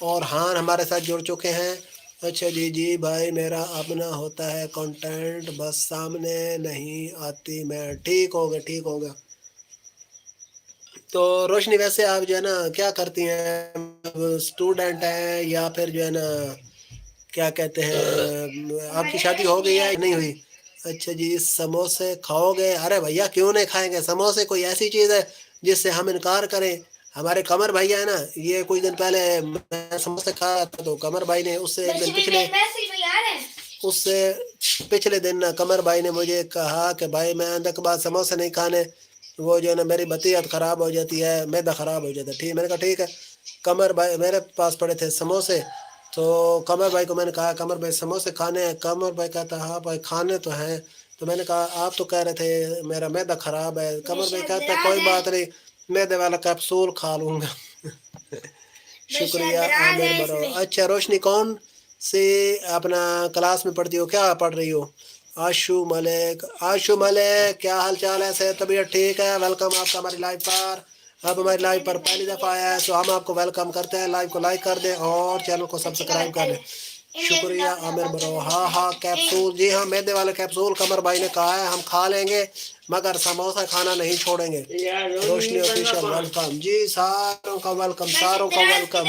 और हाँ हमारे साथ जुड़ चुके हैं। अच्छा जी जी भाई, मेरा अपना होता है कंटेंट, बस सामने नहीं आती मैं। ठीक हो गया, ठीक हो गया। तो रोशनी वैसे आप जो है ना क्या करती हैं, स्टूडेंट हैं या फिर जो है ना क्या कहते हैं, आपकी शादी हो गई है नहीं हुई? अच्छा जी, समोसे खाओगे? अरे भैया क्यों नहीं खाएंगे, समोसे कोई ऐसी चीज़ है जिससे हम इनकार करें? हमारे कमर भैया है ना, ये कुछ दिन पहले मैं समोसे खाया था तो कमर भाई ने उससे एक दिन पिछले दिन ना कमर भाई ने मुझे कहा कि भाई मैं अंदर के बाद समोसे नहीं खाने, वो जो है ना मेरी बतियत ख़राब हो जाती है, मैदा ख़राब हो जाता है। ठीक, मैंने कहा ठीक है। कमर भाई मेरे पास पड़े थे समोसे, तो कमर भाई को मैंने कहा कमर भाई समोसे खाने हैं? कमर भाई कहता हाँ भाई खाने तो हैं। तो मैंने कहा आप तो कह रहे थे मेरा मैदा ख़राब है। कमर भाई कहता कोई बात नहीं, मैदे वाला कैप्सूल खा लूँगा। शुक्रिया आमिर बरो। अच्छा रोशनी कौन से अपना क्लास में पढ़ती हो, क्या पढ़ रही हो? आशु मलिक। आशु मलिक क्या हाल चाल है, सेहत तबीयत ठीक है? वेलकम आपका हमारी लाइव पर। आप हमारी लाइव पर पहली दफ़ा आया है तो हम आपको वेलकम करते हैं। लाइव को लाइक कर दें और चैनल को सब्सक्राइब कर दें। शुक्रिया आमिर बरो। हाँ हाँ कैप्सूल, जी हाँ मैदे वाले कैप्सूल कमर भाई ने कहा है हम खा लेंगे मगर समोसा खाना नहीं छोड़ेंगे। रोशनी ऑफिशियल वेलकम जी, सारों का वेलकम, सारों का वेलकम।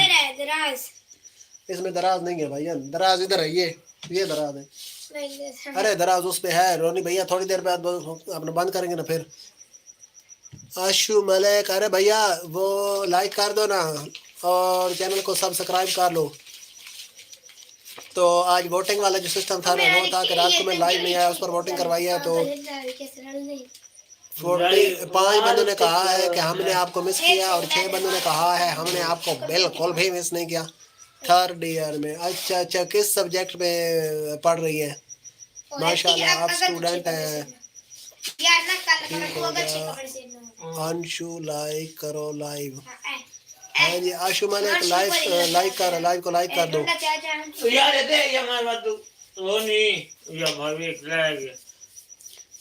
इसमें दराज नहीं है भैया, दराज इधर है, ये दराज है। अरे दराज उस पे है रोनी भैया, थोड़ी देर बाद अपना बंद करेंगे ना फिर। आशु मलिक, अरे भैया वो लाइक कर दो ना और चैनल को सब्सक्राइब कर लो। तो आज वोटिंग वाला जो सिस्टम था ना वो था कि रात को मैं लाइव नहीं आया, उस पर वोटिंग करवाई है। तो 5 बंदों ने कहा है कि हमने आपको मिस किया और 6 बंदों ने कहा है हमने आपको बिल्कुल भी मिस नहीं किया। 3rd ईयर में। अच्छा अच्छा, किस सब्जेक्ट में पढ़ रही है? माशाल्लाह आप स्टूडेंट हैं। अंशु लाइक करो लाइव। हाँ जी आशु मलिक लाइव को लाइक कर दो।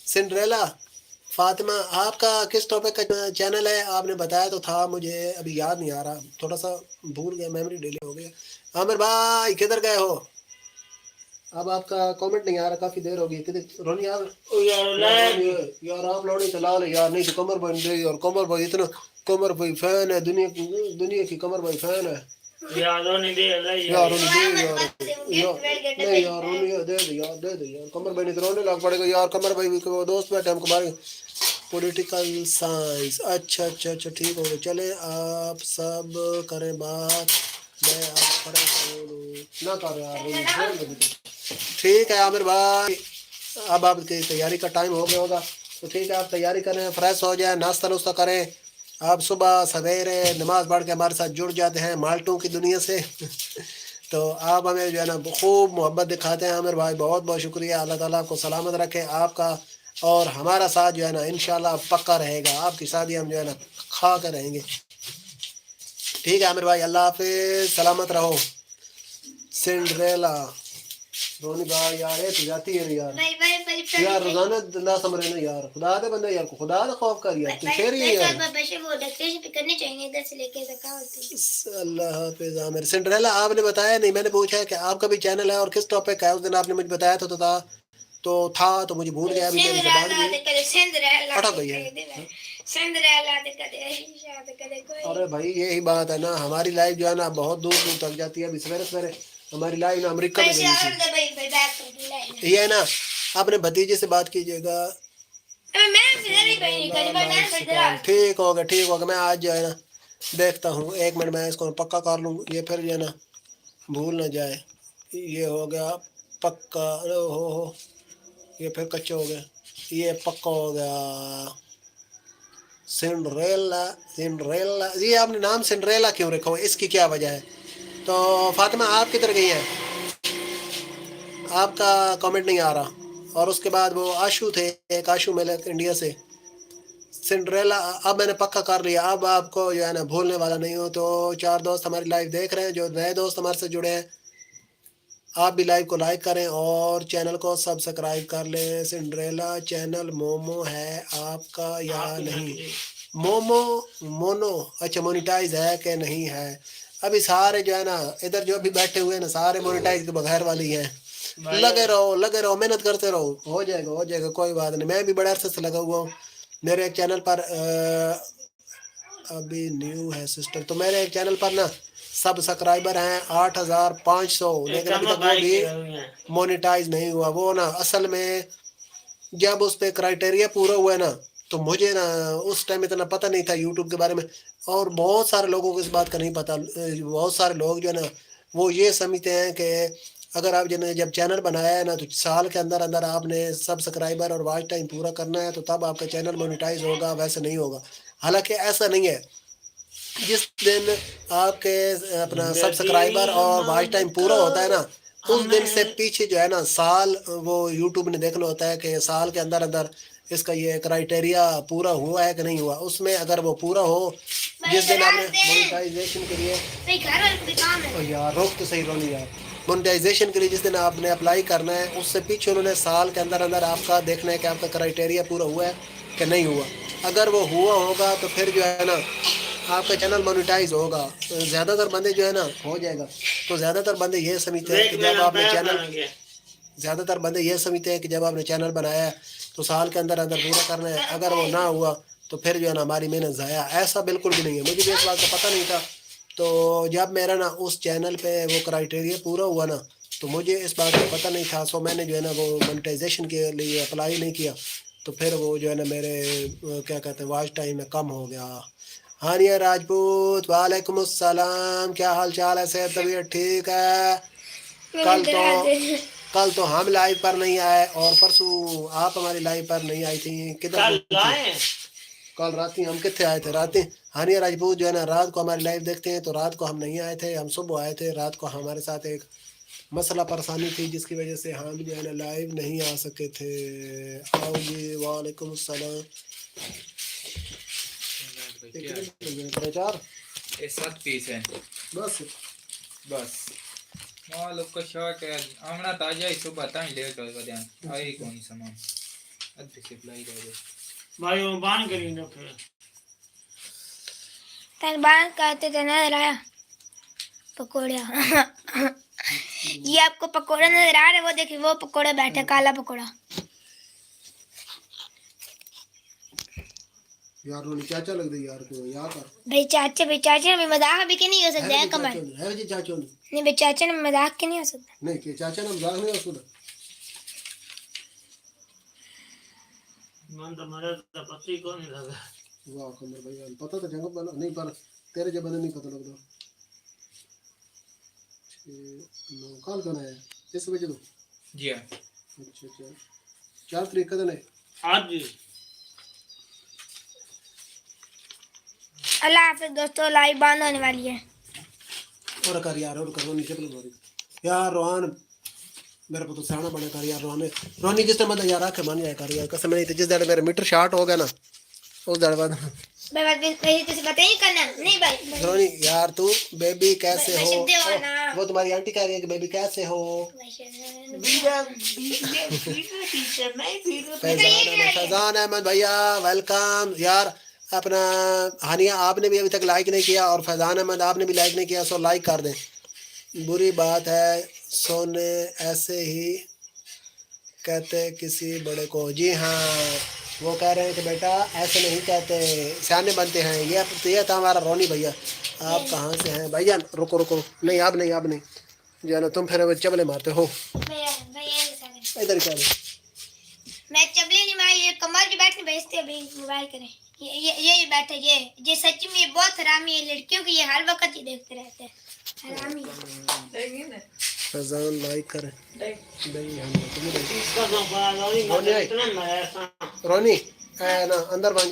सिंड्रेला फातिमा, आपका किस टॉपिक का चैनल है? आपने बताया तो था, मुझे अभी याद नहीं आ रहा, थोड़ा सा भूल गया, मेमोरी डिलीट हो गया। आमिर भाई किधर गए हो? अब आपका कमेंट नहीं आ रहा, काफी देर हो गई। किधर रोनी यार आप लोग चला लो यार, नहीं तो कमर भाई दे यार, कमर भाई इतना कमर भाई फैन है, दुनिया की कमर भाई फैन है यार। रोनी दे यार, नहीं यार रोनी दे दे यार, कमर भाई नहीं तो रोने लग पड़ेगा यार। कमर भाई को दोस्त बैठे हमको मारे। पॉलिटिकल साइंस, अच्छा अच्छा अच्छा ठीक हो गया। चले आप सब करें बात, मैं आप करें ना कर यार। ठीक है आमिर भाई, अब आपकी तैयारी का टाइम हो गया होगा तो ठीक है आप तैयारी करें, फ्रेश हो जाए, नाश्ता नुश्ता करें। आप सुबह सवेरे नमाज पढ़ के हमारे साथ जुड़ जाते हैं माल्टों की दुनिया से। तो आप हमें जो है ना खूब मोहब्बत दिखाते हैं आमिर भाई, बहुत बहुत शुक्रिया। अल्लाह ताला आपको सलामत रखे, आपका और हमारा साथ जो है ना इंशाल्लाह पक्का रहेगा। आपकी शादी हम जो है ना खा कर रहेंगे। ठीक है आमिर भाई, अल्लाह हाफिज, सलामत रहो। सिंड्रेला रोनी भाई यार ये तो जाती है यार, यार रोजाना ना समझ ना यार, खुदा दे बंदा यार, खुदा दा खौफ कर यार, तू शेर ही यार। अल्लाह हाफिज आमिर। सिंड्रेला आपने बताया नहीं, मैंने पूछा है कि आपका भी चैनल है और किस टॉपिक है? उस दिन आपने मुझे बताया तो मुझे भूल गया अभी मेरी ज़बान में अटक गई है। अरे भाई यही बात है ना, हमारी लाइफ जो है ना बहुत दूर दूर तक जाती है। अभी सवेरे सवेरे हमारी लाइफ ना अमेरिका में गई थी। ये है ना, अपने भतीजे से बात कीजिएगा। ठीक हो गया, मैं आज जो है ना देखता हूँ, 1 मिनट मैं इसको पक्का कर लूँ, ये फिर जो है ना भूल ना जाए। ये हो गया पक्का, हो ये फिर कच्चा हो गया, ये पक्का हो गया। सिंड्रेला, ये आपने नाम सिंड्रेला क्यों रखा हुआ, इसकी क्या वजह है? तो फातिमा आप किधर गई है? आपका कमेंट नहीं आ रहा। और उसके बाद वो आशु थे, एक आशु मलिक इंडिया से। सिंड्रेला अब मैंने पक्का कर लिया, अब आपको जो है ना भूलने वाला नहीं हो। तो 4 दोस्त हमारी लाइव देख रहे हैं, जो नए दोस्त हमारे से जुड़े हैं, आप भी लाइव को लाइक करें और चैनल को सब्सक्राइब कर लें। सिंड्रेला चैनल मोमो है आपका या नहीं? मोमो मोनो अच्छा मोनिटाइज है कि नहीं है? अभी सारे जो है ना इधर जो भी बैठे हुए हैं ना सारे मोनिटाइज के बगैर वाले ही हैं। लगे रहो मेहनत करते रहो, हो जाएगा कोई बात नहीं। मैं भी बड़े अरसे से लगा हुआ हूँ। मेरे एक चैनल पर अभी न्यू है सिस्टर, तो मेरे एक चैनल पर ना सब्सक्राइबर हैं 8500, लेकिन अभी तक वो भी मोनेटाइज नहीं हुआ। वो ना असल में जब उस पर क्राइटेरिया पूरा हुआ है ना, तो मुझे ना उस टाइम इतना पता नहीं था यूट्यूब के बारे में, और बहुत सारे लोगों को इस बात का नहीं पता। बहुत सारे लोग जो है ना वो ये समझते हैं कि अगर आप जब चैनल बनाया है ना तो साल के अंदर अंदर आपने सब्सक्राइबर और वॉच टाइम पूरा करना है तो तब आपका चैनल मोनेटाइज होगा, वैसे नहीं होगा। हालांकि ऐसा नहीं है। जिस दिन आपके अपना सब्सक्राइबर और वॉच टाइम पूरा होता है ना, उस दिन से पीछे जो है ना साल वो यूट्यूब ने देखना होता है कि साल के अंदर अंदर इसका ये क्राइटेरिया पूरा हुआ है कि नहीं हुआ। उसमें अगर वो पूरा हो, जिस दिन आपने मोनेटाइजेशन के लिए यार रोक तो सही रोनी यार, मोनेटाइजेशन के लिए जिस दिन आपने अप्लाई करना है उससे पीछे उन्होंने साल के अंदर अंदर आपका देखना है कि आपका क्राइटेरिया पूरा हुआ है कि नहीं हुआ। अगर वो हुआ होगा तो फिर जो है ना आपका चैनल मोनेटाइज होगा। ज़्यादातर बंदे जो है ना हो जाएगा। तो ज़्यादातर बंदे ये समझते हैं कि जब आपने जब आपने चैनल बनाया है तो साल के अंदर अंदर पूरा करना है। अगर वो ना हुआ तो फिर जो है ना हमारी मेहनत ज़ाया। ऐसा बिल्कुल भी नहीं है, मुझे भी इस बात का पता नहीं था। तो जब मेरा ना उस चैनल पे वो क्राइटेरिया पूरा हुआ ना तो मुझे इस बात का पता नहीं था। सो मैंने जो है ना वो मोनेटाइजेशन के लिए अप्लाई नहीं किया, तो फिर वो जो है ना मेरे क्या कहते हैं वॉच टाइम में कम हो गया। हानिया राजपूत वालेकुम अस्सलाम, क्या हाल चाल है? सेहत तबीयत ठीक है? कल तो हम लाइव पर नहीं आए और परसों आप हमारी लाइव पर नहीं आई थी। किधर कल रात ही हम कितने आए थे? रात हानिया राजपूत जो है ना रात को हमारी लाइव देखते हैं, तो रात को हम नहीं आए थे, हम सुबह आए थे। रात को हमारे साथ एक मसला परेशानी थी जिसकी वजह से हम जो है ना लाइव नहीं आ सके थे। आओ जी, वालेकुम अस्सलाम। 7 पीस है बस माल को शॉर्ट है आमना ताजा ही सुबह ताई लेट हो गया आई कोनी सामान अद्ध सप्लाई दे दे भाई वो बान करी ना फिर तन बात करते थे नजर आया पकोड़ा। ये आपको पकोड़ा नजर आ रहे? वो देखिए वो पकोड़ा बैठा, काला पकोड़ा। यार रोनी चाचा लग रही यार को यार कर भाई चाचा में मजाक भी नहीं हो सकता है कमर। है जी चाचा नहीं भाई चाचा ने मजाक के नहीं हो सकता। नहीं कि चाचा ने मजाक नहीं हो सकता। मन तो मरे तो पति को नहीं लगा। वाह कमर भाई पता तो जंगल वाला नहीं, पर तेरे जब नहीं पता लगता। काल कौन है इस वजह तो जी हां अच्छा 4 तरीके का नहीं आज अल्लाह हाफिज दोस्तों, लाइव बंद होने वाली है। और कर यार और करो नीचे बोल यार रोहान मेरे को तो साना बने कर यार रोनी जिस टाइम यार आके मान जाए कर यार कसम नहीं। जिस दड़ मेरा मीटर शॉर्ट हो गया ना उस दड़ बाद भाई तुझे बताइए करना नहीं भाई। रोनी यार तू बेबी कैसे हो? वो तुम्हारी आंटी कह रही है कि बेबी कैसे हो? फैजान अहमद भैया वेलकम यार। अपना हानिया आपने भी अभी तक लाइक नहीं किया और फैजान अहमद आपने भी लाइक नहीं किया, सो लाइक कर दें। बुरी बात है सोने ऐसे ही कहते किसी बड़े को। जी हाँ वो कह रहे हैं कि बेटा ऐसे नहीं कहते, सियाने बनते हैं। ये था हमारा रोनी भैया। आप कहाँ से हैं भाईजान? रुको नहीं आप नहीं जो है ना तुम फिर चबले मारते हो इधर क्या मैं चबले नहीं मारी, ये कमर के बैठने भेजते अभी मोबाइल करें। ये बैठे ये सच में ये बहुत हरामी है। लड़कियों की ये हर वक्त ही देखते रहते हैं हरामी। फैजान लाइक करें रोनी ना अंदर बांझ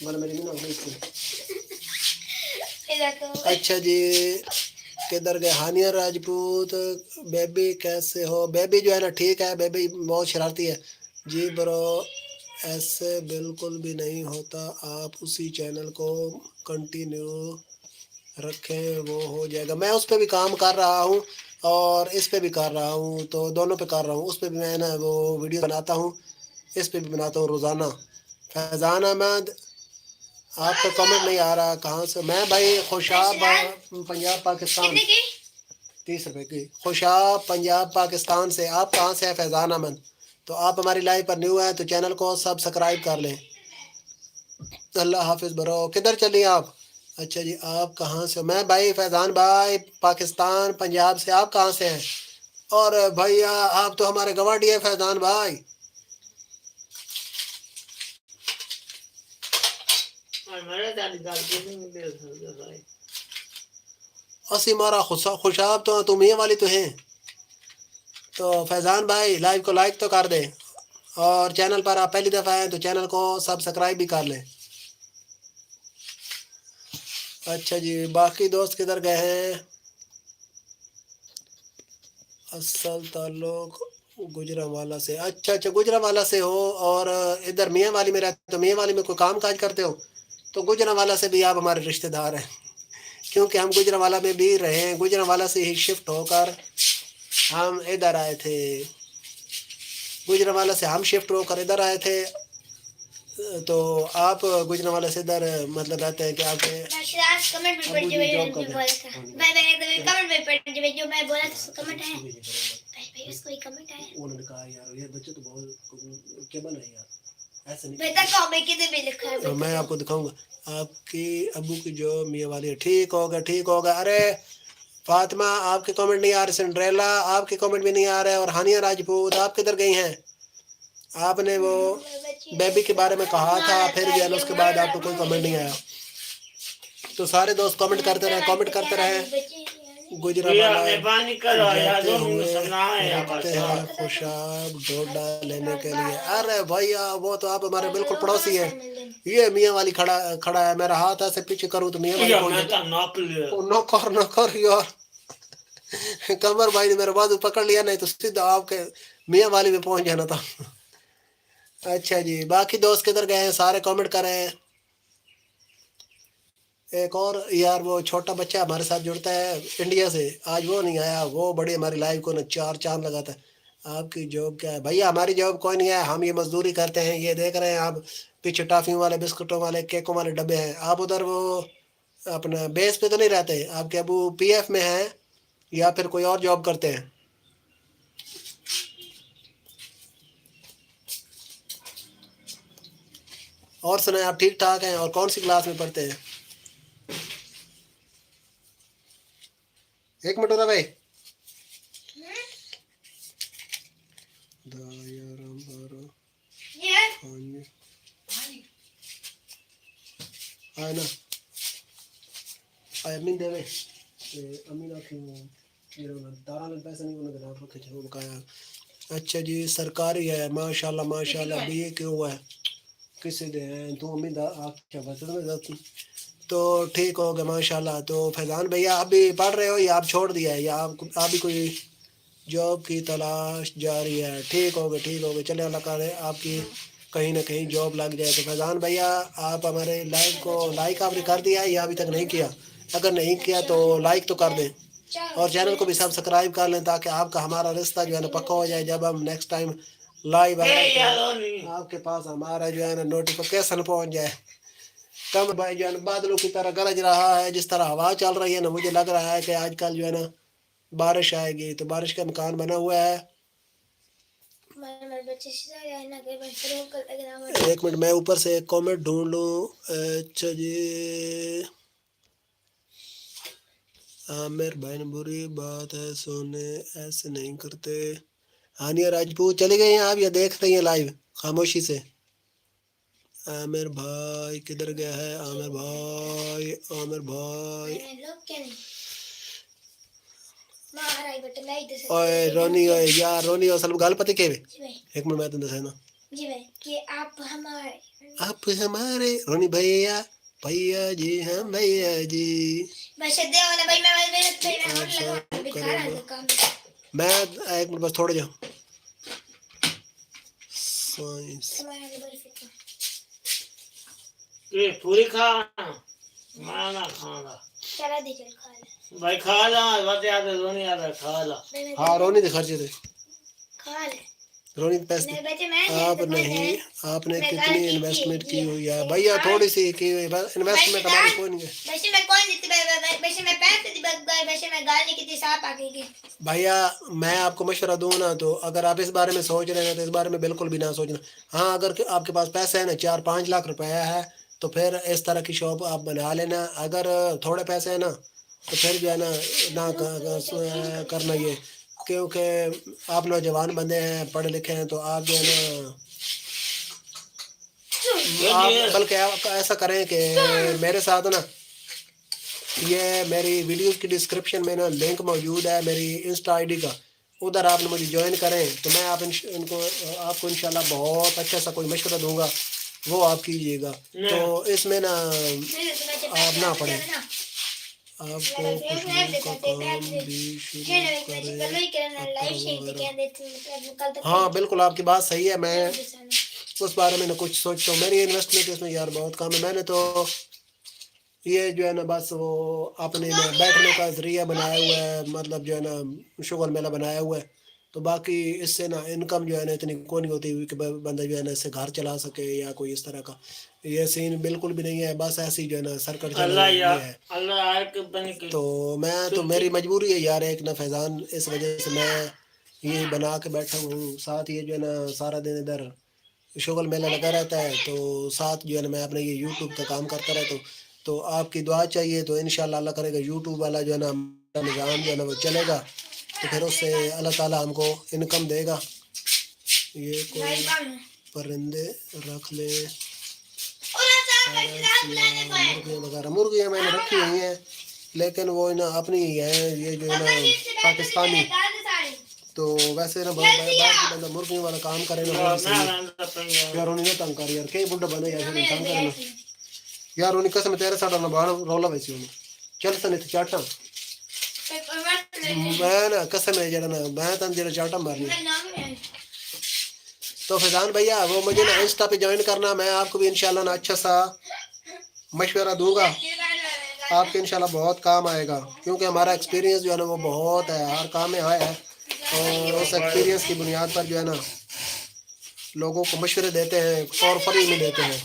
वाला मेरी ना अच्छा जी किधर गए? हानिया राजपूत बेबी कैसे हो? बेबी जो है ना ठीक है, बेबी बहुत शरारती है जी ब्रो। ایسے بالکل بھی نہیں ہوتا, آپ اسی چینل کو کنٹینیو رکھیں وہ ہو جائے گا. میں اس پہ بھی کام کر رہا ہوں اور اس پہ بھی کر رہا ہوں, تو دونوں پہ کر رہا ہوں. اس پہ بھی میں نا وہ ویڈیو بناتا ہوں, اس پہ بھی بناتا ہوں روزانہ. فیضان احمد آپ کا کمنٹ نہیں آ رہا, کہاں سے؟ میں بھائی خوشاب پنجاب پاکستان. 30 روپے کی. خوشاب پنجاب پاکستان سے. آپ کہاں سے ہیں فیضان احمد؟ تو آپ ہماری لائف پر نیو ہیں تو چینل کو سبسکرائب کر لیں. اللہ حافظ برو. کدھر چلی آپ؟ اچھا جی, آپ کہاں سے؟ میں بھائی فیضان بھائی پاکستان پنجاب سے. آپ کہاں سے ہیں؟ اور بھیا آپ تو ہمارے گواڈی ہیں فیضان بھائی. اسی مارا خوشاب تو تم یہ والی تو ہیں. تو فیضان بھائی لائیو کو لائک تو کر دیں, اور چینل پر آپ پہلی دفعہ ہیں تو چینل کو سبسکرائب بھی کر لیں. اچھا جی, باقی دوست کدھر گئے ہیں؟ اصل تعلق گجرانوالہ سے. اچھا اچھا, گجرانوالہ سے ہو اور ادھر میاں والی میں رہتے, تو میاں والی میں کوئی کام کاج کرتے ہو تو گجرانوالہ سے بھی آپ ہمارے رشتہ دار ہیں, کیونکہ ہم گجرانوالہ میں بھی رہے ہیں. گجرانوالہ سے ہی شفٹ ہو کر ہم ادھر آئے تھے. گجرانوالہ سے ہم شفٹ ہو کر ادھر آئے تھے. تو آپ گجرانوالہ سے ادھر مطلب رہتے ہیں کہ آپ کے کمنٹ میں پڑھ جو بولا تھا میں کمنٹ میں پڑھ جو میں بولا تھا کمنٹ ہے بھائی اس کو ہی کمنٹ ہے. انہوں نے کہا یار یہ بچے تو بہت کیبل ہے یار, ایسے نہیں. بتا کہو میں کدھر بھی لکھا ہے, میں آپ کو دکھاؤں گا. آپ کی ابو کی جو میاں والی ہے. ٹھیک ہوگا ٹھیک ہوگا. ارے فاطمہ آپ کے کمنٹ نہیں آ رہے, سنڈریلا آپ کے کمنٹ بھی نہیں آ رہے, اور ہانیہ راجپوت آپ کدھر گئی ہیں؟ آپ نے وہ بیبی کے بارے میں کہا تھا, پھر بھی اس کے بعد آپ کو کوئی کمنٹ نہیں آیا. تو سارے دوست کمنٹ کرتے رہیں. مہربانی کرو یار, رہتے دو ہوئے منٹ سمجھائیں یا رکھتے ہیں خوشاب ڈوڈا لینے کے لیے. ارے بھیا وہ تو آپ ہمارے بالکل پڑوسی ہیں. یہ میاں والی کھڑا ہے, میرا ہاتھ ایسے پیچھے کروں تو میاں والی نوکر یار. کمر بھائی نے میرا بازو پکڑ لیا, نہیں تو سیدھا آپ کے میاں والی میں پہنچ جانا تھا. اچھا جی, باقی دوست کدھر گئے ہیں سارے کمنٹ کریں. ایک اور یار وہ چھوٹا بچہ ہمارے ساتھ جڑتا ہے انڈیا سے, آج وہ نہیں آیا. وہ بڑی ہماری لائف کو 4 چاند لگاتا ہے. آپ کی جاب کیا ہے؟ بھیا ہماری جاب کوئی نہیں ہے, ہم یہ مزدوری کرتے ہیں. یہ دیکھ رہے ہیں آپ پیچھے ٹافیوں والے, بسکٹوں والے, کیکوں والے ڈبے ہیں. آپ ادھر وہ اپنا بیس پہ تو نہیں رہتے, آپ کے ابو پی ایف میں ہیں یا پھر کوئی اور جاب کرتے ہیں؟ اور سنیں, آپ ٹھیک ٹھاک ہیں اور کون سی کلاس میں پڑھتے ہیں؟ ایک منٹ ہو رہا بھائی. آئے نا آئے امین دے امین دارا میں پیسے نہیں انہوں نے آپ رکھے چھوڑ بکایا. اچھا جی, سرکاری ہے ماشاء اللہ ماشاء اللہ. بی اے کیوں ہوا ہے کسی دے ہیں تو امید کیا بات ہے. تو ٹھیک ہو گیا ماشاء اللہ. تو فیضان بھیا آپ بھی پڑھ رہے ہو یا آپ چھوڑ دیا ہے, یا آپ بھی کوئی جاب کی تلاش جاری ہے؟ ٹھیک ہو گئے چلے اللہ کرے آپ کی کہیں نہ کہیں جاب لگ جائے. تو فیضان بھیا آپ ہمارے لائف کو لائک آپ نے کر دیا یا ابھی تک نہیں کیا؟ اگر نہیں کیا تو لائک تو کر دیں, اور چینل کو بھی سبسکرائب کر لیں تاکہ آپ کا ہمارا رشتہ جو ہے نا پکا ہو جائے. جب ہم نیکسٹ ٹائم لائیو آئے آپ کے پاس ہمارا جو ہے نا نوٹیفیکیشن پہنچ جائے. کم بھائی جو ہے نا بادلوں کی طرح گرج رہا ہے, جس طرح ہوا چل رہی ہے نا, مجھے لگ رہا ہے کہ آج کل جو ہے نا بارش آئے گی. تو بارش کا امکان بنا ہوا ہے. ایک منٹ میں اوپر سے کامنٹ ڈھونڈ لوں. اچھا جی, عامر بھائی نے بری بات ہے سونے ایسے نہیں کرتے. ہانیہ راجپوت چلے گئے ہیں آپ یا دیکھ رہی ہیں لائیو خاموشی سے؟ عامر بھائی کدھر گیا ہے؟ عامر بھائی اوے رونی یار رونی اصل گل پتہ کہ ایک منٹ میں تم دسے نا جی بھائی کہ آپ ہمارے رونی بھیا جی ہم بھیا جی. میں ایک منٹ بس تھوڑا جا فائنس یہ پوری کھا میں نہ کھانا چلا دے چل کھا لے بھائی کھا لا بات یاد ہے رونی یاد ہے کھا لا ہاں رونی دے خرچے دے کھا لے رونی دے پیسے میرے بچے میں آپ نے کتنی انویسٹمنٹ کی ہوئی ہے بھیا تھوڑی سی کی ہوئی انویسٹمنٹ ہماری کوئی نہیں ہے بچے میں کون دیتی بچے میں پیسے دی بچے میں گال نہیں کتنی صاف آ گئی بھیا میں آپ کو مشورہ دوں نا تو اگر آپ اس بارے میں سوچ رہے ہیں تو اس بارے میں بالکل بھی نہ سوچنا ہاں اگر آپ کے پاس پیسے ہیں نا 4-5 لاکھ روپے ہے تو پھر اس طرح کی شاپ آپ بنا لینا اگر تھوڑے پیسے ہیں نا تو پھر جو ہے نا نہ کرنا یہ کیونکہ آپ نوجوان بندے ہیں پڑھے لکھے ہیں تو آپ جو ہے نا آپ بلکہ آپ ایسا کریں کہ میرے ساتھ نا یہ میری ویڈیوز کی ڈسکرپشن میں نا لنک موجود ہے میری انسٹا آئی ڈی کا ادھر آپ نے مجھے جوائن کریں تو میں آپ آپ کو انشاءاللہ بہت اچھا سا کوئی مشورہ دوں گا وہ آپ کیجیے گا تو اس میں نا آپ نہ پڑھیں آپ کو کچھ لوگوں کا کام بھی شروع کریں ہاں بالکل آپ کی بات صحیح ہے میں اس بارے میں نہ کچھ سوچتا ہوں میری انویسٹمنٹ اس میں یار بہت کم ہے میں نے تو یہ جو ہے نا بس وہ اپنے بیٹھنے کا ذریعہ بنایا ہوا ہے مطلب جو ہے نا شغل میلہ بنایا ہوا ہے تو باقی اس سے نا انکم جو ہے نا اتنی کوئی نہیں ہوتی کہ بندہ جو ہے نا اس سے گھر چلا سکے یا کوئی اس طرح کا یہ سین بالکل بھی نہیں ہے بس ایسی جو ہے نا سرکٹ چلا یہ ہے تو میں تو میری مجبوری ہے یار ایک نا فیضان اس وجہ سے میں یہ بنا کے بیٹھا ہوں ساتھ یہ جو ہے نا سارا دن ادھر شغل میلہ لگا رہتا ہے تو ساتھ جو ہے نا میں اپنے یہ یوٹیوب کا کام کرتا رہتا ہوں تو آپ کی دعا چاہیے تو انشاءاللہ اللہ کرے گا یوٹیوب والا جو ہے نا نظام جو ہے نا وہ چلے گا تو پھر اس سے اللہ تعالیٰ ہم کو انکم دے گا یہ کوئی پرندے رکھ لے مرغیاں وغیرہ مرغیاں میں نے رکھی ہوئی ہیں لیکن وہ نا اپنی ہی ہیں یہ جو ہے نا پاکستانی تو ویسے نا باہر کی بندہ مرغیوں والا کام کرے نا یار انہیں نہ تنگ کر یار کئی بڑھا بنے یار تنگ کرنا یار انہیں قسم تیرے ساڑھا نہ باہر رولا ویسی انہیں چل سنے تھے چاٹا میں نا قسم ہے جڑا نا میں تن جڑا چاٹا مارنی تو فیضان بھیا وہ مجھے نا انسٹا پہ جوائن کرنا میں آپ کو بھی انشاءاللہ نا اچھا سا مشورہ دوں گا آپ کے انشاءاللہ بہت کام آئے گا کیونکہ ہمارا ایکسپیرینس جو ہے نا وہ بہت ہے ہر کام میں آیا ہے اور اس ایکسپیرینس کی بنیاد پر جو ہے نا لوگوں کو مشورے دیتے ہیں اور فری میں دیتے ہیں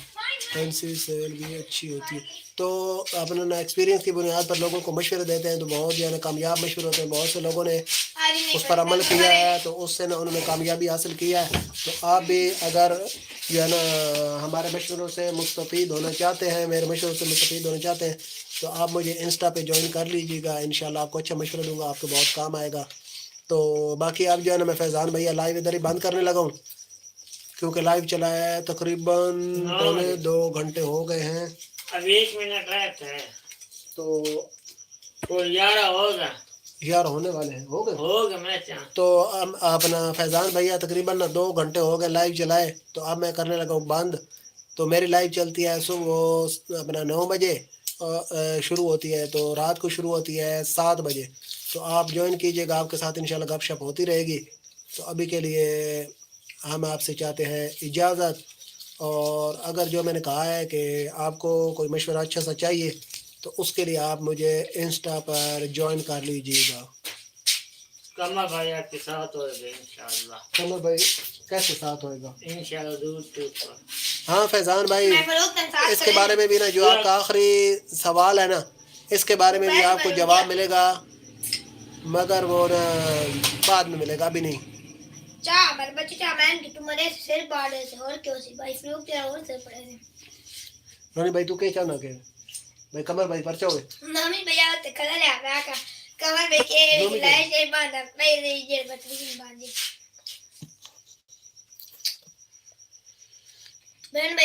فینسی سیل بھی اچھی ہوتی ہے تو اپنا ایکسپیرینس کی بنیاد پر لوگوں کو مشورے دیتے ہیں تو بہت جو ہے نا کامیاب مشورے ہوتے ہیں بہت سے لوگوں نے اس پر عمل کیا ہے تو اس سے نا انہوں نے کامیابی حاصل کیا ہے تو آپ بھی اگر جو ہے نا ہمارے مشوروں سے مستفید ہونا چاہتے ہیں میرے مشوروں سے مستفید ہونا چاہتے ہیں تو آپ مجھے انسٹا پہ جوائن کر لیجیے گا انشاءاللہ آپ کو اچھا مشورہ دوں گا آپ کو بہت کام آئے گا تو باقی آپ جو ہے نا میں فیضان بھیا لائیو ادھر ہی بند کرنے لگا ہوں کیونکہ لائیو چلا ہے تقریباً 2 گھنٹے ہو گئے ہیں اب 1 منٹ رہتا ہے تو وہ 11 ہوگا یار ہونے والے ہیں ہو گئے میں چاہتا تو اپنا فیضان بھیا تقریباً 2 گھنٹے ہو گئے لائیو چلائے تو اب میں کرنے لگا ہوں بند تو میری لائیو چلتی ہے صبح اپنا 9 بجے شروع ہوتی ہے تو رات کو شروع ہوتی ہے 7 بجے تو آپ جوائن کیجیے گا آپ کے ساتھ انشاءاللہ گپ شپ ہوتی رہے گی تو ابھی کے لیے ہم آپ سے چاہتے ہیں اجازت اور اگر جو میں نے کہا ہے کہ آپ کو کوئی مشورہ اچھا سا چاہیے تو اس کے لیے آپ مجھے انسٹا پر جوائن کر لیجیے گا کمر بھائی آپ کے ساتھ ہوئے گا انشاءاللہ کمر بھائی کیسے ساتھ ہوئے گا انشاءاللہ دور پر ہاں فیضان بھائی اس کے بارے میں بھی نا جو آپ کا آخری سوال ہے نا اس کے بارے میں بھی آپ کو جواب ملے گا مگر وہ نا بعد میں ملے گا ابھی نہیں چاہ ہمارے بچے چاہ مین کی تمہارے سر پاڑے سے اور کیوں سی بھائی فلوک کیا اور سر پڑے سے رونی بھائی تو کیا چاہنا کہ بھائی کمر بھائی پرچا ہوئے نامی بھیا ہوتے کھلا لیا میں آکا کمر بھائی کے لائے سے باندھا میں یہ جیڑ بطلی باندھی بہن بھائی